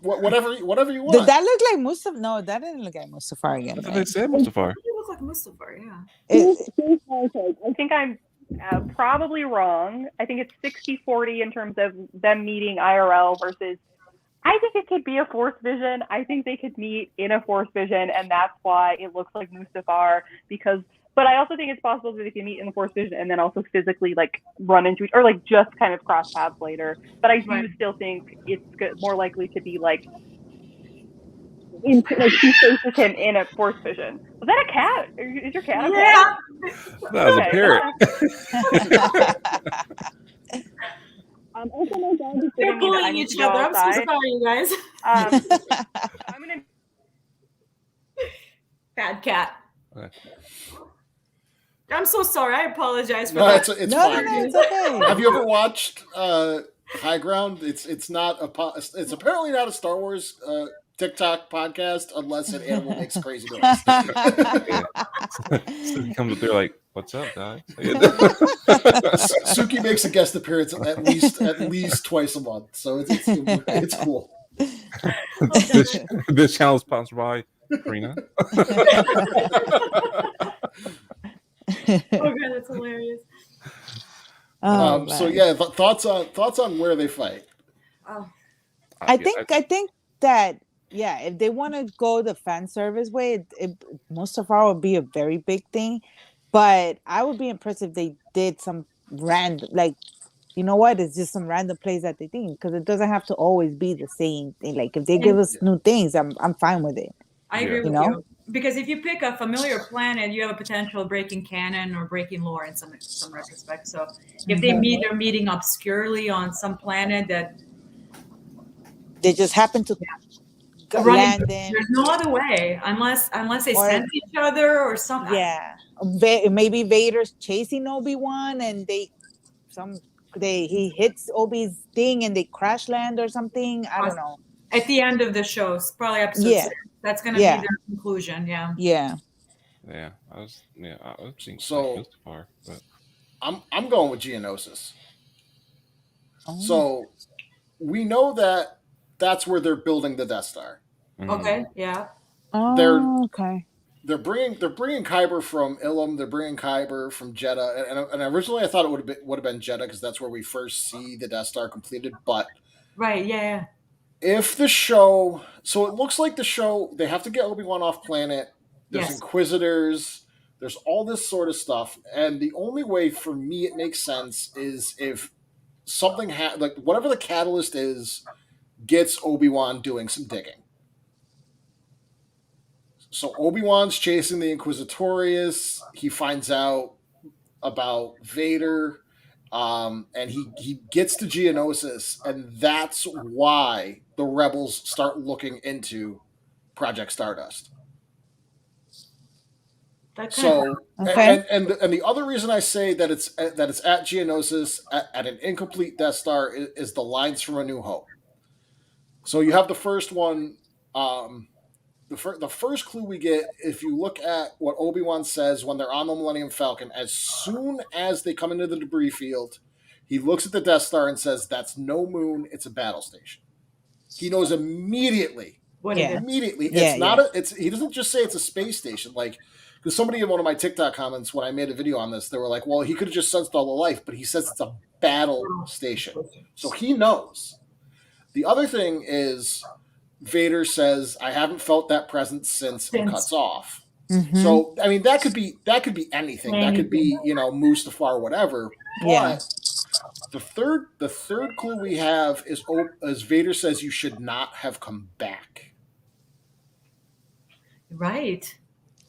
B: Whatever you want.
C: Did that look like Mustafar? No, that didn't look like Mustafar again.
A: That's what they
C: Right?
A: said, Mustafar.
D: You look like Mustafar, yeah.
E: I think I'm probably wrong. I think it's 60-40 in terms of them meeting IRL versus. I think it could be a Force vision. I think they could meet in a Force vision, and that's why it looks like Mustafar. But I also think it's possible that they can meet in the Force vision and then also physically like run into each, or like just kind of cross paths later. But I do still think it's more likely to be like she faces him in a Force vision. Was that a cat? Is your cat okay?
D: Yeah.
A: That was a parrot.
E: Also, my dog is
D: They're
E: telling me that I
D: bullying
E: need
D: each
E: to go
D: other. I'm so
E: outside.
D: sorry, you guys.
E: I'm gonna.
D: Bad cat.
A: Okay.
D: I'm so sorry. I apologize for
B: No,
D: that.
B: it's
C: No,
B: fine.
C: it's okay.
B: Have you ever watched High Ground? It's not it's apparently not a Star Wars TikTok podcast unless an animal makes crazy noise.
A: So he comes up there like, "What's up, guys?"
B: Suki makes a guest appearance at least twice a month, so it's cool.
A: this channel is sponsored by Karina.
D: Oh god, that's hilarious.
B: So yeah, thoughts on where they fight.
D: Oh,
C: I think that if they want to go the fan service way, Mustafar would be a very big thing. But I would be impressed if they did some random, like, you know what? It's just some random plays that they think, because it doesn't have to always be the same thing. Like if they give us new things, I'm fine with it.
D: I agree with
C: You know?
D: you. Because if you pick a familiar planet, you have a potential of breaking canon or breaking lore in some retrospect. So if they're meeting obscurely on some planet that
C: They just happen to land in.
D: there's no other way unless they sense each other or something.
C: Yeah, maybe Vader's chasing Obi-Wan, and he hits Obi's thing, and they crash land or something. I don't know.
D: At the end of the show, it's probably episode 6. That's gonna be their conclusion. Yeah.
A: I was seeing
B: So
A: Mustafar, but
B: I'm going with Geonosis.
C: Oh.
B: So we know that's where they're building the Death Star.
D: Okay. Yeah.
C: Okay.
B: They're bringing Kyber from Ilum. They're bringing Kyber from Jeddah. And originally I thought it would have been Jeddah because that's where we first see the Death Star completed. But
D: right, yeah.
B: If the show, so it looks like the show, they have to get Obi-Wan off planet. There's Inquisitors. There's all this sort of stuff. And the only way for me it makes sense is if something like whatever the catalyst is gets Obi-Wan doing some digging. So Obi-Wan's chasing the Inquisitorius. He finds out about Vader, and he gets to Geonosis, and that's why the Rebels start looking into Project Stardust. So
C: Okay.
B: and the other reason I say that it's at Geonosis at an incomplete Death Star is the lines from A New Hope. So you have the first one. The first clue we get, if you look at what Obi-Wan says when they're on the Millennium Falcon, as soon as they come into the debris field, he looks at the Death Star and says, "That's no moon; it's a battle station." He knows immediately. Immediately, it's not a. It's he doesn't just say it's a space station. Like, because somebody in one of my TikTok comments when I made a video on this, they were like, "Well, he could have just sensed all the life," but he says it's a battle station, so he knows. The other thing is, Vader says, "I haven't felt that presence since it cuts off."
C: Mhm.
B: So I mean, that could be anything. That could be Mustafar or whatever. But the third clue we have is Vader says you should not have come back.
D: Right.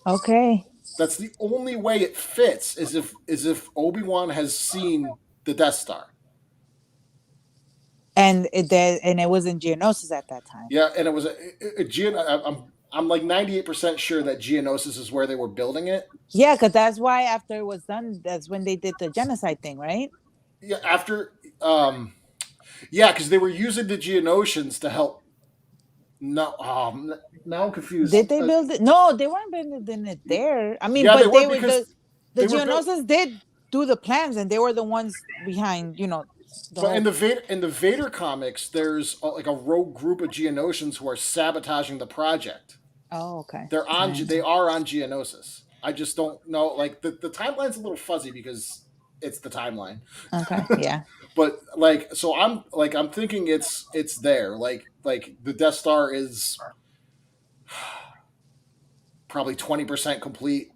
C: Okay.
B: That's the only way it fits is if Obi-Wan has seen the Death Star.
C: And it was in Geonosis at that time.
B: Yeah, and it was I'm like 98% sure that Geonosis is where they were building it.
C: Yeah, because that's why after it was done, that's when they did the genocide thing, right?
B: Yeah, because they were using the Geonosians to help. No, now I'm confused.
C: Did they build it? No, they weren't building it there. I mean,
B: Yeah,
C: but
B: they
C: they
B: were
C: were
B: because
C: the
B: they were
C: Geonosis did do the plans, and they were the ones behind,
B: But in the Vader comics, there's like a rogue group of Geonosians who are sabotaging the project.
C: Oh, okay.
B: They are on Geonosis. I just don't know. Like the timeline's a little fuzzy because it's the timeline.
C: Okay. Yeah.
B: But so I'm thinking it's there. Like the Death Star is probably 20% complete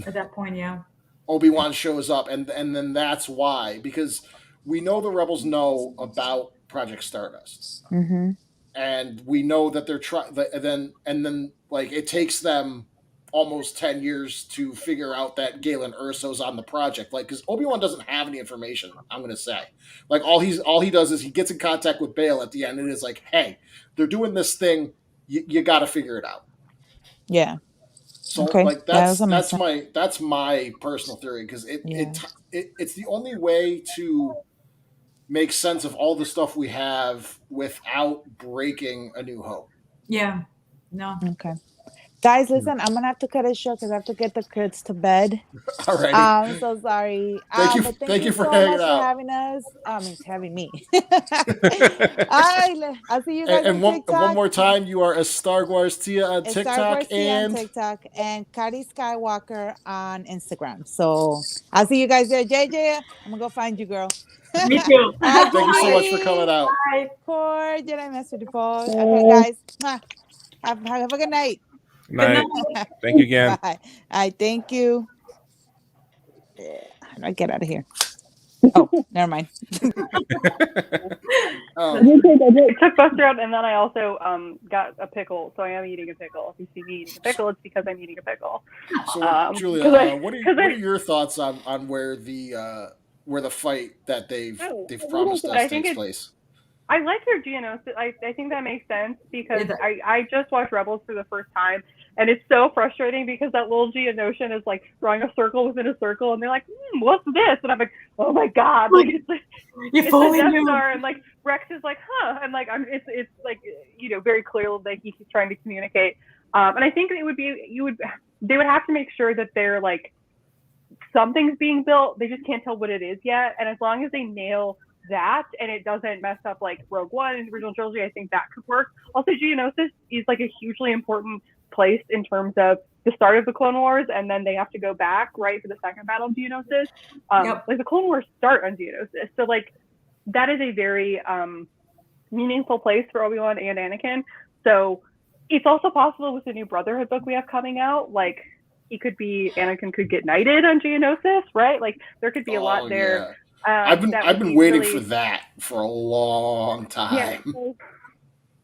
D: at that point. Yeah.
B: Obi-Wan shows up, and then that's why, because we know the Rebels know about Project Stardust, and we know that they're trying. And then like it takes them almost 10 years to figure out that Galen Erso's on the project. Like, because Obi-Wan doesn't have any information. I'm gonna say, like all he does is he gets in contact with Bail at the end, and is like, "Hey, they're doing this thing. You got to figure it out."
C: Yeah.
B: So
C: okay.
B: like that's my personal theory, because it's the only way to make sense of all the stuff we have without breaking A New Hope.
D: Yeah. No.
C: Okay. Guys, listen, I'm gonna have to cut it short because I have to get the kids to bed.
B: All right.
C: I'm so sorry.
B: Thank you for hanging out.
C: having us. Having me. I'll see you guys on TikTok.
B: And one more time, you are a Star Wars Tia on TikTok
C: and Kari Skywalker on Instagram. So I'll see you guys there. JJ, I'm gonna go find you, girl.
D: Me too.
B: Thank you so much for coming out.
D: Bye.
C: Poor Jedi Master Depaul. Okay, guys. Have a good night.
A: Night. Thank you again.
C: Bye. Thank you. How do I get out of here? Oh, never mind.
E: I took bus route, and then I also got a pickle, so I am eating a pickle. If you see me eating a pickle, it's because I'm eating a pickle.
B: So, Julia, what are your thoughts on where the fight that they've promised us takes place?
E: I like their Geonosis. I think that makes sense, because I just watched Rebels for the first time, and it's so frustrating because that little Geonosian is like drawing a circle within a circle, and they're like, "What's this?" And I'm like, "Oh my god!" Like it's the Death Star, and like Rex is like, "Huh?" And like it's like very clearly like he's trying to communicate. And I think they would have to make sure that they're like something's being built. They just can't tell what it is yet, and as long as they nail that and it doesn't mess up like Rogue One and the original trilogy, I think that could work. Also, Geonosis is like a hugely important place in terms of the start of the Clone Wars, and then they have to go back right for the second battle of Geonosis. Like the Clone Wars start on Geonosis, so like that is a very meaningful place for Obi-Wan and Anakin. So it's also possible with the new Brotherhood book we have coming out, like Anakin could get knighted on Geonosis, right? Like there could be a lot there.
B: Yeah. I've been waiting for that for a long time.
E: Yeah,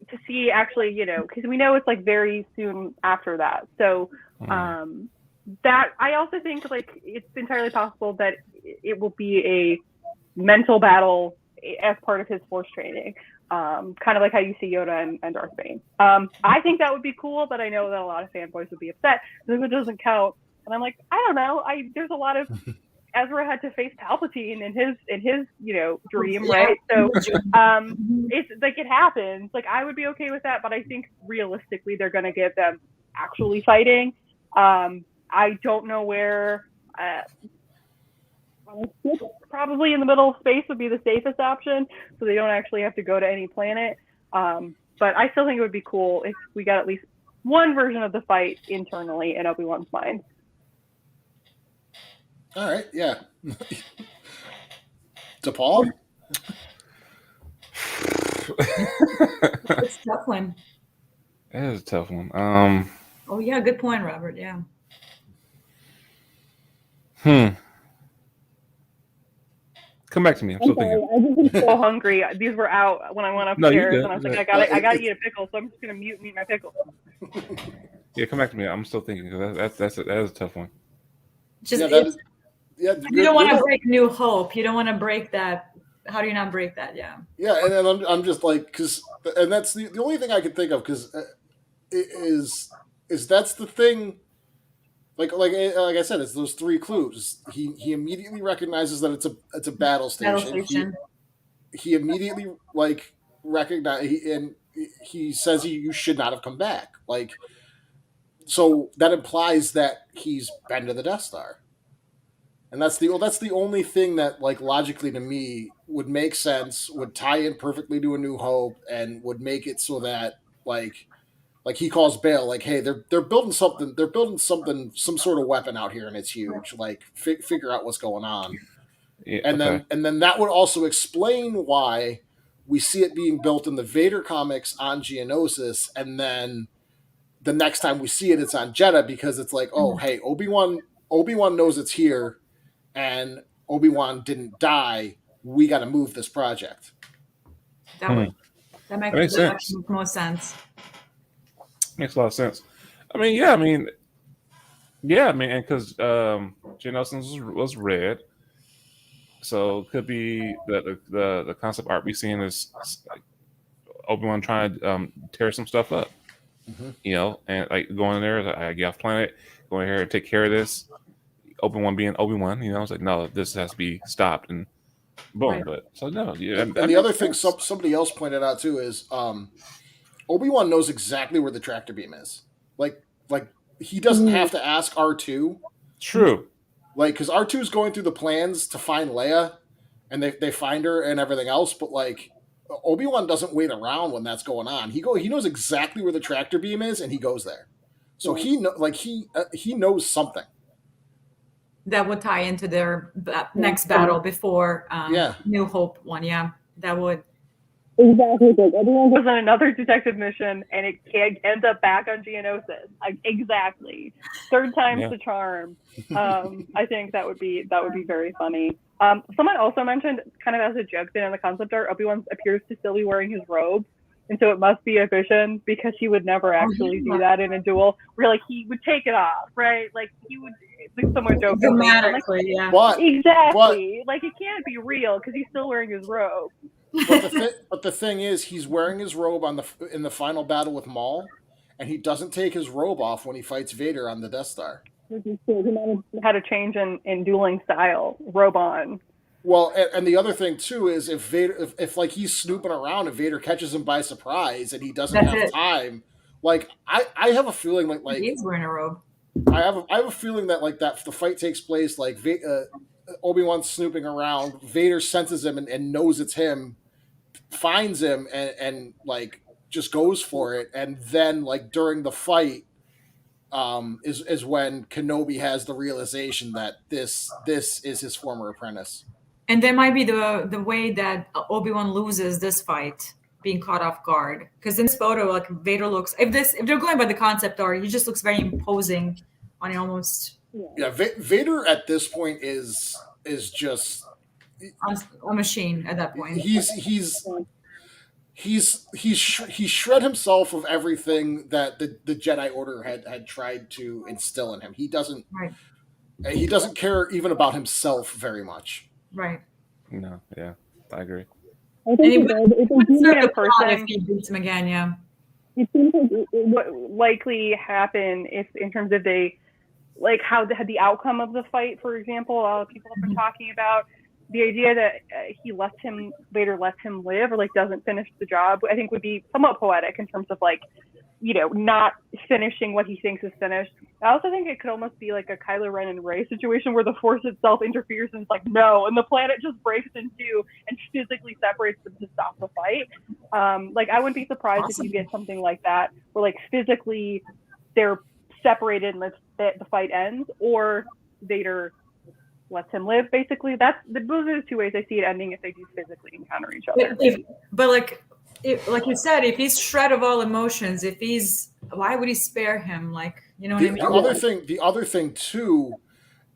E: to see actually, because we know it's like very soon after that. So that I also think like it's entirely possible that it will be a mental battle as part of his Force training, kind of like how you see Yoda and Darth Bane. I think that would be cool, but I know that a lot of fanboys would be upset because it doesn't count And I'm like, I don't know. There's a lot of Ezra had to face Palpatine in his dream,
D: Yeah.
E: right? So it's like it happens. Like I would be okay with that, but I think realistically they're gonna get them actually fighting. I don't know where. Probably in the middle of space would be the safest option, so they don't actually have to go to any planet. But I still think it would be cool if we got at least one version of the fight internally in Obi-Wan's mind.
B: All right, yeah. Depaul?
D: It's a tough one.
A: That is a tough one.
D: Oh yeah, good point, Robert. Yeah.
A: Come back to me. I'm still thinking.
E: I just am so hungry. These were out when I went upstairs, and I was like, I gotta eat a pickle, so I'm just gonna mute and eat my pickle.
A: Yeah, come back to me. I'm still thinking because that is a tough one.
D: Just
B: you
D: don't want to break New Hope. You don't want to break that. How do you not break that? Yeah.
B: Yeah, and then I'm just like, and that's the only thing I could think of, because is that's the thing. Like I said, it's those three clues. He immediately recognizes that it's a battle station. He immediately he says you should not have come back. Like, so that implies that he's been to the Death Star. And that's the only thing that, like, logically to me would make sense, would tie in perfectly to A New Hope, and would make it so that like he calls Bail, like, hey, they're building something, some sort of weapon out here, and it's huge. Like, figure out what's going on.
A: Yeah,
B: and then that would also explain why we see it being built in the Vader comics on Geonosis, and then the next time we see it, it's on Jeddah, because it's like, oh, hey, Obi-Wan knows it's here. And Obi-Wan didn't die. We got to move this project.
D: That makes sense. More sense.
A: Makes a lot of sense. I mean, and because Geonosis was red, so it could be the concept art we seeing is like Obi-Wan trying to tear some stuff up, and like going in there, I get off planet, go in here and take care of this. Obi-Wan being Obi-Wan, I was like, no, this has to be stopped, and boom. Right. But so no, yeah.
B: And the other thing somebody else pointed out too is Obi-Wan knows exactly where the tractor beam is. Like he doesn't have to ask R2.
A: True.
B: Like, because R2 is going through the plans to find Leia, and they find her and everything else, but like Obi-Wan doesn't wait around when that's going on. He knows exactly where the tractor beam is, and he goes there. So he knows something
D: that would tie into their next battle before New Hope one. Yeah, that would.
E: Exactly. Like everyone goes on another detective mission, and it ends up back on Geonosis. Exactly. Third time's the charm. I think that would be very funny. Someone also mentioned, kind of as a joke, that in the concept art, Obi-Wan appears to still be wearing his robe. And so it must be a vision, because he would never actually do that in a duel. Where, like, he would take it off, right? Like, he would, like, someone joked.
D: Dramatically, yeah.
B: What?
E: Exactly. Like, it can't be real, because he's still wearing his robe.
B: But the thing is, he's wearing his robe in the final battle with Maul, and he doesn't take his robe off when he fights Vader on the Death Star.
E: He had a change in dueling style, robe on.
B: Well, and the other thing too is if Vader, if like he's snooping around and Vader catches him by surprise and he doesn't have time, like I have a feeling like
D: he's wearing a robe.
B: I have a feeling that like that the fight takes place like Obi-Wan's snooping around, Vader senses him and knows it's him, finds him and like just goes for it, and then like during the fight is when Kenobi has the realization that this is his former apprentice.
D: And that might be the way that Obi-Wan loses this fight, being caught off guard. Because in this photo, like Vader looks, if they're going by the concept art, he just looks very imposing on almost.
B: Yeah, Vader at this point is just
D: a machine at that point.
B: He's shred himself of everything that the Jedi Order had tried to instill in him. He doesn't care even about himself very much.
D: Right.
A: No, yeah, I agree.
E: I think
D: it would serve the person if he beats him again, yeah.
E: It seems like it would likely happen if, in terms of they like how the outcome of the fight, for example, a lot of people have been talking about the idea that Vader lets him live, or like doesn't finish the job, I think would be somewhat poetic in terms of like, you know, not finishing what he thinks is finished. I also think it could almost be like a Kylo Ren and Rey situation where the Force itself interferes and it's like, no, and the planet just breaks in two and physically separates them to stop the fight. Like, I wouldn't be surprised if you get something like that, where like physically they're separated and the fight ends, or Vader lets him live. Basically, those are the two ways I see it ending if they do physically encounter each other.
D: But like you said, if he's shred of all emotions, why would he spare him? Like, you know what I mean?
B: The other thing too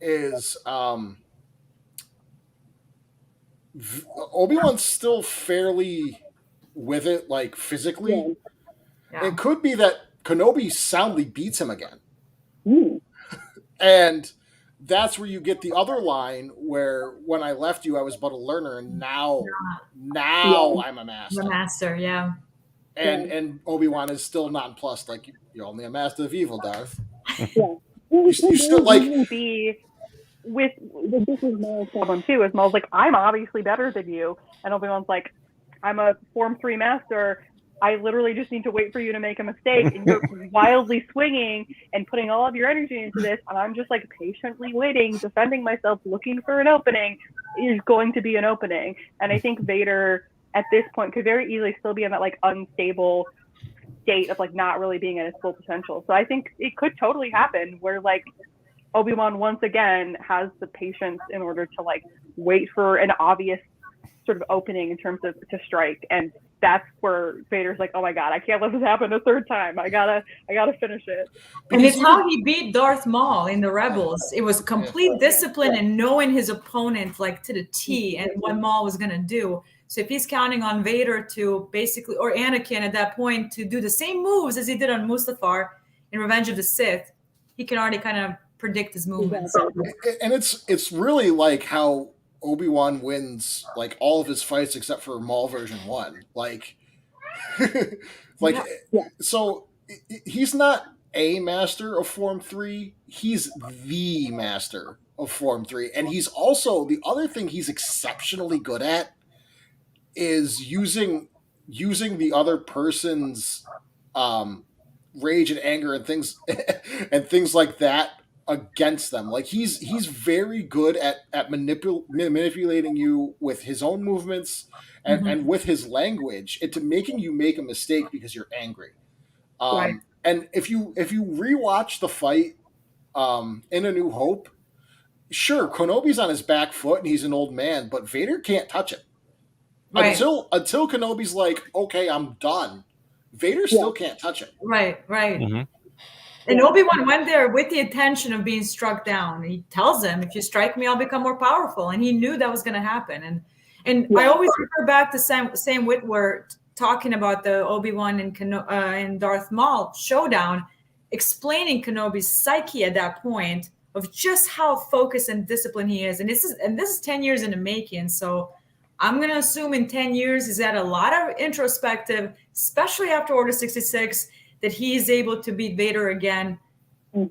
B: is Obi-Wan's still fairly with it, like physically. Yeah. It could be that Kenobi soundly beats him again. And that's where you get the other line where, when I left you, I was but a learner, and now I'm a master.
D: The master, yeah.
B: And Obi-Wan is still nonplussed, like, you're only a master of evil, Darth.
E: Yeah.
B: You still like
E: be with this is Maul's problem too. Is Maul's like, I'm obviously better than you, and Obi-Wan's like, I'm a Form 3 master. I literally just need to wait for you to make a mistake, and you're wildly swinging and putting all of your energy into this, and I'm just like patiently waiting, defending myself, looking for an opening. Is going to be an opening, and I think Vader at this point could very easily still be in that like unstable state of like not really being at his full potential. So I think it could totally happen where like Obi-Wan once again has the patience in order to like wait for an obvious sort of opening in terms of to strike, and that's where Vader's like, oh my god, I can't let this happen a third time. I gotta finish it.
D: And it's how he beat Darth Maul in the Rebels. It was complete discipline and knowing his opponent like to the T and what Maul was gonna do. So if he's counting on Vader to basically, or Anakin at that point, to do the same moves as he did on Mustafar in Revenge of the Sith, he can already kind of predict his movements.
B: And it's really like how Obi-Wan wins like all of his fights except for Maul version 1. Like, so he's not a master of Form 3. He's the master of Form 3. And he's also, the other thing he's exceptionally good at is using the other person's rage and anger and things and things like that against them. Like he's very good at manipulating you with his own movements and with his language into making you make a mistake because you're angry.
D: Right.
B: And if you rewatch the fight in A New Hope, sure, Kenobi's on his back foot and he's an old man, but Vader can't touch him. Right. Until Kenobi's like, okay, I'm done. Vader still can't touch him.
D: Right. Mm-hmm. And Obi-Wan went there with the intention of being struck down. He tells him, if you strike me, I'll become more powerful. And he knew that was going to happen. And I always refer back to Sam Witwer talking about the Obi-Wan and Darth Maul showdown, explaining Kenobi's psyche at that point of just how focused and disciplined he is. And this is 10 years in the making. So I'm going to assume in 10 years he's had a lot of introspective, especially after Order 66, that he's able to beat Vader again at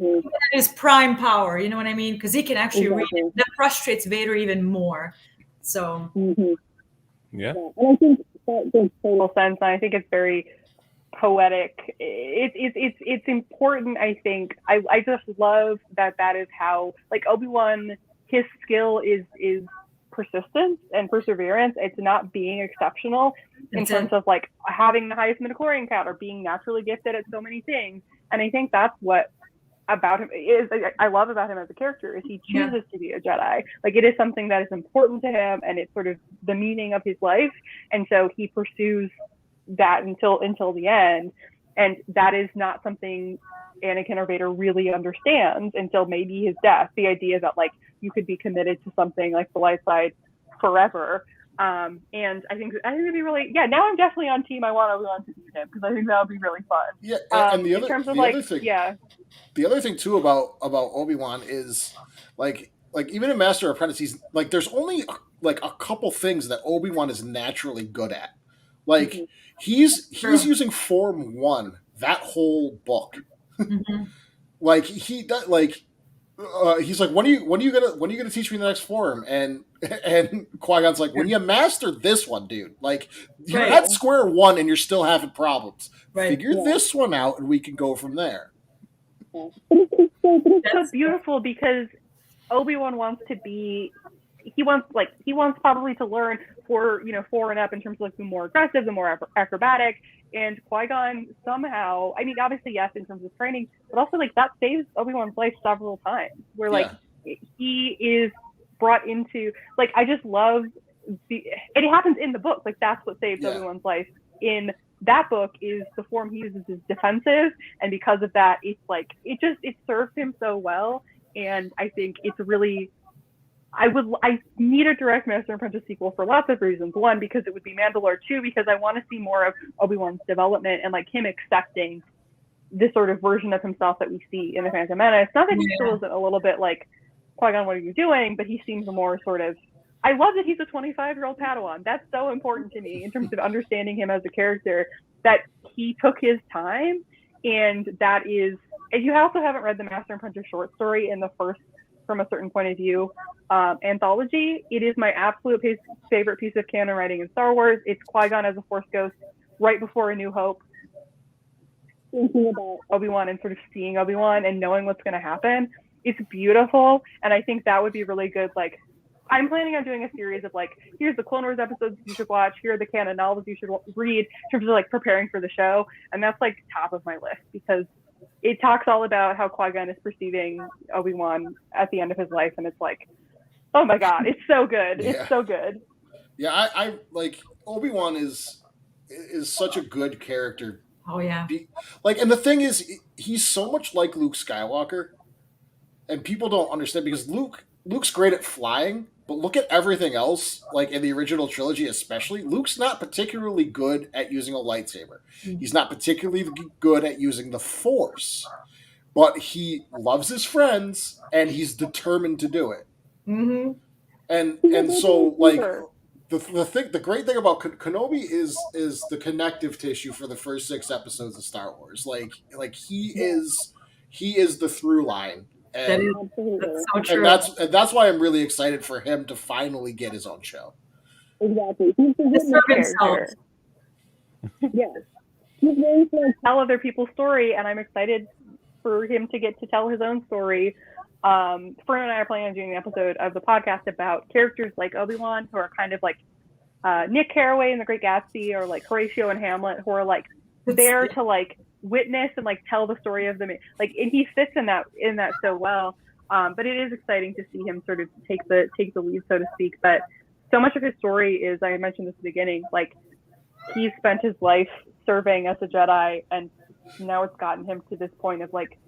D: his prime power. You know what I mean? Because he can actually read it. That frustrates Vader even more. So,
E: yeah. And I think that makes total sense. And I think it's very poetic. It's important. I think I just love that is how like Obi-Wan, his skill is persistence and perseverance. It's not being exceptional in terms of like having the highest midichlorian count or being naturally gifted at so many things. And I think that's what about him is I love about him as a character is he chooses to be a Jedi. Like it is something that is important to him and it's sort of the meaning of his life. And so he pursues that until the end. And that is not something Anakin or Vader really understands until maybe his death. The idea that like you could be committed to something like the light side forever. And I think it'd be really, now I'm definitely on team. I want Obi-Wan to beat him because I think that would be really fun.
B: Yeah, and the other thing too about Obi-Wan is like even in Master Apprentice, he's like there's only like a couple things that Obi-Wan is naturally good at. Like he's using Form 1 that whole book. Like he does like he's like, when are you gonna teach me the next form? And Qui-Gon's like, when you master this one, dude. Like, you're
D: Right.
B: at square one and you're still having problems.
D: Right.
B: Figure this one out, and we can go from there.
E: It's so beautiful because Obi-Wan wants to be. He wants probably to learn for 4 and up in terms of like the more aggressive, the more acrobatic, and Qui-Gon somehow, I mean, obviously yes in terms of training, but also like that saves Obi-Wan's life several times. Where like he is brought into, like, I just love and it happens in the book. Like that's what saves Obi-Wan's life in that book is the form he uses is defensive, and because of that, it's like it serves him so well, and I think it's really. I need a direct Master and Apprentice sequel for lots of reasons. One, because it would be Mandalore. Two, because I want to see more of Obi-Wan's development and like him accepting this sort of version of himself that we see in the Phantom Menace. Not that he still isn't a little bit like, Qui-Gon, what are you doing? But he seems more sort of. I love that he's a 25-year-old Padawan. That's so important to me in terms of understanding him as a character. That he took his time, and that is. If you also haven't read the Master and Apprentice short story in the first. From a certain point of view, anthology. It is my absolute favorite piece of canon writing in Star Wars. It's Qui-Gon as a Force ghost right before A New Hope, thinking about Obi-Wan and sort of seeing Obi-Wan and knowing what's going to happen. It's beautiful, and I think that would be really good. Like, I'm planning on doing a series of like, here's the Clone Wars episodes you should watch, here are the canon novels you should read in terms of like preparing for the show, and that's like top of my list because it talks all about how Qui-Gon is perceiving Obi-Wan at the end of his life, and it's like, oh my god, it's so good. It's so good.
B: Yeah, I like Obi-Wan is such a good character.
D: Oh yeah.
B: And the thing is, he's so much like Luke Skywalker, and people don't understand because Luke's great at flying, but look at everything else, like in the original trilogy especially. Luke's not particularly good at using a lightsaber. He's not particularly good at using the Force, but he loves his friends, and he's determined to do it.
D: Mm-hmm.
B: And so, like, the great thing about Kenobi is the connective tissue for the first 6 episodes of Star Wars. Like he is the through line. And,
D: that's so true.
B: And that's why I'm really excited for him to finally get his own show.
E: Exactly. He's the himself. Yes. He's going to like tell other people's story, and I'm excited for him to get to tell his own story. Fern and I are planning on doing an episode of the podcast about characters like Obi-Wan, who are kind of like Nick Carraway in The Great Gatsby, or like Horatio and Hamlet, who are like there to like witness and like tell the story of them, like, and he fits in that so well. But it is exciting to see him sort of take the lead, so to speak. But so much of his story is, I mentioned this at the beginning, like he's spent his life serving as a Jedi, and now it's gotten him to this point of like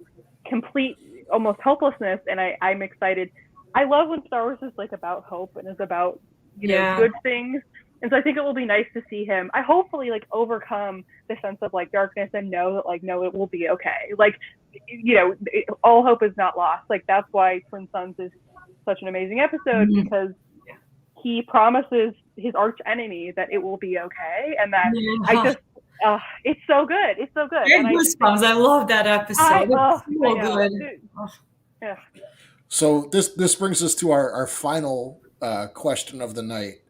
E: complete almost hopelessness. And I'm excited. I love when Star Wars is like about hope and is about good things. And so I think it will be nice to see him. I hopefully like overcome the sense of like darkness and know that like, no, it will be okay. Like, all hope is not lost. Like that's why Twin Sons is such an amazing episode, because he promises his arch enemy that it will be okay. And that I just, it's so good. It's so good.
D: And I love that episode. Good.
E: Yeah.
B: So this brings us to our final question of the night.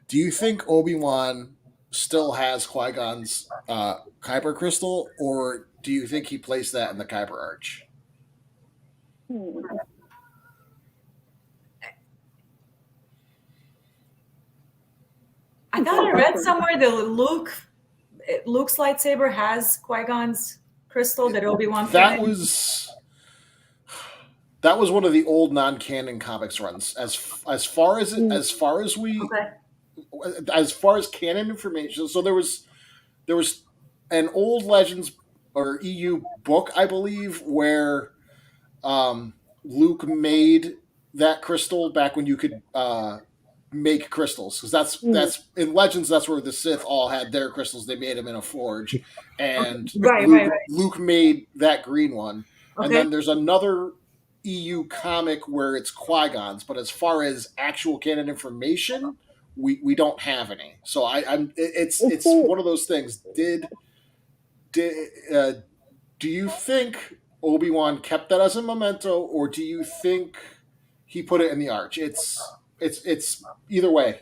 B: Do you think Obi-Wan still has Qui-Gon's Kyber crystal, or do you think he placed that in the Kyber Arch?
D: I thought I read somewhere that Luke's lightsaber has Qui-Gon's crystal that Obi-Wan.
B: That was one of the old non-canon comics runs. As far as canon information, so there was an old Legends or EU book, I believe, where Luke made that crystal back when you could make crystals, because that's in Legends, that's where the Sith all had their crystals. They made them in a forge, and Luke made that green one. Okay. And then there's another EU comic where it's Qui-Gon's, but as far as actual canon information, we don't have any. So it's one of those things. Do you think Obi-Wan kept that as a memento, or do you think he put it in the arch? It's either way.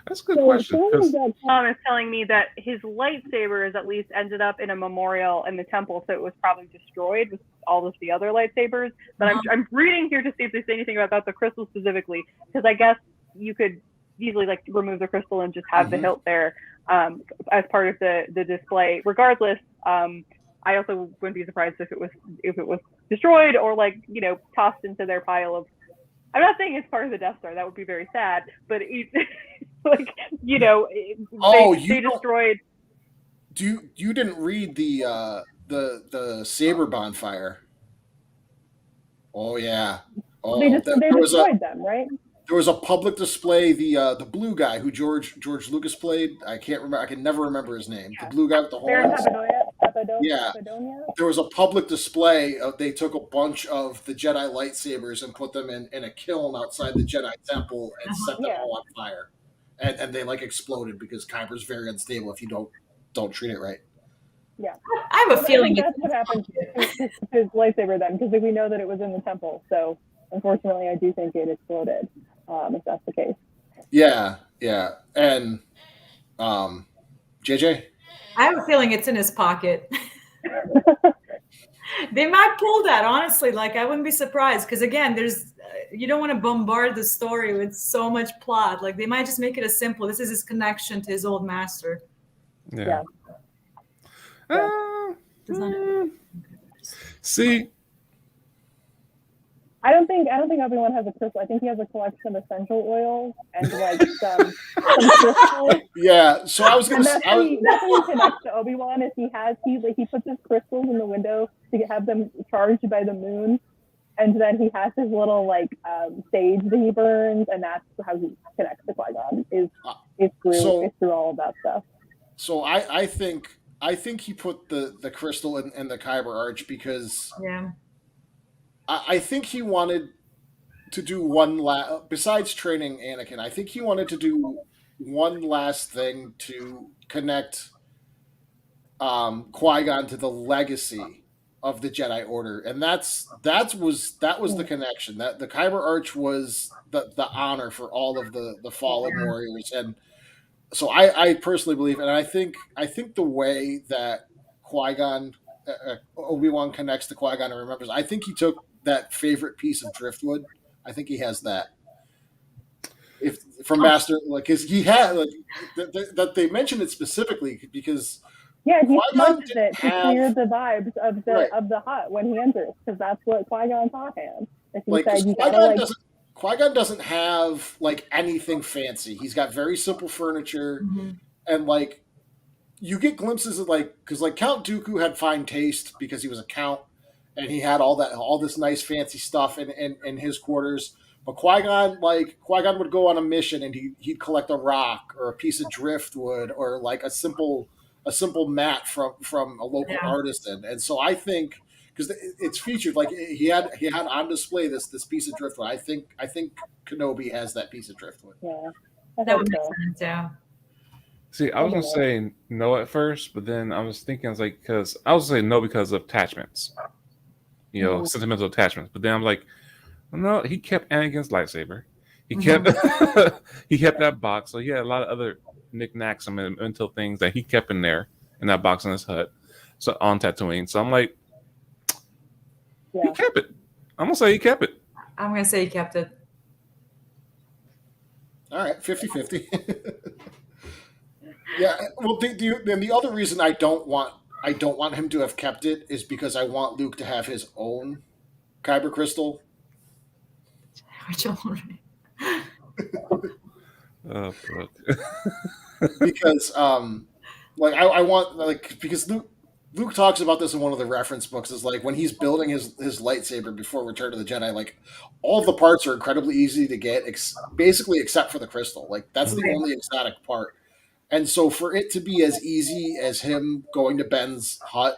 A: That's a good
E: So
A: question.
E: someone that Tom is telling me that his lightsabers at least ended up in a memorial in the temple, so it was probably destroyed with all of the other lightsabers. But I'm reading here to see if they say anything about the crystal specifically, because I guess you could easily like remove the crystal and just have the hilt there as part of the display. Regardless, I also wouldn't be surprised if it was destroyed or like tossed into their pile of. I'm not saying it's part of the Death Star. That would be very sad. But like they destroyed.
B: You didn't read the saber bonfire? Oh yeah. Oh,
E: they destroyed them, right?
B: There was a public display. The blue guy who George Lucas played. I can't remember. I can never remember his name. Yeah. The blue guy with the horns. Yeah. There was a public display. They took a bunch of the Jedi lightsabers and put them in a kiln outside the Jedi temple and set them all on fire. And they like exploded because Kyber's very unstable if you don't treat it right.
E: Yeah,
D: I have a feeling
E: that's what happened to his lightsaber then, because we know that it was in the temple. So unfortunately, I do think it exploded. If that's the case.
B: Yeah, and JJ.
D: I have a feeling it's in his pocket. They might pull that, honestly. Like, I wouldn't be surprised because, again, you don't want to bombard the story with so much plot. Like, they might just make it as simple. This is his connection to his old master.
A: Yeah. See,
E: I don't think Obi-Wan has a crystal. I think he has a collection of essential oils and like some crystals.
B: Yeah, so I was gonna say
E: that's how he connects to Obi-Wan is he puts his crystals in the window to have them charged by the moon, and then he has his little like sage that he burns, and that's how he connects to Qui-Gon is through all of that stuff.
B: So I think he put the crystal in the Kyber Arch because I think he wanted to do besides training Anakin. I think he wanted to do one last thing to connect Qui-Gon to the legacy of the Jedi Order, and that was the connection. That the Kyber Arch was the honor for all of the fallen warriors, and so I personally believe, and I think the way that Qui-Gon Obi-Wan connects to Qui-Gon and remembers, I think he took that favorite piece of driftwood. I think he has that. If from Master, like, cause he had like that they mentioned it specifically because
E: he smudges it to clear the vibes of the hut when he enters, because that's what Qui-Gon taught him.
B: Qui-Gon doesn't have like anything fancy. He's got very simple furniture, and like you get glimpses of because Count Dooku had fine taste because he was a count. And he had all this nice fancy stuff in his quarters. But Qui-Gon would go on a mission and he'd collect a rock or a piece of driftwood or like a simple mat from a local artisan. And so I think because it's featured, like he had on display this piece of driftwood. I think Kenobi has that piece of driftwood.
E: Yeah,
D: that would make sense. Yeah.
A: See, I was gonna say no at first, but then I was thinking, because I was saying no because of attachments. Sentimental attachments. But then I'm like, no, he kept Anakin's lightsaber. He kept he kept that box. So he had a lot of other knickknacks and mental things that he kept in that box in his hut. So on Tatooine. So I'm like, he kept it. I'm gonna say he kept it.
D: I'm gonna say he kept it.
B: All right, 50-50. Yeah. Well, the other reason I don't want him to have kept it is because I want Luke to have his own Kyber crystal.
A: Oh, fuck.
B: Because I want because Luke talks about this in one of the reference books, is like when he's building his lightsaber before Return of the Jedi, like all of the parts are incredibly easy to get, basically except for the crystal. Like that's the only exotic part. And so for it to be as easy as him going to Ben's hut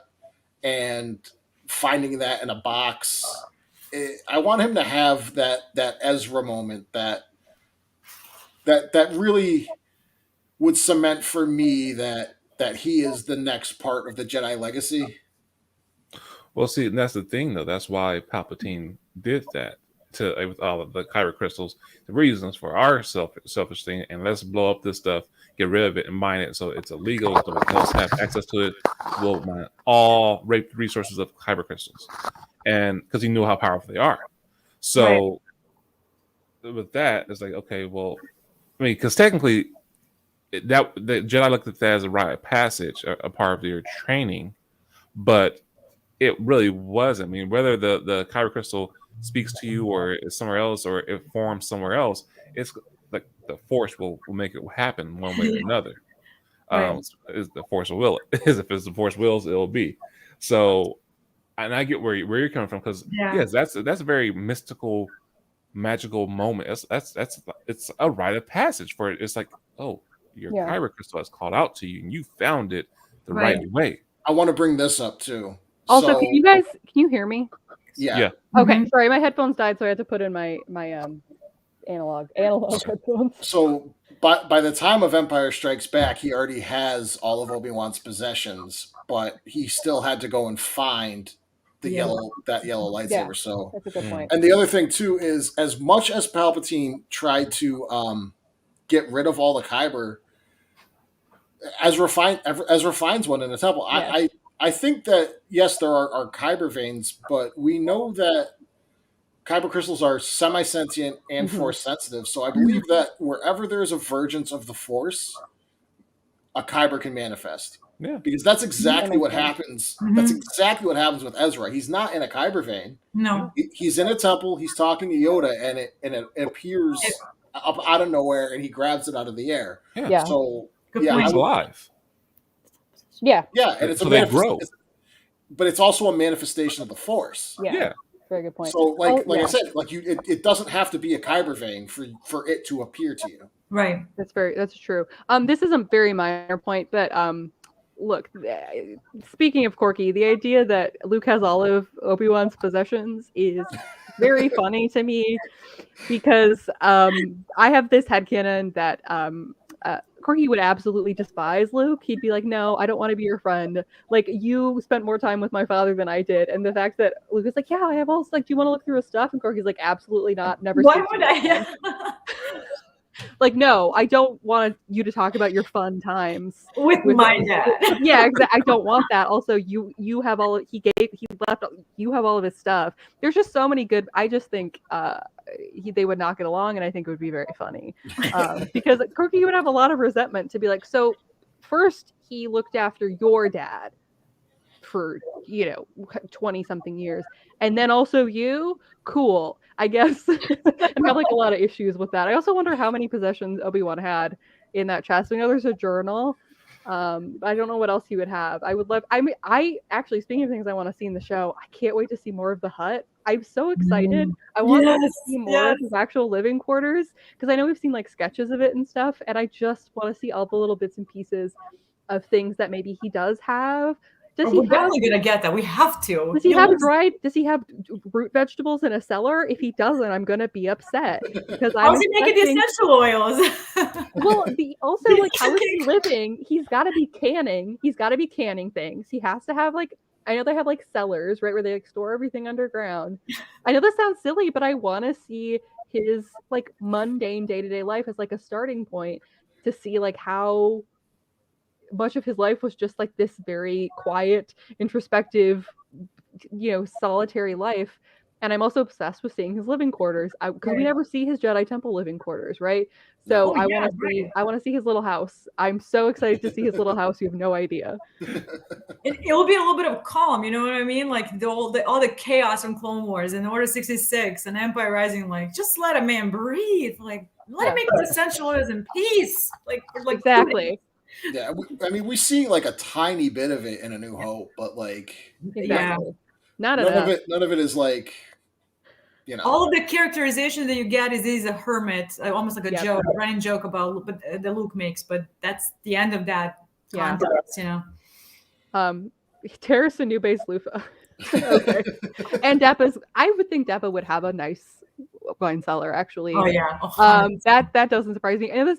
B: and finding that in a box, I want him to have that Ezra moment that really would cement for me that he is the next part of the Jedi legacy.
A: Well, see, and that's the thing, though. That's why Palpatine did that with all of the kyber crystals. The reasons for our selfish thing, and let's blow up this stuff, get rid of it, and mine it so it's illegal. So nobody else have access to it. We'll mine all resources of kyber crystals, and because he knew how powerful they are. So with that, it's like, okay, well, I mean, because technically, the Jedi looked at that as a rite of passage, a part of their training, but it really wasn't. I mean, whether the kyber crystal speaks to you or is somewhere else or it forms somewhere else, it's like the force will make it happen one way or another. Is the force will will it? If it's the force wills, it'll be. So, and I get where you're coming from, because yes, that's a very mystical, magical moment. It's a rite of passage for it. It's like, oh, your kyber crystal has called out to you, and you found it the right way.
B: I want to bring this up too.
E: Also, can you hear me?
B: Yeah.
E: Okay, sorry, my headphones died, so I had to put in my analog headphones.
B: So by the time of Empire Strikes Back, he already has all of Obi-Wan's possessions, but he still had to go and find the yellow lightsaber.
E: Yeah,
B: so
E: that's a good point.
B: And the other thing too is, as much as Palpatine tried to get rid of all the kyber, Ezra finds one in the temple. Yeah. I think that, yes, there are kyber veins, but we know that kyber crystals are semi-sentient and force sensitive. So I believe that wherever there is a vergence of the force, a kyber can manifest.
A: Yeah.
B: Because that's exactly what happens. That's exactly what happens with Ezra. He's not in a kyber vein.
D: No.
B: He's in a temple. He's talking to Yoda, and it appears up out of nowhere, and he grabs it out of the air.
E: Yeah.
B: So
A: he's alive.
E: Yeah.
B: Yeah, and it's
A: so they grow.
B: But it's also a manifestation of the force.
E: Yeah. Very good point.
B: So, I said, it doesn't have to be a kyber vein for it to appear to you.
D: Right.
E: That's true. This is a very minor point, but look, speaking of quirky, the idea that Luke has all of Obi-Wan's possessions is very funny to me, because I have this headcanon that Corky would absolutely despise Luke. He'd be like, no, I don't want to be your friend. Like, you spent more time with my father than I did. And the fact that Luke is like, yeah, I have all, like, do you want to look through his stuff? And Corky's like, absolutely not. Never.
D: Why would I?
E: Like, no, I don't want you to talk about your fun times
D: with my dad.
E: Yeah, exactly. I don't want that. Also, you have all you have all of his stuff. There's just so many good. I just think they would not get along, and I think it would be very funny because Corky would have a lot of resentment to be like, so first he looked after your dad for 20 something years, and then also you. Cool, I guess. I have like a lot of issues with that. I also wonder how many possessions Obi-Wan had in that chest. We know there's a journal. I don't know what else he would have. I actually, speaking of things I want to see in the show, I can't wait to see more of the hut. I'm so excited. I want to see more of his actual living quarters, because I know we've seen like sketches of it and stuff, and I just want to see all the little bits and pieces of things that maybe he does have.
D: We're definitely gonna get that. We have to.
E: Does he have dried? Does he have root vegetables in a cellar? If he doesn't, I'm gonna be upset, because
D: how's he making the essential oils?
E: Well, also like, how is he living? He's got to be canning. He's got to be canning things. He has to have like, I know they have like cellars, right, where they like store everything underground. I know this sounds silly, but I want to see his like mundane day-to-day life as like a starting point to see like how much of his life was just like this very quiet, introspective, solitary life. And I'm also obsessed with seeing his living quarters, because we never see his Jedi Temple living quarters, right? So I want to see his little house. I'm so excited to see his little house. You have no idea.
D: It will be a little bit of calm, you know what I mean? Like all the chaos from Clone Wars and Order 66 and Empire Rising. Like, just let a man breathe. Like, let him make his essential oils in peace. Like
E: exactly.
B: Yeah, we see like a tiny bit of it in A New Hope, but like,
E: not enough.
B: None of it is like,
D: all of the characterization that you get is he's a hermit, almost like a joke, a running joke about that Luke makes, but that's the end of that context,
E: Terrace and New Base Lufa. Okay. And I would think Depa would have a nice wine cellar, actually.
D: Oh yeah.
E: That doesn't surprise me. And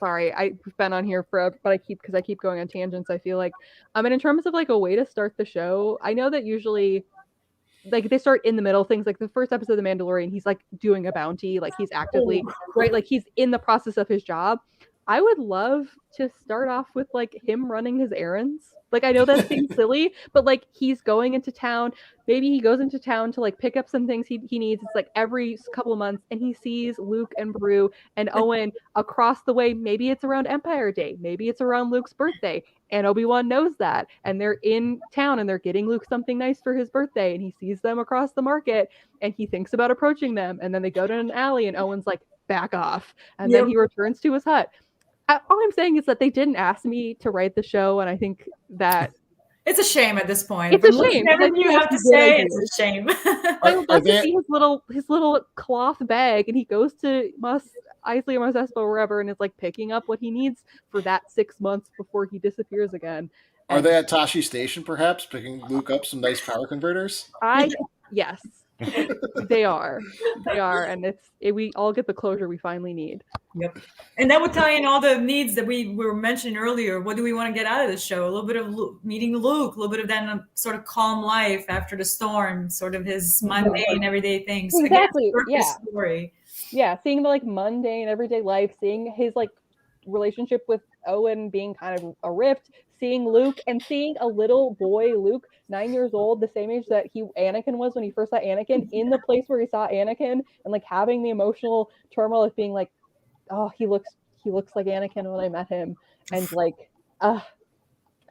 E: sorry, I've been on here forever, but I keep going on tangents. I feel like, and in terms of like a way to start the show, I know that usually, like they start in the middle. Things like the first episode of The Mandalorian, he's like doing a bounty, like he's actively right, like he's in the process of his job. I would love to start off with like him running his errands. Like I know that seems silly, but like he's going into town. Maybe he goes into town to like pick up some things he needs. It's like every couple of months, and he sees Luke and Beru and Owen across the way. Maybe it's around Empire Day. Maybe it's around Luke's birthday. And Obi-Wan knows that. And they're in town and they're getting Luke something nice for his birthday. And he sees them across the market and he thinks about approaching them. And then they go to an alley and Owen's like, back off. And then he returns to his hut. All I'm saying is that they didn't ask me to write the show, and I think that
D: it's a shame at this point.
E: It's a shame.
D: Everything you have to say, it's a shame.
E: I would love to see his little cloth bag, and he goes to Isley or Mos Espa or wherever, and is like picking up what he needs for that 6 months before he disappears again.
B: Are they at Tashi Station, perhaps, picking Luke up some nice power converters?
E: Yes, they are, and we all get the closure we finally need.
D: Yep, and that would tie in all the needs that we were mentioning earlier. What do we want to get out of the show? A little bit of meeting Luke, a little bit of that sort of calm life after the storm, sort of his mundane everyday things.
E: Exactly.
D: Again, story.
E: Yeah, seeing the like mundane everyday life, seeing his like relationship with Owen being kind of a rift, seeing Luke and seeing a little boy, Luke, 9 years old, the same age that Anakin was when he first saw Anakin, in the place where he saw Anakin, and like having the emotional turmoil of being like, oh, he looks like Anakin when I met him, and like,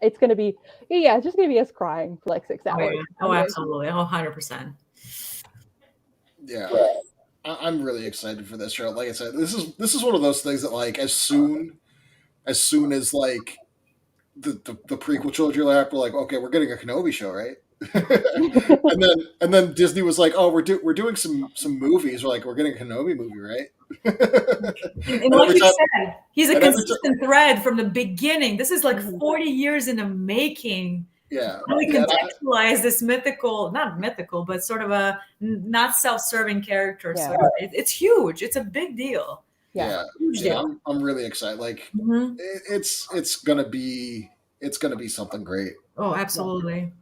E: it's gonna be, it's just gonna be us crying for like 6 hours.
D: Oh, absolutely, 100%.
B: Yeah. I'm really excited for this show. Like I said, this is one of those things that like as soon as like the prequel trilogy left, we're like, okay, we're getting a Kenobi show, right? and then Disney was like, oh, we're doing some movies. We're like, we're getting a Kenobi movie, right?
D: and like you said, he's a consistent thread from the beginning. This is like 40 years in the making.
B: Yeah,
D: really contextualize this not mythical, but sort of a not self-serving character. Yeah. So it's huge. It's a big deal.
B: Yeah, huge deal. I'm really excited. Like it's gonna be something great.
D: Oh, absolutely.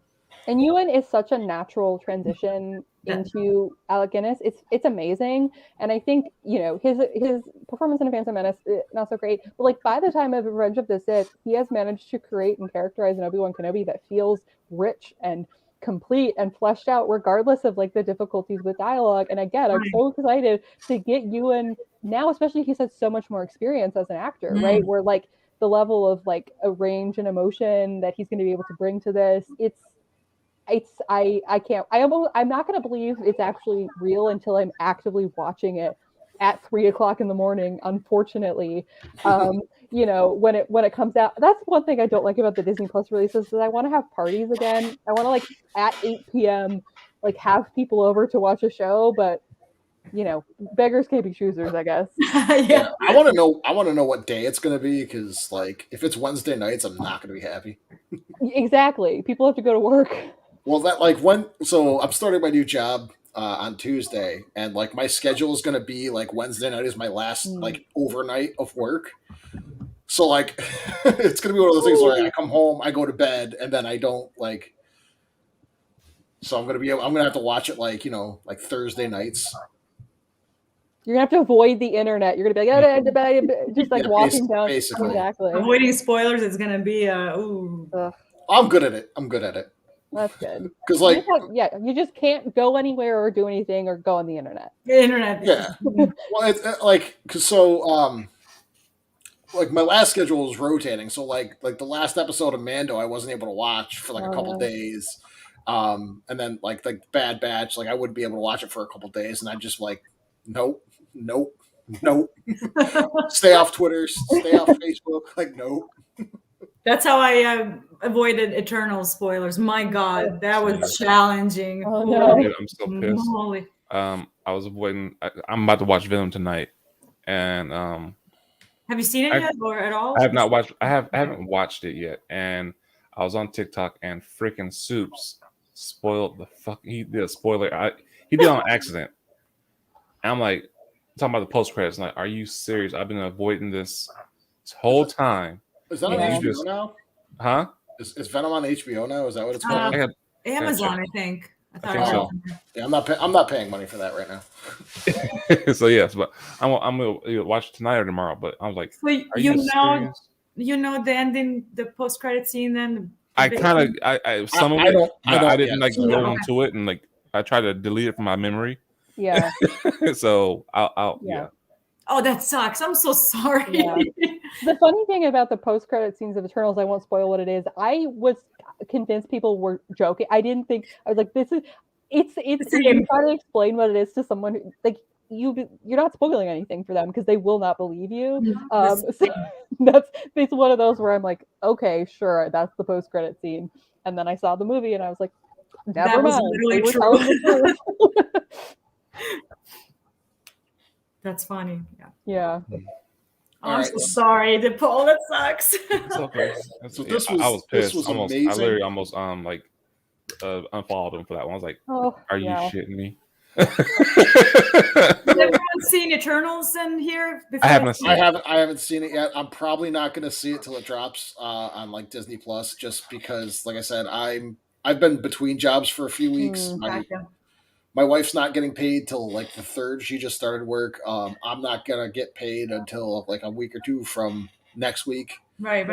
E: And Ewan is such a natural transition into Alec Guinness. It's amazing, and I think his performance in A Phantom Menace not so great, but like by the time of Revenge of the Sith, he has managed to create and characterize an Obi-Wan Kenobi that feels rich and complete and fleshed out, regardless of like the difficulties with dialogue. And again, I'm so excited to get Ewan now, especially he's had so much more experience as an actor, right? Where like the level of like a range and emotion that he's going to be able to bring to this, I'm not going to believe it's actually real until I'm actively watching it at 3:00 in the morning, unfortunately. When it comes out. That's one thing I don't like about the Disney Plus releases, is I want to have parties again. I want to like at 8 p.m. like have people over to watch a show, but beggars can't be choosers, I guess.
B: Yeah. I want to know what day it's going to be, because like if it's Wednesday nights, I'm not going to be happy.
E: Exactly. People have to go to work.
B: Well, so I'm starting my new job on Tuesday, and like my schedule is going to be like Wednesday night is my last like overnight of work. So like it's going to be one of those things where I come home, I go to bed, and then I don't like. So I'm going to have to watch it like Thursday nights.
E: You're going to have to avoid the internet. You're going to be like, just like walking down.
B: Basically.
E: Exactly.
D: Avoiding spoilers is going to be
B: I'm good at it.
E: That's good.
B: Because like,
E: you just can't go anywhere or do anything or go on the internet.
D: The internet.
B: Yeah. Well, it's like, like my last schedule was rotating. So like the last episode of Mando, I wasn't able to watch for like a couple days. And then like the Bad Batch, like I wouldn't be able to watch it for a couple days, and I'm just like, nope. Stay off Twitter, stay off Facebook. Like, nope.
D: That's how I avoided Eternal spoilers. My God, that was challenging.
E: Oh, no.
A: I'm so pissed.
D: Holy.
A: I was avoiding. I'm about to watch Venom tonight, and
D: have you seen it yet, or at all?
A: I have not watched. I haven't watched it yet, and I was on TikTok, and freaking Soups spoiled the fuck. He did a spoiler. He did it on accident. And I'm like talking about the post credits. Like, are you serious? I've been avoiding this whole time.
B: Is that on
C: Yeah.
B: HBO now?
A: Huh?
B: Is Venom on HBO now? Is that what it's
D: Uh,
B: called?
A: I had,
D: Amazon, I think.
A: I think so.
B: Yeah, I'm not paying money for that right now.
A: So yes, but I'm gonna either watch it tonight or tomorrow. But I was like,
D: So
A: are you serious?
D: you know the ending, the post credit scene. Then
A: I kind of, I some of
B: I
A: it,
B: don't-
A: but
B: I
A: I
B: don't
A: didn't
B: yet.
A: like
D: Yeah.
A: go into it, and like I tried to delete it from my memory.
C: Yeah.
A: So I'll
C: Yeah.
A: yeah.
D: Oh, that sucks. I'm so sorry.
C: Yeah. The funny thing about the post-credit scenes of Eternals, I won't spoil what it is. I was convinced people were joking. I didn't think. I was like, "This is." It's.
D: Same.
C: You try to explain what it is to someone who, like you're not spoiling anything for them because they will not believe you. So it's one of those where I'm like, okay, sure, that's the post-credit scene, and then I saw the movie and I was like, never
D: That was
C: mind.
D: literally
C: They were
D: true.
C: telling the truth.
D: That's funny. Yeah.
C: Yeah.
D: Oh, I'm
B: All
D: so
B: right.
D: sorry, Depaul. That sucks.
A: It's okay.
B: So
A: Yeah,
B: this
A: I
B: was-
A: was
B: this
A: pissed.
B: was
A: Almost, I
B: amazing.
A: literally almost like unfollowed him for that one. I was like,
C: Oh,
A: are you
C: yeah.
A: shitting me?
D: Has everyone seen Eternals in here?
A: I haven't seen it.
B: I haven't seen it yet. I'm probably not going to see it till it drops on like Disney Plus, just because, like I said, I've been between jobs for a few weeks.
D: Gotcha.
B: My wife's not getting paid till like the 3rd. She just started work. I'm not gonna get paid until like a week or two from next week,
D: Right.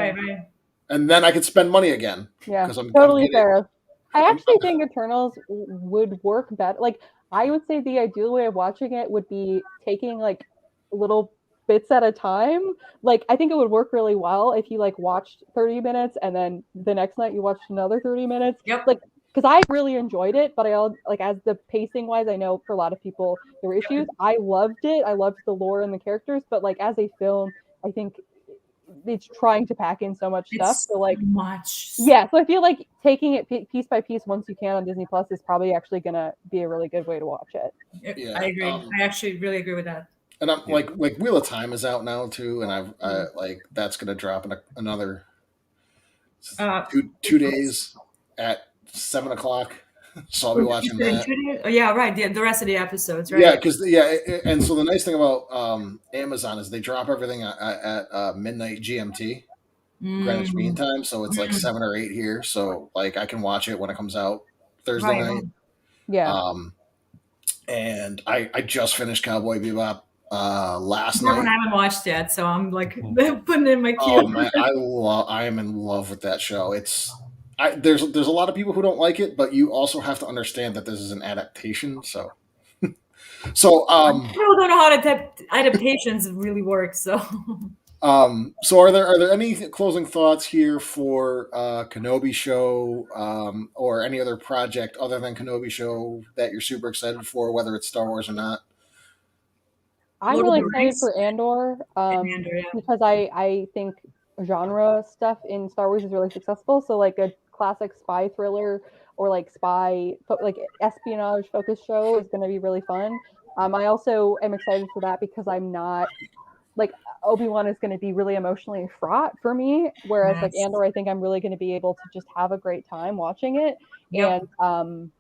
B: and then I can spend money again.
C: Yeah,
B: 'Cause I'm
C: totally
B: getting-
C: fair. I actually think Eternals would work better. Like, I would say the ideal way of watching it would be taking like little bits at a time. Like, I think it would work really well if you like watched 30 minutes and then the next night you watched another 30 minutes.
D: Yep.
C: Like, because I really enjoyed it, but I like as the pacing wise, I know for a lot of people there were issues. I loved it. I loved the lore and the characters, but like as a film, I think it's trying to pack in so much stuff. So like
D: much.
C: yeah, so I feel like taking it piece by piece once you can on Disney Plus is probably actually gonna be a really good way to watch it.
B: Yeah,
D: I agree. I actually really agree with that.
B: And I'm like Wheel of Time is out now too, and I like that's gonna drop in another 2 days at 7 o'clock. So I'll be watching that.
D: Oh, yeah, right. The rest of the episodes, right?
B: Yeah, because and so the nice thing about Amazon is they drop everything at midnight GMT, Greenwich Mean Time. So it's like 7 or 8 here. So like I can watch it when it comes out Thursday night.
C: Yeah.
B: And I just finished Cowboy Bebop last
D: I
B: night.
D: haven't watched yet, so I'm like putting it in my queue.
B: Oh man, I am in love with that show. There's a lot of people who don't like it, but you also have to understand that this is an adaptation. So
D: People don't know how adaptations really work. So
B: so are there any closing thoughts here for Kenobi Show or any other project other than Kenobi Show that you're super excited for, whether it's Star Wars or not?
C: I'm
D: Lord of
C: really
D: the
C: excited
D: Rings.
C: for Andor, because I think genre stuff in Star Wars is really successful. So like a classic spy thriller or like like espionage focused show is going to be really fun. I also am excited for that because I'm not like Obi-Wan is going to be really emotionally fraught for me, whereas like
D: Yes.
C: Andor, I think I'm really going to be able to just have a great time watching it.
D: Yep.
C: And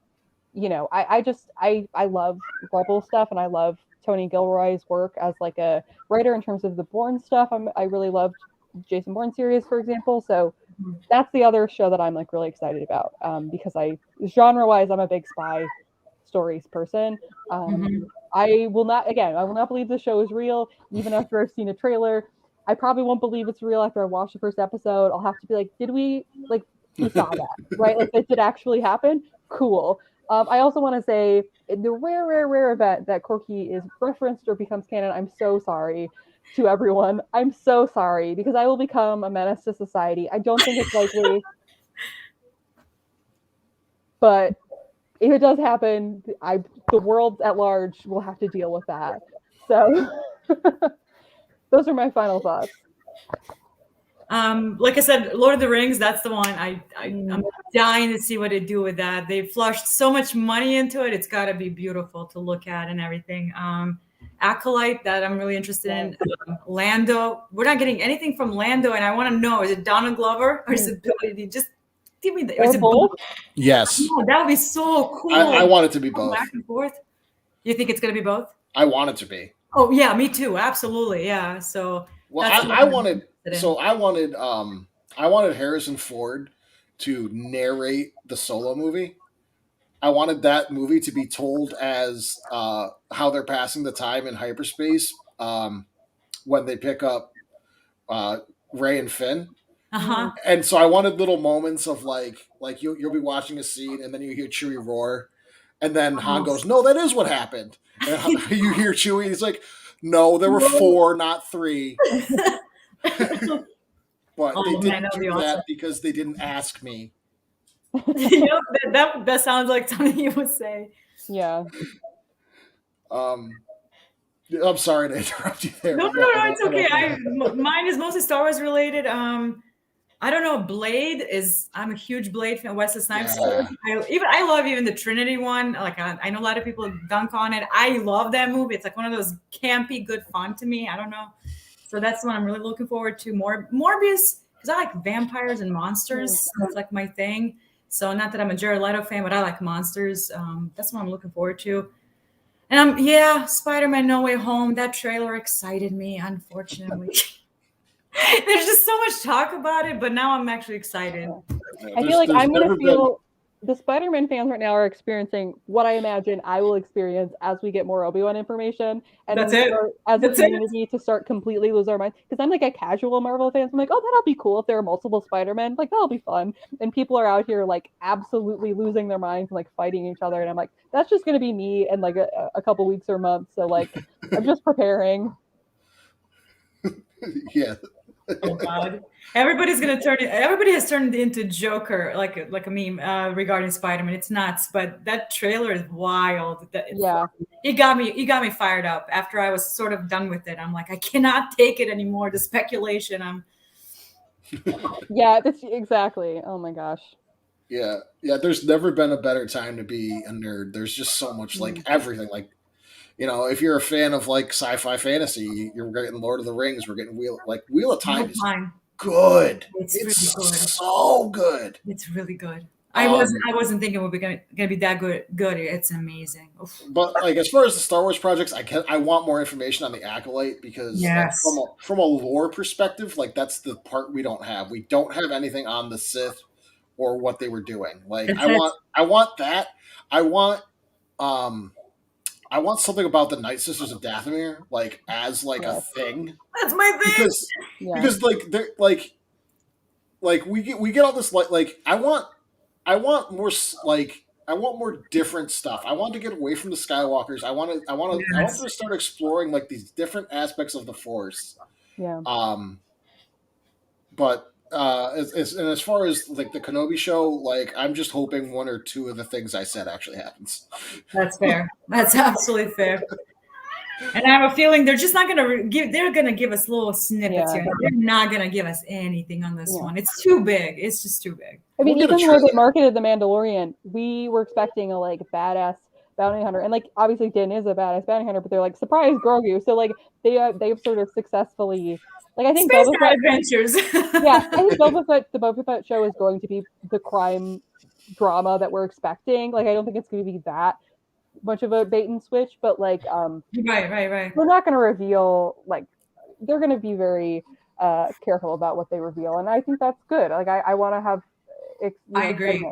C: you know, I love Rebel stuff, and I love Tony Gilroy's work as like a writer in terms of the Bourne stuff. I really loved Jason Bourne series, for example. So that's the other show that I'm like really excited about, because genre wise, I'm a big spy stories person. I will not believe the show is real, even after I've seen a trailer. I probably won't believe it's real after I watch the first episode. I'll have to be like, did we saw that, right? Like, did it actually happen? Cool. I also want to say the rare event that Corky is referenced or becomes canon, I'm so sorry to everyone. I'm so sorry, because I will become a menace to society. I don't think it's likely, but if it does happen, the world at large will have to deal with that. So those are my final thoughts.
D: Like I said, Lord of the Rings, that's the one I'm dying to see what they do with that. They flushed so much money into it. It's got to be beautiful to look at and everything. Acolyte, that I'm really interested in. Lando, we're not getting anything from Lando, and I want to know, is it Donald Glover or is it Billy? Just give me the. Is it
C: both?
B: Yes.
D: Oh, that would be so cool.
B: I want it to be both.
D: Back and forth. You think it's going to be both?
B: I want it to be.
D: Oh yeah, me too. Absolutely, yeah. So
B: Well, I wanted So I wanted Harrison Ford to narrate the Solo movie. I wanted that movie to be told as how they're passing the time in hyperspace when they pick up Ray and Finn.
D: Uh-huh.
B: And so I wanted little moments of like you'll be watching a scene and then you hear Chewie roar, and then Han goes, "No, that is what happened." And you hear Chewie, he's like, "No, there were 4, not 3." But they didn't do that because they didn't ask me.
D: That sounds like something you would say.
E: Yeah.
B: I'm sorry to interrupt you there.
D: No, it's okay. Mine is mostly Star Wars related. I don't know. Blade is. I'm a huge Blade fan. Wesley Snipes.
B: Yeah.
D: I love even the Trinity one. Like I know a lot of people dunk on it. I love that movie. It's like one of those campy, good fun to me. I don't know. So that's the one I'm really looking forward to. Morbius, because I like vampires and monsters. That's like my thing. So not that I'm a Jared Leto fan, but I like monsters. That's what I'm looking forward to. And Spider-Man No Way Home. That trailer excited me, unfortunately. There's just so much talk about it, but now I'm actually excited.
E: I feel like I'm going to feel the Spider-Man fans right now are experiencing what I imagine I will experience as we get more Obi-Wan information. And
D: that's it.
E: As a community to start completely lose our minds. Because I'm like a casual Marvel fan. So I'm like, oh, that'll be cool if there are multiple Spider-Men. Like, that'll be fun. And people are out here like absolutely losing their minds and like fighting each other. And I'm like, that's just going to be me in like a couple weeks or months. So like, I'm just preparing.
B: Yeah.
D: Oh God! Everybody has turned into Joker, like a meme regarding Spider-Man. It's nuts, but that trailer is wild. It got me fired up. After I was sort of done with it, I'm like, I cannot take it anymore. The speculation.
E: Yeah, that's exactly. Oh my gosh.
B: Yeah. There's never been a better time to be a nerd. There's just so much like everything. Like, you know, if you're a fan of like sci-fi fantasy, you're getting Lord of the Rings. We're getting Wheel of Time is good. It's really good. So good.
D: It's really good. I wasn't thinking it would be going to be that good. It's amazing. Oof.
B: But like as far as the Star Wars projects, I want more information on the Acolyte because like, from a lore perspective, like that's the part we don't have. We don't have anything on the Sith or what they were doing. Like I want that. I want something about the Night Sisters of Dathomir, like as like a thing.
D: That's my thing.
B: Because like they're like we get all this like I want more like I want more different stuff. I want to get away from the Skywalkers. I want to start exploring like these different aspects of the Force.
E: Yeah.
B: But as far as like the Kenobi show, like I'm just hoping 1 or 2 of the things I said actually happens.
D: That's fair. That's absolutely fair. And I have a feeling they're just not going to give. They're going to give us little snippets here. They're not going to give us anything on this one. It's too big. It's just too big.
E: I mean, even when they marketed the Mandalorian, we were expecting a like badass bounty hunter, and like obviously Din is a badass bounty hunter, but they're like surprise Grogu. So like they've sort of successfully. Like I think
D: Space adventures.
E: Yeah, I think the Boba Fett show is going to be the crime drama that we're expecting. Like I don't think it's going to be that much of a bait and switch, but like
D: right.
E: We're not going to reveal like they're going to be very careful about what they reveal, and I think that's good. Like I want to have.
D: I agree.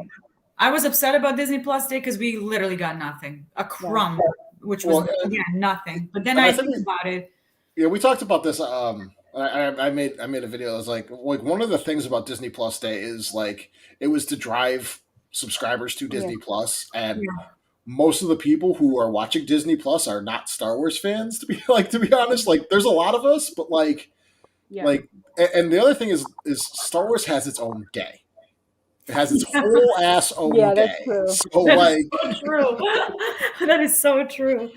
D: I was upset about Disney Plus Day because we literally got nothing, a crumb, which was nothing. But then I think about it.
B: Yeah, we talked about this. I made a video. I was like one of the things about Disney Plus Day is like it was to drive subscribers to Disney Plus, and most of the people who are watching Disney Plus are not Star Wars fans. To be honest, like there's a lot of us, but like, and the other thing is Star Wars has its own day. It has its whole ass own day.
E: That's true.
B: So
D: so true. That is so true.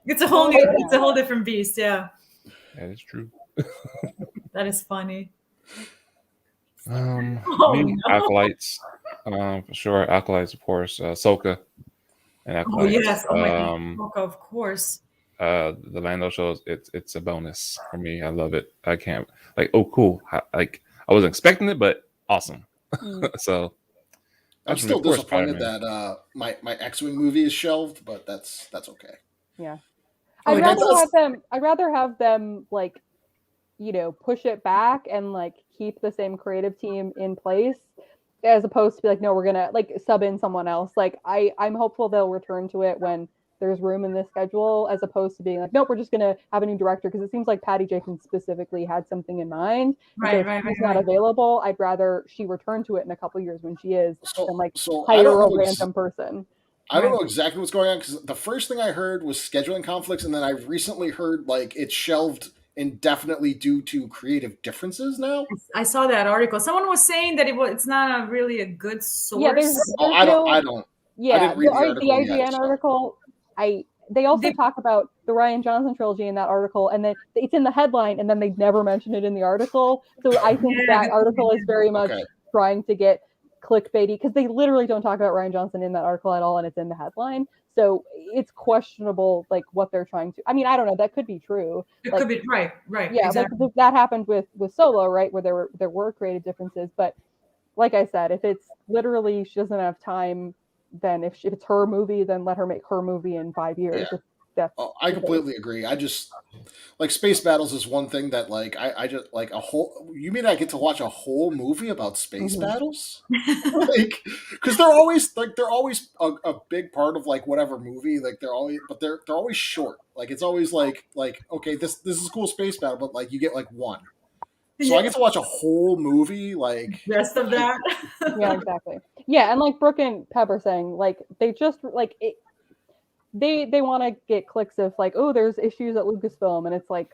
D: It's a whole different beast. Yeah.
A: That is true.
D: That is funny.
A: Acolytes, for sure. Acolytes, of course. Ahsoka and Acolytes.
D: Oh yes, Ahsoka, of course.
A: The Lando shows it's a bonus for me. I love it. I can't like cool. I wasn't expecting it, but awesome. So
B: I'm still disappointed that my X-Wing movie is shelved, but that's okay.
E: Yeah. I'd rather have them like push it back and like keep the same creative team in place, as opposed to be like, no, we're gonna like sub in someone else. Like I'm hopeful they'll return to it when there's room in the schedule, as opposed to being like, nope, we're just gonna have a new director, because it seems like Patty Jenkins specifically had something in mind.
D: Right,
E: so if she's not available, I'd rather she return to it in a couple years when she is, than like hire a random person.
B: I don't know exactly what's going on, because the first thing I heard was scheduling conflicts, and then I recently heard like it's shelved indefinitely due to creative differences now.
D: I saw that article. Someone was saying that it's not really a good source.
E: Yeah, there's
B: I don't.
E: Yeah,
B: I didn't read
E: the IGN article. They also talk about the Rian Johnson trilogy in that article, and then it's in the headline, and then they never mention it in the article. So I think that article is very much trying to get clickbaity, because they literally don't talk about Rian Johnson in that article at all, and it's in the headline. So it's questionable, like what they're trying to. I mean, I don't know. That could be true.
D: It could be right.
E: Yeah,
D: exactly.
E: Like that happened with Solo, right, where there were creative differences. But like I said, if it's literally she doesn't have time, then if it's her movie, then let her make her movie in 5 years.
B: Yeah. I completely agree. I just like space battles is one thing that like I just like a whole. You mean I get to watch a whole movie about space battles? Like, because they're always a big part of like whatever movie. Like they're always short. Like it's always like okay, this is a cool space battle, but like you get like one. So I get to watch a whole movie, like
D: rest of that.
E: Yeah, exactly. Yeah, and like Brooke and Pep are saying, like they just like it, they want to get clicks of like, oh, there's issues at Lucasfilm, and it's like,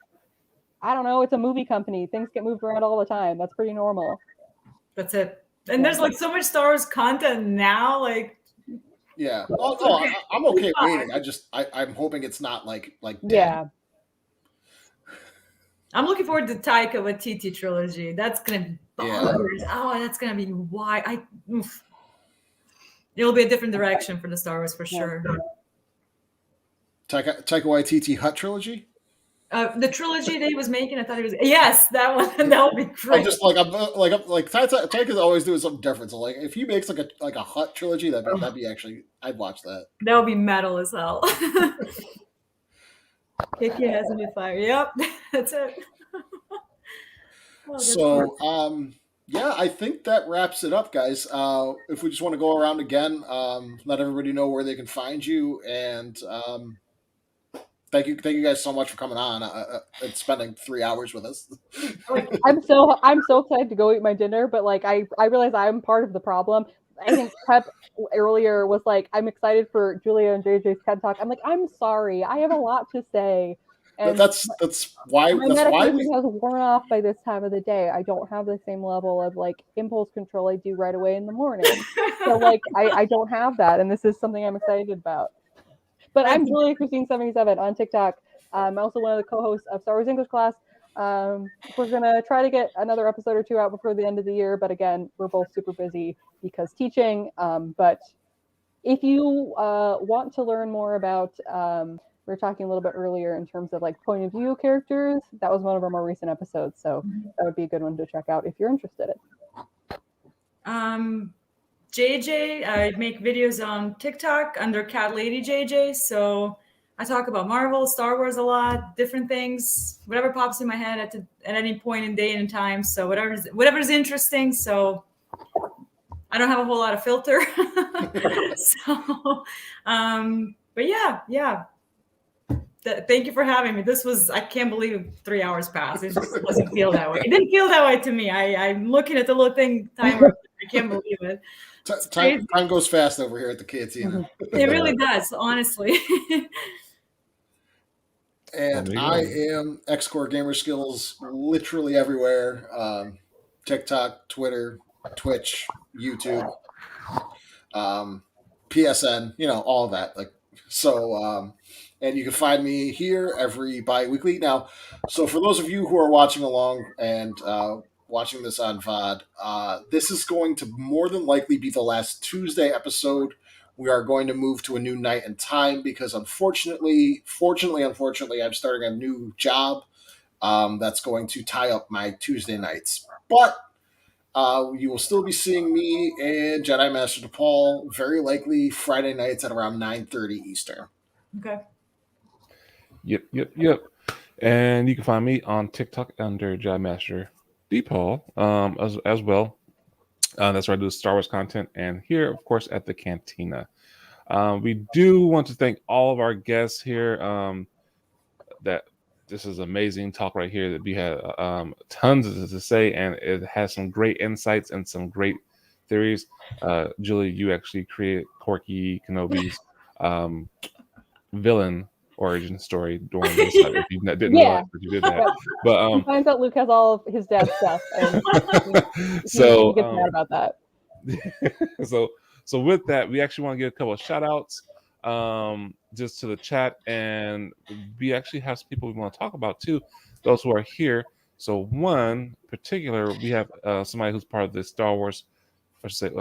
E: I don't know, it's a movie company. Things get moved around all the time. That's pretty normal.
D: That's it. And there's like so much Star Wars content now, like.
B: Yeah. Oh, no, I'm okay waiting. I'm hoping it's not like dead.
E: Yeah.
D: I'm looking forward to Taika Waititi trilogy. That's gonna be bonkers. Oh, that's gonna be why it'll be a different direction for the Star Wars for sure.
B: Taika Waititi Hut trilogy.
D: The trilogy that he was making, I thought he was that one. That would be great.
B: I'm Taika's always doing something different. So like, if he makes like a Hut trilogy, that'd be actually, I'd watch that.
D: That would be metal as hell. Kick your ass in the fire. Yep, that's it.
B: Yeah, I think that wraps it up, guys. If we just want to go around again, let everybody know where they can find you, and thank you guys so much for coming on and spending 3 hours with us.
E: I'm so excited to go eat my dinner, but like I realize I'm part of the problem. I think Pep earlier was like, I'm excited for Julia and JJ's TED Talk. I'm like, I'm sorry, I have a lot to say. And
B: that's why
E: my medication has worn off by this time of the day. I don't have the same level of like impulse control I do right away in the morning. So like I don't have that, and this is something I'm excited about. But I'm Julia Christine77 on TikTok. I'm also one of the co-hosts of Star Wars English Class. We're gonna try to get another episode or two out before the end of the year, but again, we're both super busy because teaching. But if you want to learn more about, we were talking a little bit earlier in terms of like point of view characters. That was one of our more recent episodes, so that would be a good one to check out if you're interested in.
D: JJ, I make videos on TikTok under Cat Lady JJ. So I talk about Marvel, Star Wars a lot, different things, whatever pops in my head at any point in day and time. So whatever's interesting. So I don't have a whole lot of filter. But yeah. Thank you for having me. I can't believe 3 hours passed. It just doesn't feel that way. It didn't feel that way to me. I'm looking at the little timer. I can't believe it.
B: Time goes fast over here at the Cantina.
D: It really does, honestly.
B: And I am xcoregamerskillz literally everywhere. TikTok, Twitter, Twitch, YouTube, PSN, all of that. And you can find me here every bi-weekly. Now, so for those of you who are watching along and watching this on VOD, this is going to more than likely be the last Tuesday episode. We are going to move to a new night and time because unfortunately, I'm starting a new job that's going to tie up my Tuesday nights. But you will still be seeing me and Jedi Master Depaul very likely Friday nights at around 9:30 Eastern.
D: Okay.
A: Yep. And you can find me on TikTok under Jedi Master Depaul as well. That's where I do Star Wars content. And here, of course, at the Cantina. We do want to thank all of our guests here. That this is amazing talk right here. That we had tons to say, and it has some great insights and some great theories. Julie, you actually created Corky Kenobi's villain origin story during this. If you didn't realize that you did that, but
E: he finds out Luke has all of his dad's stuff, and
A: so
E: he gets mad about that.
A: So with that, we actually want to give a couple of shout outs just to the chat, and we actually have some people we want to talk about too, those who are here. So one particular, we have somebody who's part of the Star Wars, I should say,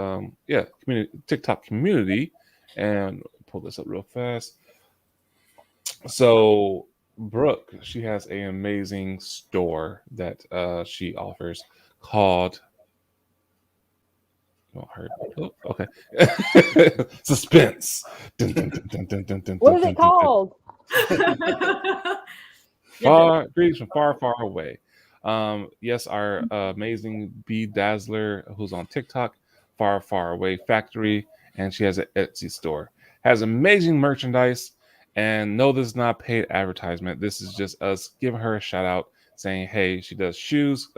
A: TikTok community, and pull this up real fast. So Brooke, she has an amazing store that she offers called. Oh, okay. Suspense.
E: What is it called?
A: Greetings from far, far away. Yes, our amazing Bee Dazzler, who's on TikTok, Far, Far Away Factory, and she has an Etsy store. Has amazing merchandise, and no, this is not paid advertisement. This is just us giving her a shout out, saying, hey, she does shoes.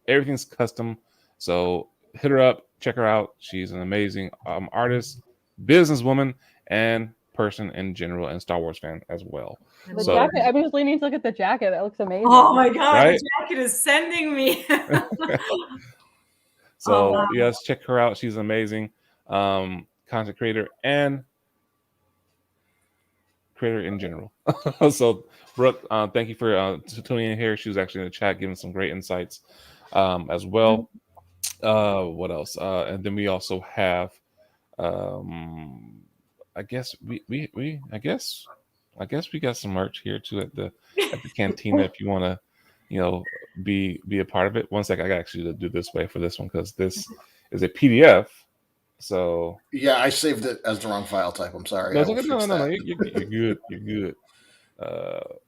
A: Everything's custom, so hit her up, check her out. She's an amazing artist, businesswoman, and person in general, and Star Wars fan as well.
E: The jacket, I'm just leaning to look at the jacket. That looks amazing.
D: Oh my god,
A: right?
D: The jacket is sending me.
A: So yes, check her out. She's amazing content creator and creator in general. So Brooke, thank you for tuning in here. She was actually in the chat giving some great insights as well. What else? And then we also have I guess we got some merch here too at the Cantina if you want to, be a part of it. One sec, I got actually to do this way for this one because this is a PDF. So
B: yeah, I saved it as the wrong file type. I'm sorry.
A: No, you're good. You're good.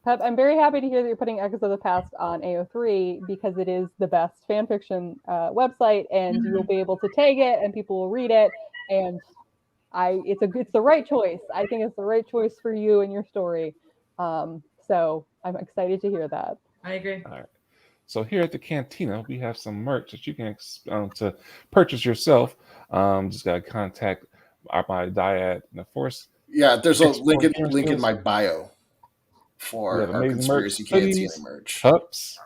E: Pep, I'm very happy to hear that you're putting Echoes of the Past on AO3 because it is the best fan fiction website, and you will be able to tag it, and people will read it, and it's the right choice. I think it's the right choice for you and your story. So I'm excited to hear that.
D: I agree.
A: All right. So here at the Cantina, we have some merch that you can to purchase yourself. Just gotta contact my dyad and of course.
B: Yeah, there's a link in my bio for our Conspiracy Cantina merch.
A: Cups.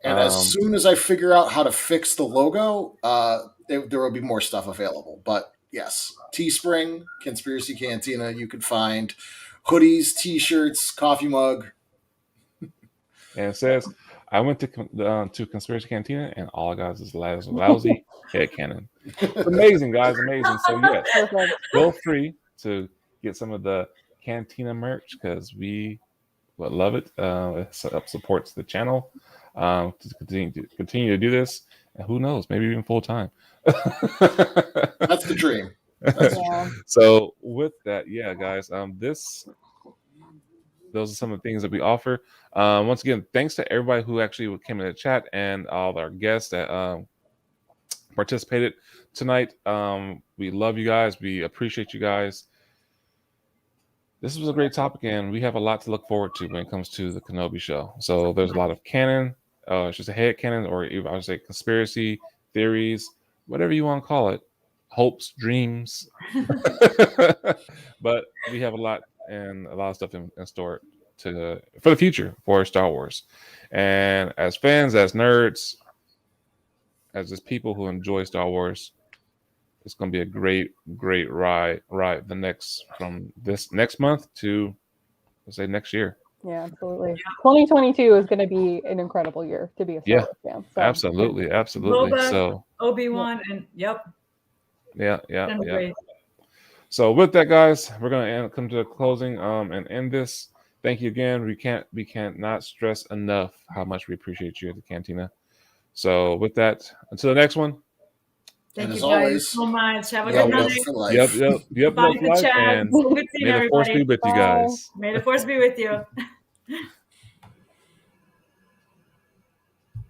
B: And as soon as I figure out how to fix the logo, there will be more stuff available. But yes, Teespring, Conspiracy Cantina, you can find hoodies, T-shirts, coffee mug.
A: And it says, I went to Conspiracy Cantina, and all I got is lousy headcanon. It's amazing, guys, amazing. So yes, feel free to get some of the Cantina merch because we would love it. It supports the channel to continue to do this. And who knows, maybe even full time.
B: That's the dream.
A: So with that, yeah, guys, those are some of the things that we offer. Once again, thanks to everybody who actually came in the chat and all our guests that participated tonight. We love you guys. We appreciate you guys. This was a great topic, and we have a lot to look forward to when it comes to the Kenobi Show. So there's a lot of canon, it's just a head canon, or I would say conspiracy theories, whatever you want to call it, hopes, dreams. But we have a lot of stuff in store for the future for Star Wars. And as fans, as nerds, as just people who enjoy Star Wars, it's going to be a great ride from this next month to, let's say, next year.
E: Yeah, absolutely. 2022 is going to be an incredible year to be a Star Wars fan. So.
A: Absolutely.
D: Boba,
A: so
D: Obi-Wan, and yep.
A: Yeah. So with that, guys, we're going to come to a closing and end this. Thank you again. We can't not stress enough how much we appreciate you at the Cantina. So with that, until the next one.
D: Thank you guys so much. Have a good night.
A: Yep.
D: Bye,
A: life, and may the force be with you guys.
D: May the force be with you.